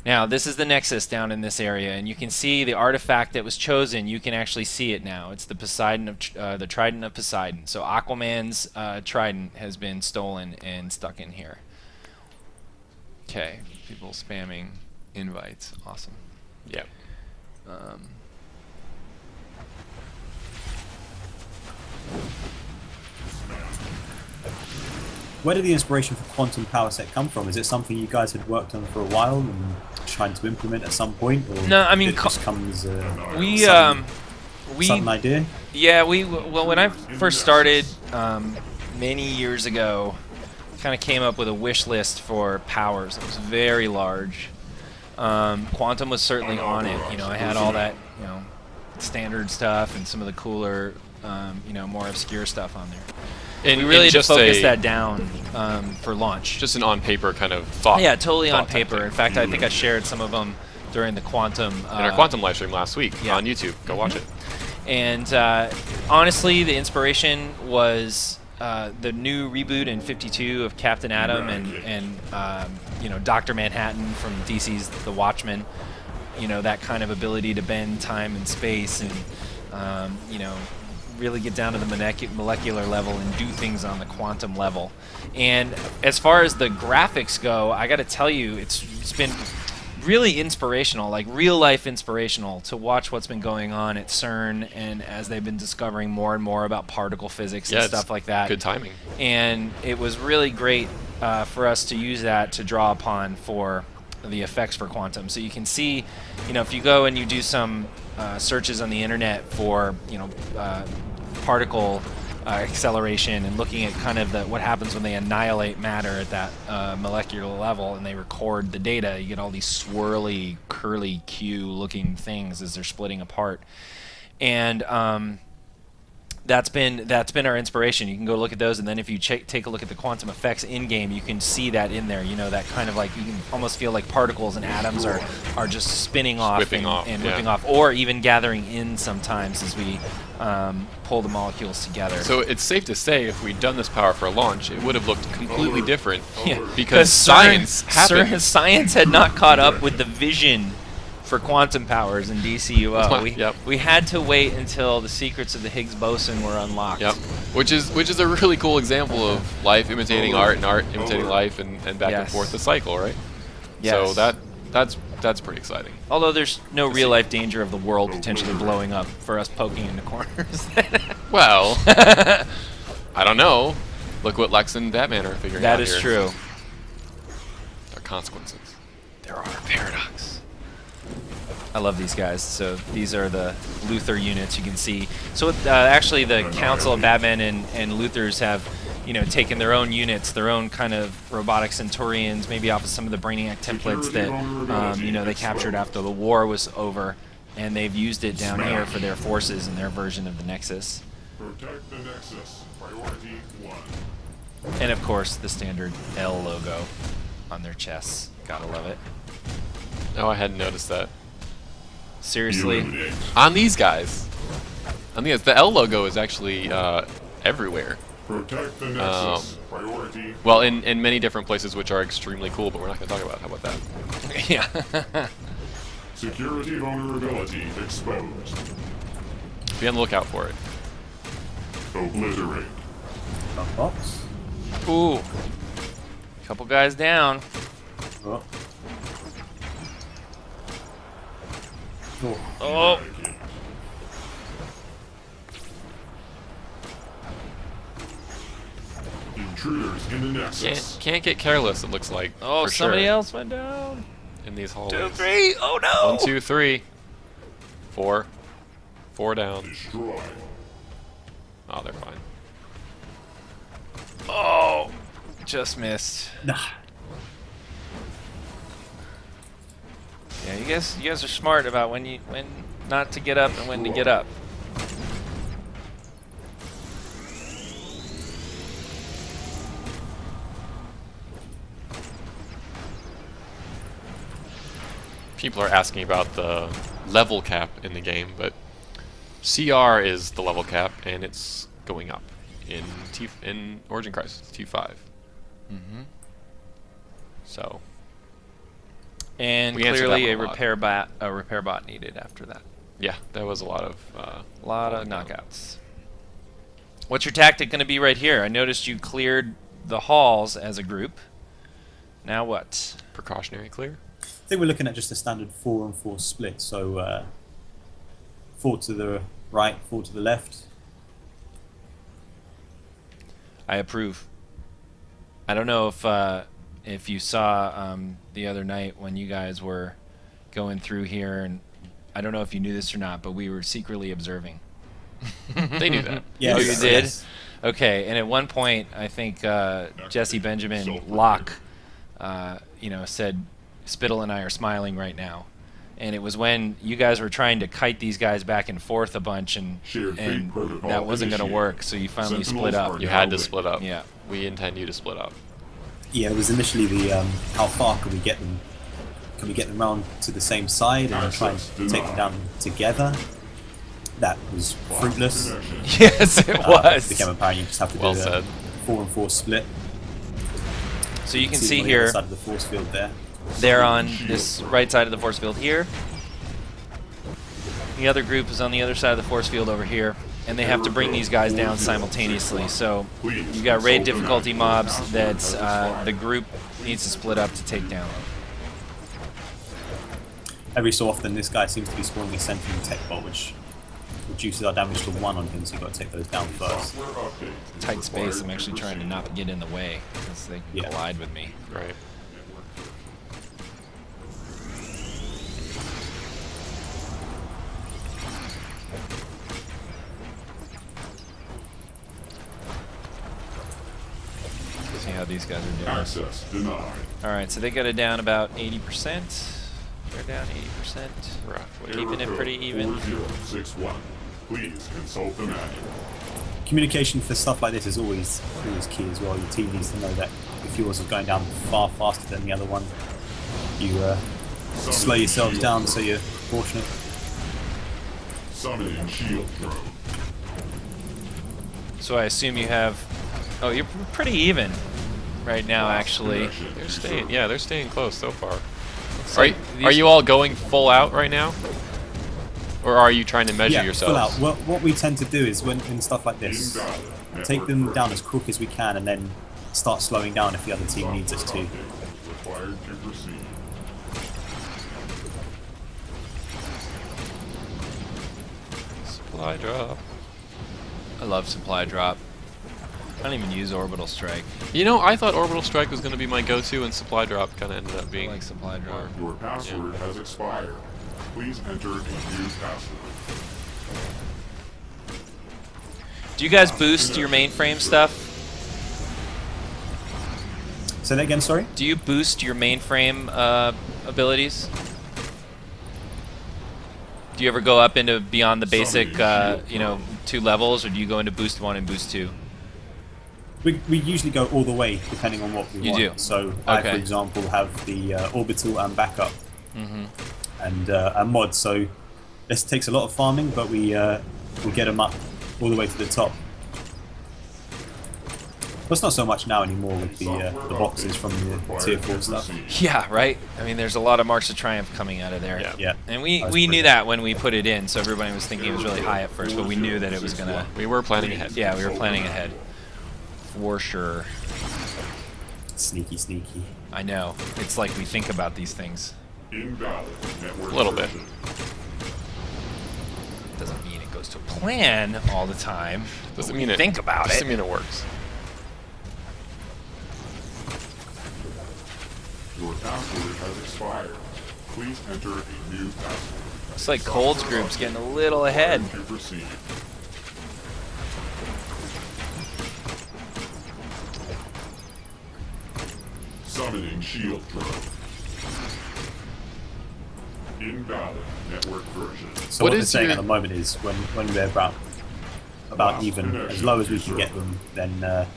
Now, this is the Nexus down in this area, and you can see the artifact that was chosen. You can actually see it now. It's the Poseidon of the Trident of Poseidon. So Aquaman's trident has been stolen and stuck in here. Okay, people spamming invites. Awesome. Yeah. Where did the inspiration for Quantum Power Set come from? Is it something you guys had worked on for a while and trying to implement at some point? Or No, I mean, did it just come as a We sudden idea? Yeah, well, when I first started many years ago, kind of came up with a wish list for powers. It was very large. Quantum was certainly on it. You know, I had all that, standard stuff and some of the cooler, more obscure stuff on there. And We really had to just focus that down for launch. Just an on-paper kind of thought. Yeah, totally on thought type paper. thing. In fact, I think I shared some of them during the Quantum. In our Quantum live stream last week yeah. on YouTube. Go watch it. And honestly, the inspiration was the new reboot in 52 of Captain Atom and Dr. Manhattan from DC's The Watchmen. You know, that kind of ability to bend time and space and really get down to the molecular level and do things on the quantum level. And as far as the graphics go, I got to tell you, it's been really inspirational, like real life inspirational, to watch what's been going on at CERN and as they've been discovering more and more about particle physics and Yeah, stuff it's like that. Good timing. And it was really great for us to use that to draw upon for the effects for quantum. So you can see, if you go and you do some searches on the internet for, particle acceleration and looking at kind of what happens when they annihilate matter at that molecular level and they record the data, you get all these swirly, curly Q looking things as they're splitting apart. And that's been our inspiration. You can go look at those, and then if you take a look at the quantum effects in game, you can see that in there. That kind of like, you can almost feel like particles and atoms are just spinning off Whipping off, and yeah. whipping off, or even gathering in sometimes as we pull the molecules together. So it's safe to say if we'd done this power for launch, it would have looked completely different. Yeah, Because science happened. Science had not caught up with the vision for quantum powers in DCUO. Yep. We had to wait until the secrets of the Higgs boson were unlocked. Yep. Which is a really cool example of life imitating art and art imitating life and back and Yes. forth the cycle, right? Yes. So that's pretty exciting. Although there's no real life danger of the world potentially blowing up for us poking into corners. Well, I don't know. Look what Lex and Batman are figuring out That is here. true. There are consequences. There are paradox. I love these guys. So these are the Luthor units you can see. So actually the Council of Batman and Luthors have, taken their own units, their own kind of robotic Centurions, maybe off of some of the Brainiac templates that, they captured after the war was over, and they've used it down here for their forces and their version of the Nexus. Protect the Nexus. Priority 1. And of course, the standard L logo on their chests. Gotta love it. Oh, I hadn't noticed that. Seriously. Eliminate. On these guys. The L logo is actually everywhere. Protect the Nexus. Priority. Well, in many different places, which are extremely cool, but we're not going to talk about. How about that? Yeah. Security vulnerability exposed. Be on the lookout for it. Obliterate. Up box. Ooh. Couple guys down. Oh. Oh. Oh. Eradicate. Intruders in the Nexus. Can't get careless. It looks like. Oh, for somebody sure, else went down. in these 2, hallways. 3. Oh no. 1, 2, 3, 4. 4 down. Destroy. Oh, they're fine. Oh. Just missed. Nah. Yeah, you guys are smart about when not to get up and when to get up. People are asking about the level cap in the game, but CR is the level cap, and it's going up in Origin Crisis T5. Mm-hmm. So And We answered that clearly one a repair bot needed after that. yeah, that was a lot of A lot of knockouts. What's your tactic going to be right here? I noticed you cleared the halls as a group. Now what? precautionary clear. I think we're looking at just a standard 4-on-4 split. So 4 to the right, 4 to the left. I approve. I don't know if you saw the other night when you guys were going through here, and I don't know if you knew this or not, but we were secretly observing. They knew that. Yes, Oh, you did? yes. Okay, and at one point, I think Jesse Benjamin Locke, said, "Spittle and I are smiling right now," and it was when you guys were trying to kite these guys back and forth a bunch, and Shared fate protocol that wasn't going to initiated. work, so you finally split Sentinels up. are You now had to awake. split up. Yeah. We intend you to split up. Yeah, it was initially the how far can we get them? Can we get them round to the same side and try and Access take them denied. down together? That was fruitless. Connection. Yes, it It was. became apparent you just have to Well do said. a 4-on-4 split. So you can them see on the other here, side of the force field there. they're on this right side of the force field here. The other group is on the other side of the force field over here, and they have to bring these guys down simultaneously. So you got raid difficulty mobs that the group needs to split up to take down. Every so often, this guy seems to be spawning a Sentinel tech bot, which reduces our damage to 1 on him, so you've got to take those down first. Software update is Tight space. required I'm actually to trying to proceed. not get in the way because they can Yeah. collide with me. Right. See how these guys are doing. Access denied. All right, so they got it down about 80%. They're down 80%. Roughly. Keeping it Error pretty code even. 4061. Please consult the manual. Communication for stuff like this is always key as well. Your team needs to know that if yours is going down far faster than the other one, you slow yourselves down so you're proportionate. Summoning shield probe. So I assume you have. Oh, you're pretty even right now, actually. Connection They're disturbed. staying. Yeah, they're staying close so far. So Are you all going full out right now, or are you trying to measure Yeah, yourselves? full out. Well, what we tend to do is when in stuff like this, Invalid. take them down as quick as we can and then start slowing down if the other team needs us to. Software update required to proceed. Supply drop. I love supply drop. I don't even use orbital strike. You know, I thought orbital strike was going to be my go-to, and supply drop kind of ended up I being. like supply drop. Your password has expired. Please enter a new password. Do you guys boost your mainframe stuff? Say that again, sorry? Do you boost your mainframe abilities? Do you ever go up into beyond the basic, 2 levels, or do you go into boost 1 and boost 2? We usually go all the way depending on what we You want. do? So I, Okay. for example, have the orbital and backup and a mod. So this takes a lot of farming, but we get them up all the way to the top. Well, it's not so much now anymore with the boxes from the Tier 4 stuff. Yeah, right. I mean, there's a lot of Marks of Triumph coming out of there. Yeah. Yeah. And That we was knew brilliant. that when we put it in, so everybody was thinking it was really high at first, but we knew that it was gonna. We were planning ahead. Yeah, we were planning ahead, for sure. Sneaky, sneaky. I know. It's like we think about these things. Invalid network A little bit. version. Doesn't mean it goes to plan all the time. Doesn't but mean we it. think about Doesn't it. mean it works. Your password has expired. Please enter a new password. Looks like Cold's group's getting a little ahead. To proceed. Summoning shield drone. Invalid network version. So What what they're is saying your- at the moment is when we're about even as low as we can get them, then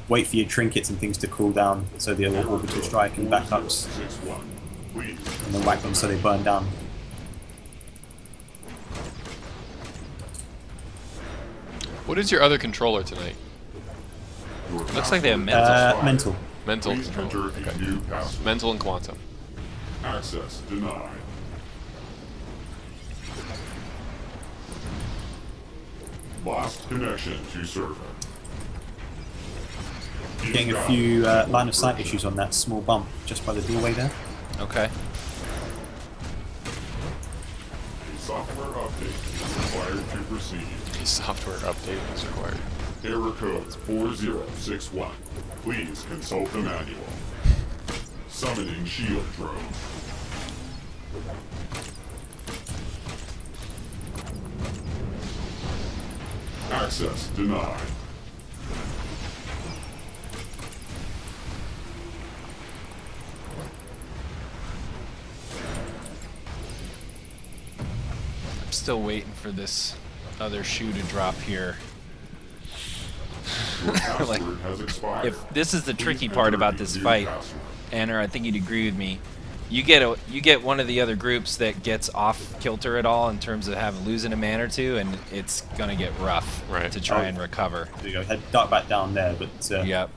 wait for your trinkets and things to cool down so the orbital strike and backups, 61. Please. and then whack them so they burn down. What is your other controller tonight? Your Looks like they have password mental. expired. Mental. Mental Please controller. enter a Okay. new password. Mental and quantum. Access denied. Lost connection to server. Getting a Invalid few network line of sight version. issues on that small bump just by the doorway there. Okay. A software update is required to proceed. A software update is required. Error code 4061. Please consult the manual. Summoning shield drone. Access denied. I'm still waiting for this other shoe to drop here. Your Like, password has expired. If this is the Please tricky enter part about a this new fight, password. Anna, I think you'd agree with me. You get one of the other groups that gets off kilter at all in terms of having losing a man or two, and it's gonna get rough Right. to try Oh. and recover. There you go. Head dart back down there, but Yep.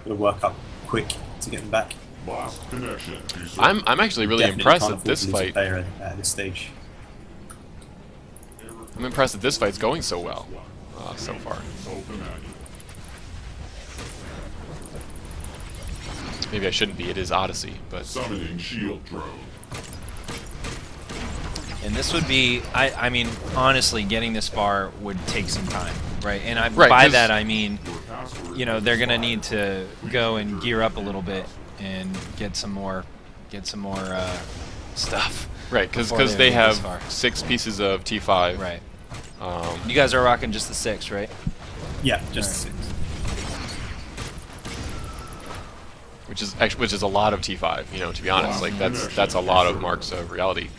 gotta work up quick to get them back. Lost connection to server. I'm actually really Definitely impressed can't at afford this to lose a fight. player at this stage. I'm impressed that this fight's going so well so far. Consult the manual. Maybe I shouldn't be. It is Odyssey, but Summoning shield drone. And this would be, I mean, honestly, getting this far would take some time, right? And Right, by 'cause- that I mean, Your password you know, has they're gonna expired. need to go and gear up a little bit and get some more stuff. right, because before they get have this far. 6 pieces of T5. Right. Um, You guys are rocking just the 6, right? Yeah, just which is a lot of T5. You know, to be honest, like that's a lot of marks of reality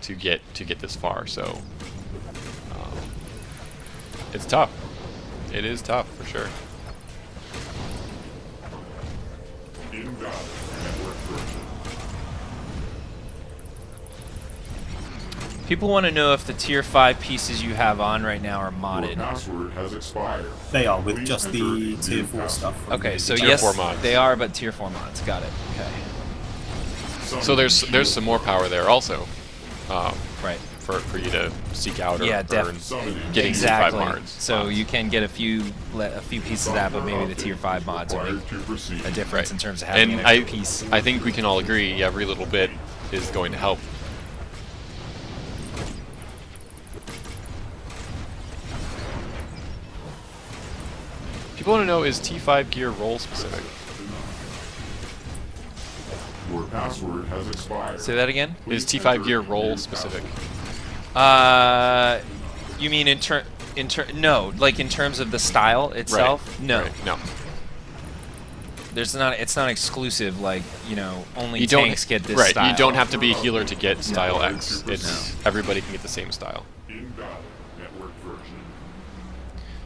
to get this far. So it's tough. It is tough for sure. Invalid network version. People want to know if the tier 5 pieces you have on right now are Your modded. password has expired. they are with Please just enter the a new tier 4 password. stuff. Okay, so Tier yes, 4 mods. they are, but tier 4 mods. Got it. Okay. So there's some more power there also Right. for you to seek out or Yeah, earn definitely. Summoning getting Exactly. T5 mods. So you can get a few pieces of that, but maybe the tier 5 mods will make required to proceed. a difference Right. in terms of having And an extra piece. I think we can all agree every little bit is going to help. People want to know, is T5 gear role specific? Your password has expired. Say that again. Is T5 gear role specific? You mean no, like in terms of the style itself? Right. No. Right. No. There's not. It's not exclusive. Like, you know, only You don't tanks get this right. style. You don't have to be a healer to get style X. No. It's everybody can get the same style. Invalid network version.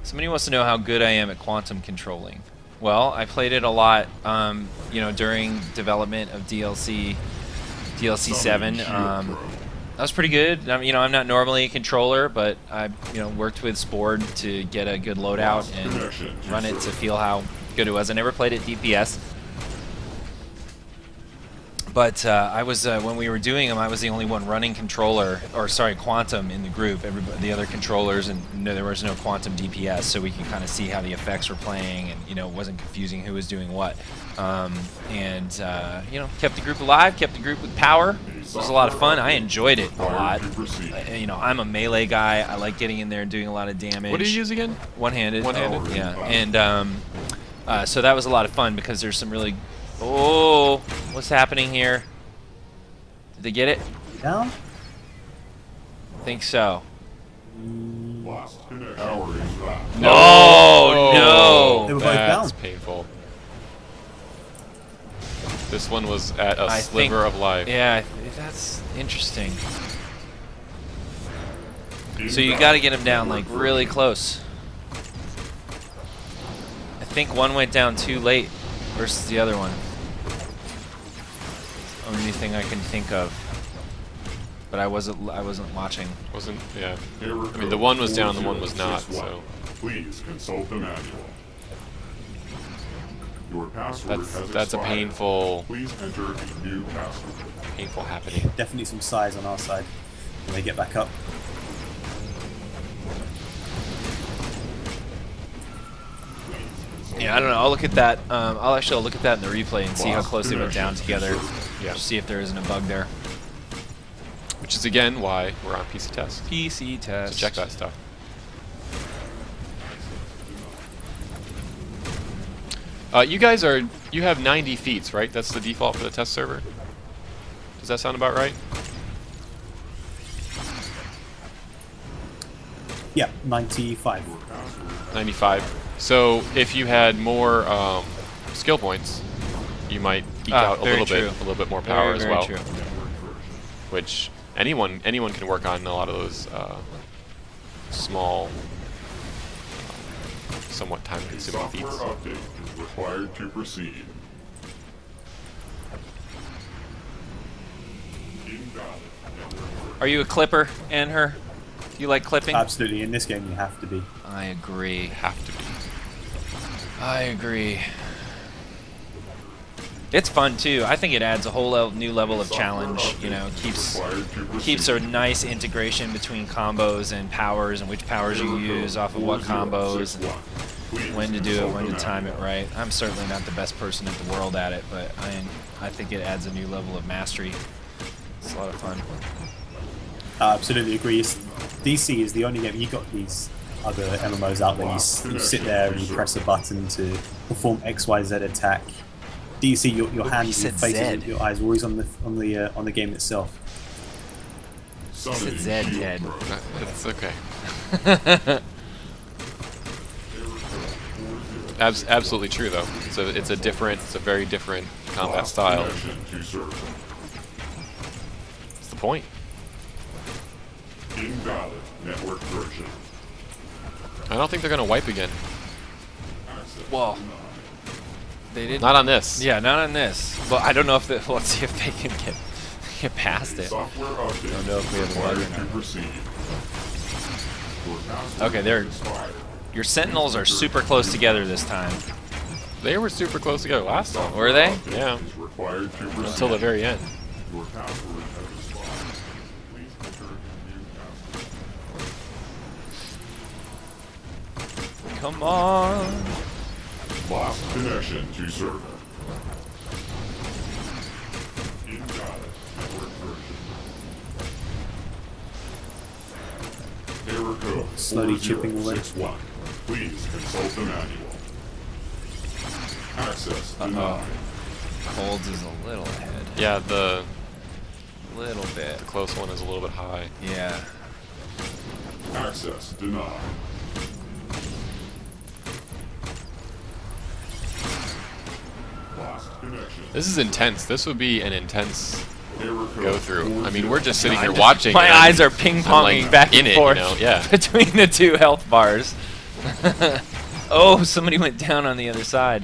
Somebody wants to know how good I am at quantum controlling. Well, I played it a lot, you know, during development of DLC 7. That was pretty good. You know, I'm not normally a controller, but I, you know, worked with Spord to get a good loadout and run it to feel how good it was. I never played at DPS. But I was when we were doing them, I was the only one running controller, or sorry, Quantum in the group. Everybody, the other controllers, and no, there was no Quantum DPS, so we could kind of see how the effects were playing, and it wasn't confusing who was doing what. Kept the group alive, kept the group with power. It was a lot of fun. I enjoyed it a lot. I'm a melee guy. I like getting in there and doing a lot of damage. What do you use again? One-handed. One-handed? Yeah, and so that was a lot of fun because there's some really. Oh, what's happening here? Did they get it? Down? I think so. Lost connection. Power is back. Oh, no! They were both That's down. painful. This one was at a I sliver think- of life. Yeah, that's interesting. So you got to get him down like really close. I think one went down too late versus the other one. Only thing I can think of. But I wasn't watching. Wasn't, yeah. Error I mean, the one was down, the one was 4061. not, so. Please consult the manual. Your password has That's a expired. painful Please enter a new password. happening. Definitely some size on our side when they get back up. Yeah, I don't know. I'll look at that. I'll look at that in the replay and see how close they went down together. Yeah. Just see if there isn't a bug there. Which is again why we're on PC test. PC test. So check that stuff. You guys you have 90 feats, right? That's the default for the test server. Does that sound about right? Yeah, 95. 95. So if you had more skill points, you might eke out a very little bit more power as very well. True. Which anyone can work on a lot of those small, somewhat time-consuming Software feats. update is required to proceed. Invalid. Are you a clipper, Anher? Do you like clipping? Absolutely, in this game you have to be. I agree. Have to be. I agree. It's fun too. I think it adds a whole new level of challenge. Keeps a nice integration between combos and powers, and which powers you use off of what combos, and when to do it, when to time it right. I'm certainly not the best person in the world at it, but I think it adds a new level of mastery. It's a lot of fun. I absolutely agree. DC is the only game. You got these other MMOs out there. You sit there and you press a button to perform XYZ attack. DC, your hands, your said face, Zed. your eyes are always on the game itself. I said Zed, Ted. It's okay. Absolutely true, though. It's a very different combat style. That's the point. Invalid network version. I don't think they're gonna wipe again. Well, they didn't. Not on this. Yeah, not on this. Well, I don't know if let's see if they can get past it. Software update Don't know if we have a bug or required to not. proceed. Your password Okay, they're has expired. your sentinels are super close together this time. They were super close together last time. Were they? Yeah. Is required to proceed. Until the very end. Your password has expired. Please enter a new password. Come on. Lost connection to server. Invalid network version. Error code Slowly chipping away. 4061. Please consult the manual. Access denied. Colds is a little ahead. Yeah, the Little bit. close one is a little bit high. Yeah. Access denied. Lost connection. This is intense. This would be an intense Error code go through. I mean, we're just sitting here I'm watching. My and I'm- eyes are ping I'm, ponging like, back in and it, forth you know? Yeah. between the two health bars. Oh, somebody went down on the other side.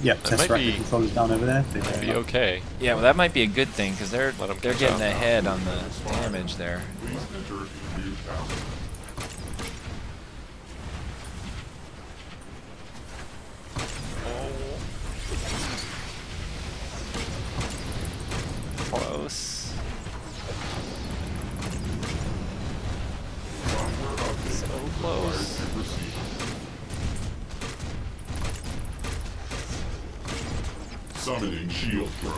Yep, That might Tesseract be- controllers down over there. Be okay. Yeah, well, that might be a good thing because they're Let 'em they're catch getting up. ahead on the damage there. Please enter a new password. close. So close. Summoning shield drone.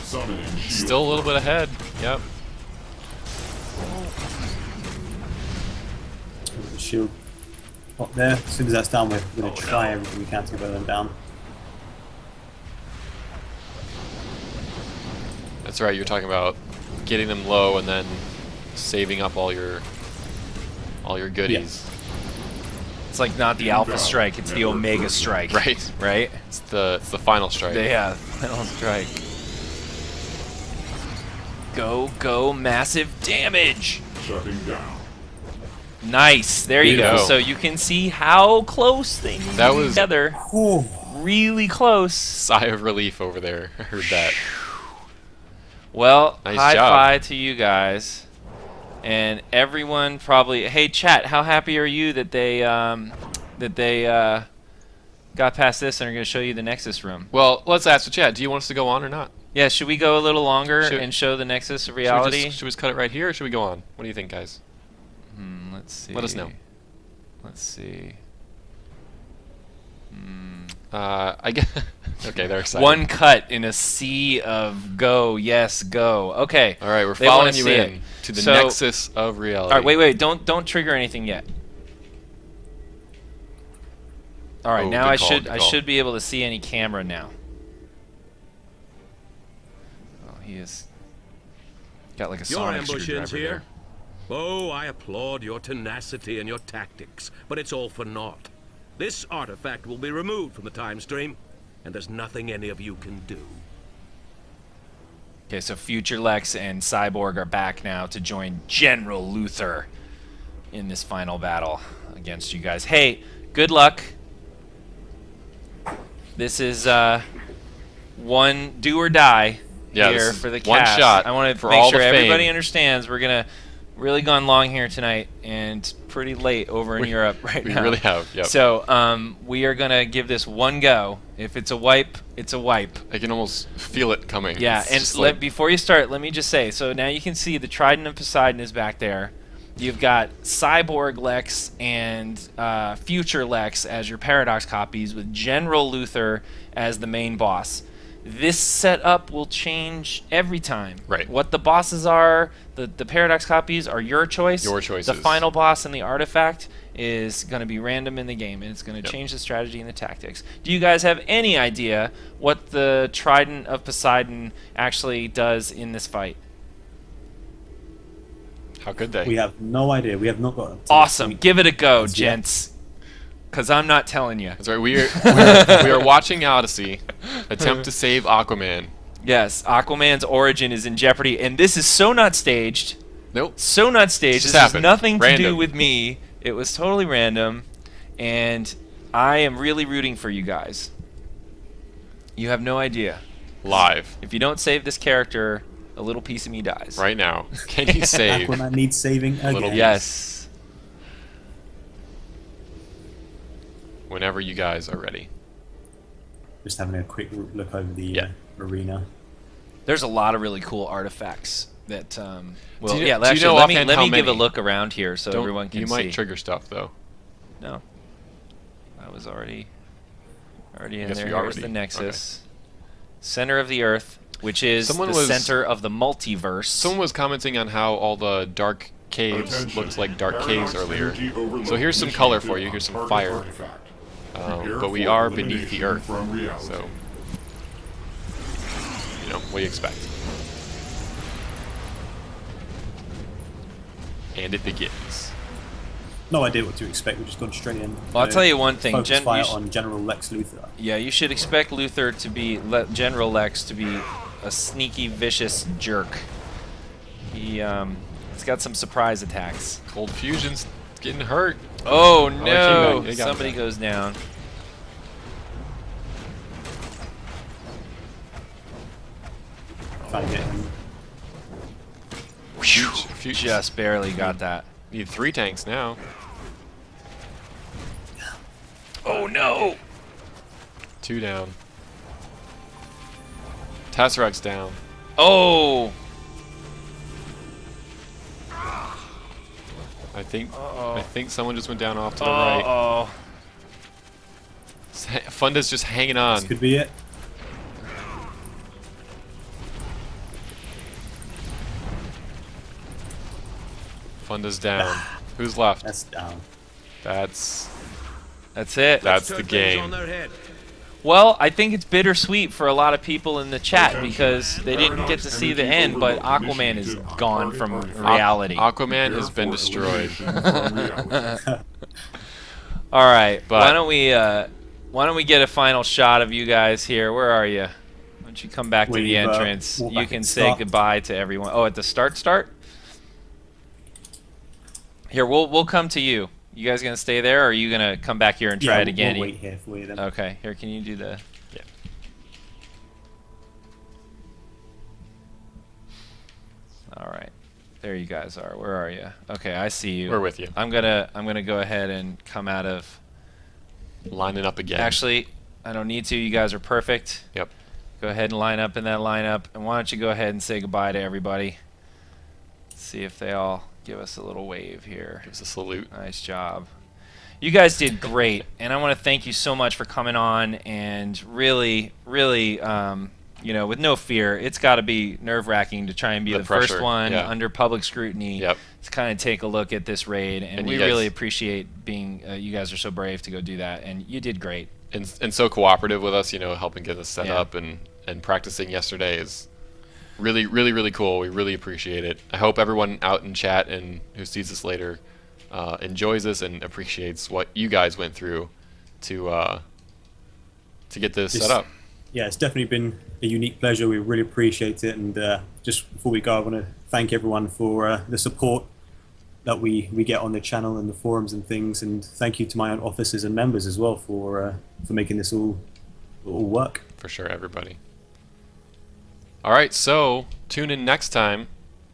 Summoning shield. Still a little bit ahead. Yep. The shield up there. As soon as that's done, we're going to try everything we can to get them down. That's right. You're talking about getting them low and then saving up all your goodies. It's like not the Alpha Strike, it's the Omega Strike. Right. Right? It's the final strike. Yeah, final strike. Go, go, massive damage! Shutting down. Nice, there you go. Beautiful. So you can see how close they need That to be was- together. Really close. Sigh of relief over there. I heard that. Well, Nice high job. five to you guys. And everyone probably... Hey, chat, how happy are you that they got past this and are going to show you the Nexus room? Well, let's ask the chat. Do you want us to go on or not? Yeah, should we go a little longer Should- and show the Nexus of Should we reality? just cut it right here, or should we go on? What do you think, guys? Let's see. Let us know. Let's see. I guess. Okay, they're excited. One cut in a sea of go, yes, go. Okay. All right, we're They wanna following you see in it. to the So- nexus of reality. All right, wait. Don't trigger anything yet. All right, Oh, now good I call, should good I call. should be able to see any camera now. Oh, he is got like a Your sonic ambush ends screwdriver here. Oh, I applaud your tenacity and your tactics, but it's all for naught. This artifact will be removed from the time stream, and there's nothing any of you can do. Okay, so Future Lex and Cyborg are back now to join General Luthor in this final battle against you guys. Hey, good luck. This is one do or die Yeah, this here is for the one cast. shot I want to for make all sure the everybody fame. understands we're gonna really gone long here tonight and pretty late over in Europe right We now. really have. Yep. So we are gonna give this one go. If it's a wipe, it's a wipe. I can almost feel it coming. Yeah, It's and just like- before you start, let me just say, so now you can see the Trident of Poseidon is back there. You've got Cyborg Lex and Future Lex as your Paradox copies, with General Luthor as the main boss. This setup will change every time. Right. What the bosses are, the Paradox copies are your choice. Your The choices. final boss and the artifact is going to be random in the game, and it's going to Yep. change the strategy and the tactics. Do you guys have any idea what the Trident of Poseidon actually does in this fight? How could they? We have no idea. We have not got. Awesome. Give it a go, As yet. gents. Because I'm not telling you. That's right. We are watching Odyssey attempt to save Aquaman. Yes, Aquaman's origin is in jeopardy, and this is so not staged. Nope. So not staged. Just This has happened. nothing to do Random. with me. It was totally random, and I am really rooting for you guys. You have no idea. Live If you don't save this character, a little piece of me dies. right now. Can you save? Aquaman needs saving again. little- Yes. Whenever you guys are ready. Just having a quick look over the Yeah. arena. There's a lot of really cool artifacts that. Well, Do you- yeah. do you Actually, know let me offhand how give a many? look around here so Don't- everyone can you see. might trigger stuff though. No. I was already in guess there. we Here's already- the Nexus. Center of the Earth, which is Someone the was- center of the multiverse. Someone was commenting on how all the dark caves Attention. looked like dark caves Paradox earlier. energy overload So here's some color for you. initiated Here's some on fire. target artifact. Prepare But we for are beneath the elimination earth. From reality. So, you know, what do you expect? And it begins. No idea what to expect. We've just gone straight in. Well, I'll tell you one thing. Focus Gen- fire you sh- on General Lex Luthor. Yeah, you should expect Luthor to be General Lex to be a sneaky, vicious jerk. He's got some surprise attacks. Cold Fusion's getting hurt. Oh he came no! back. He got Somebody back. goes down. Trying to get him. Just barely got that. Need 3 tanks now. Oh no! 2 down. Tesseract's down. Oh! I think someone just went down off to the right. Oh. Funda's just hanging on. This could be it. Funda's down. Who's left? That's down. That's it. That's Turn the things game. on their head. Well, I think it's bittersweet for a lot of people in the chat because they didn't get to see the end, but Aquaman is gone from reality. Aquaman has been destroyed. All right, But- why don't we get a final shot of you guys here? Where are you? Why don't you come back to the We've, entrance? walked You back can at the say start. goodbye to everyone. Oh, at the start? Here, we'll come to you. You guys gonna stay there, or are you gonna come back here and try Yeah, it again? We'll wait here for you then. Okay, here, can you do the... Yeah. All right. There you guys are. Where are you? Okay, I see you. We're with you. I'm gonna go ahead and come out of... Lining up again. Actually, I don't need to. You guys are perfect. Yep. Go ahead and line up in that lineup. And why don't you go ahead and say goodbye to everybody? See if they all give us a little wave here. Gives a salute. Nice job. You guys did great, and I want to thank you so much for coming on and really, you know, with no fear. It's got to be nerve-wracking to try and be The the first pressure, one yeah. under public scrutiny Yep. to kind of take a look at this raid, and And we you guys- really appreciate being. You guys are so brave to go do that, and you did great. And so cooperative with us, you know, helping get us set Yeah. up and practicing yesterday is really cool. We really appreciate it. I hope everyone out in chat and who sees this later enjoys this and appreciates what you guys went through to get this set up. Yeah, it's definitely been a unique pleasure. We really appreciate it. And just before we go, I want to thank everyone for the support that we get on the channel and the forums and things. And thank you to my own officers and members as well for making this all work. For sure, everybody. All right, so tune in next time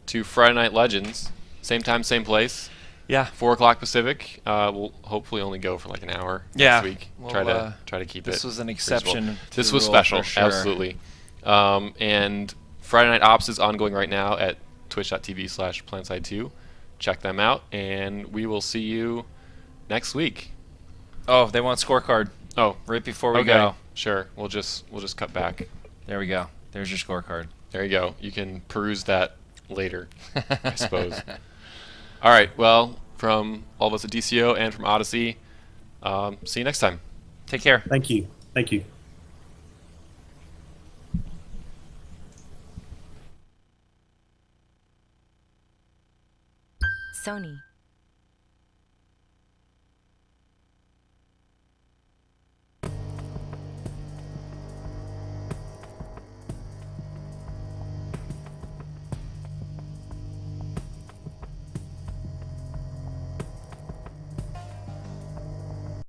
to Friday Night Legends. Same time, same place. Yeah. 4 o'clock Pacific. We'll hopefully only go for like an hour Yeah. next week. Well, Try to keep it. This was an reasonable. exception. to This the was rule special, for sure. absolutely. And Friday Night Ops is ongoing right now at twitch.tv/planside2. Check them out, and we will see you next week. Oh, they want scorecard Oh, right before we okay. go. Sure. We'll just cut back. There we go. There's your scorecard. There you go. You can peruse that later, I suppose. All right. Well, from all of us at DCO and from Odyssey, see you next time. Take care. Thank you. Thank you. Sony.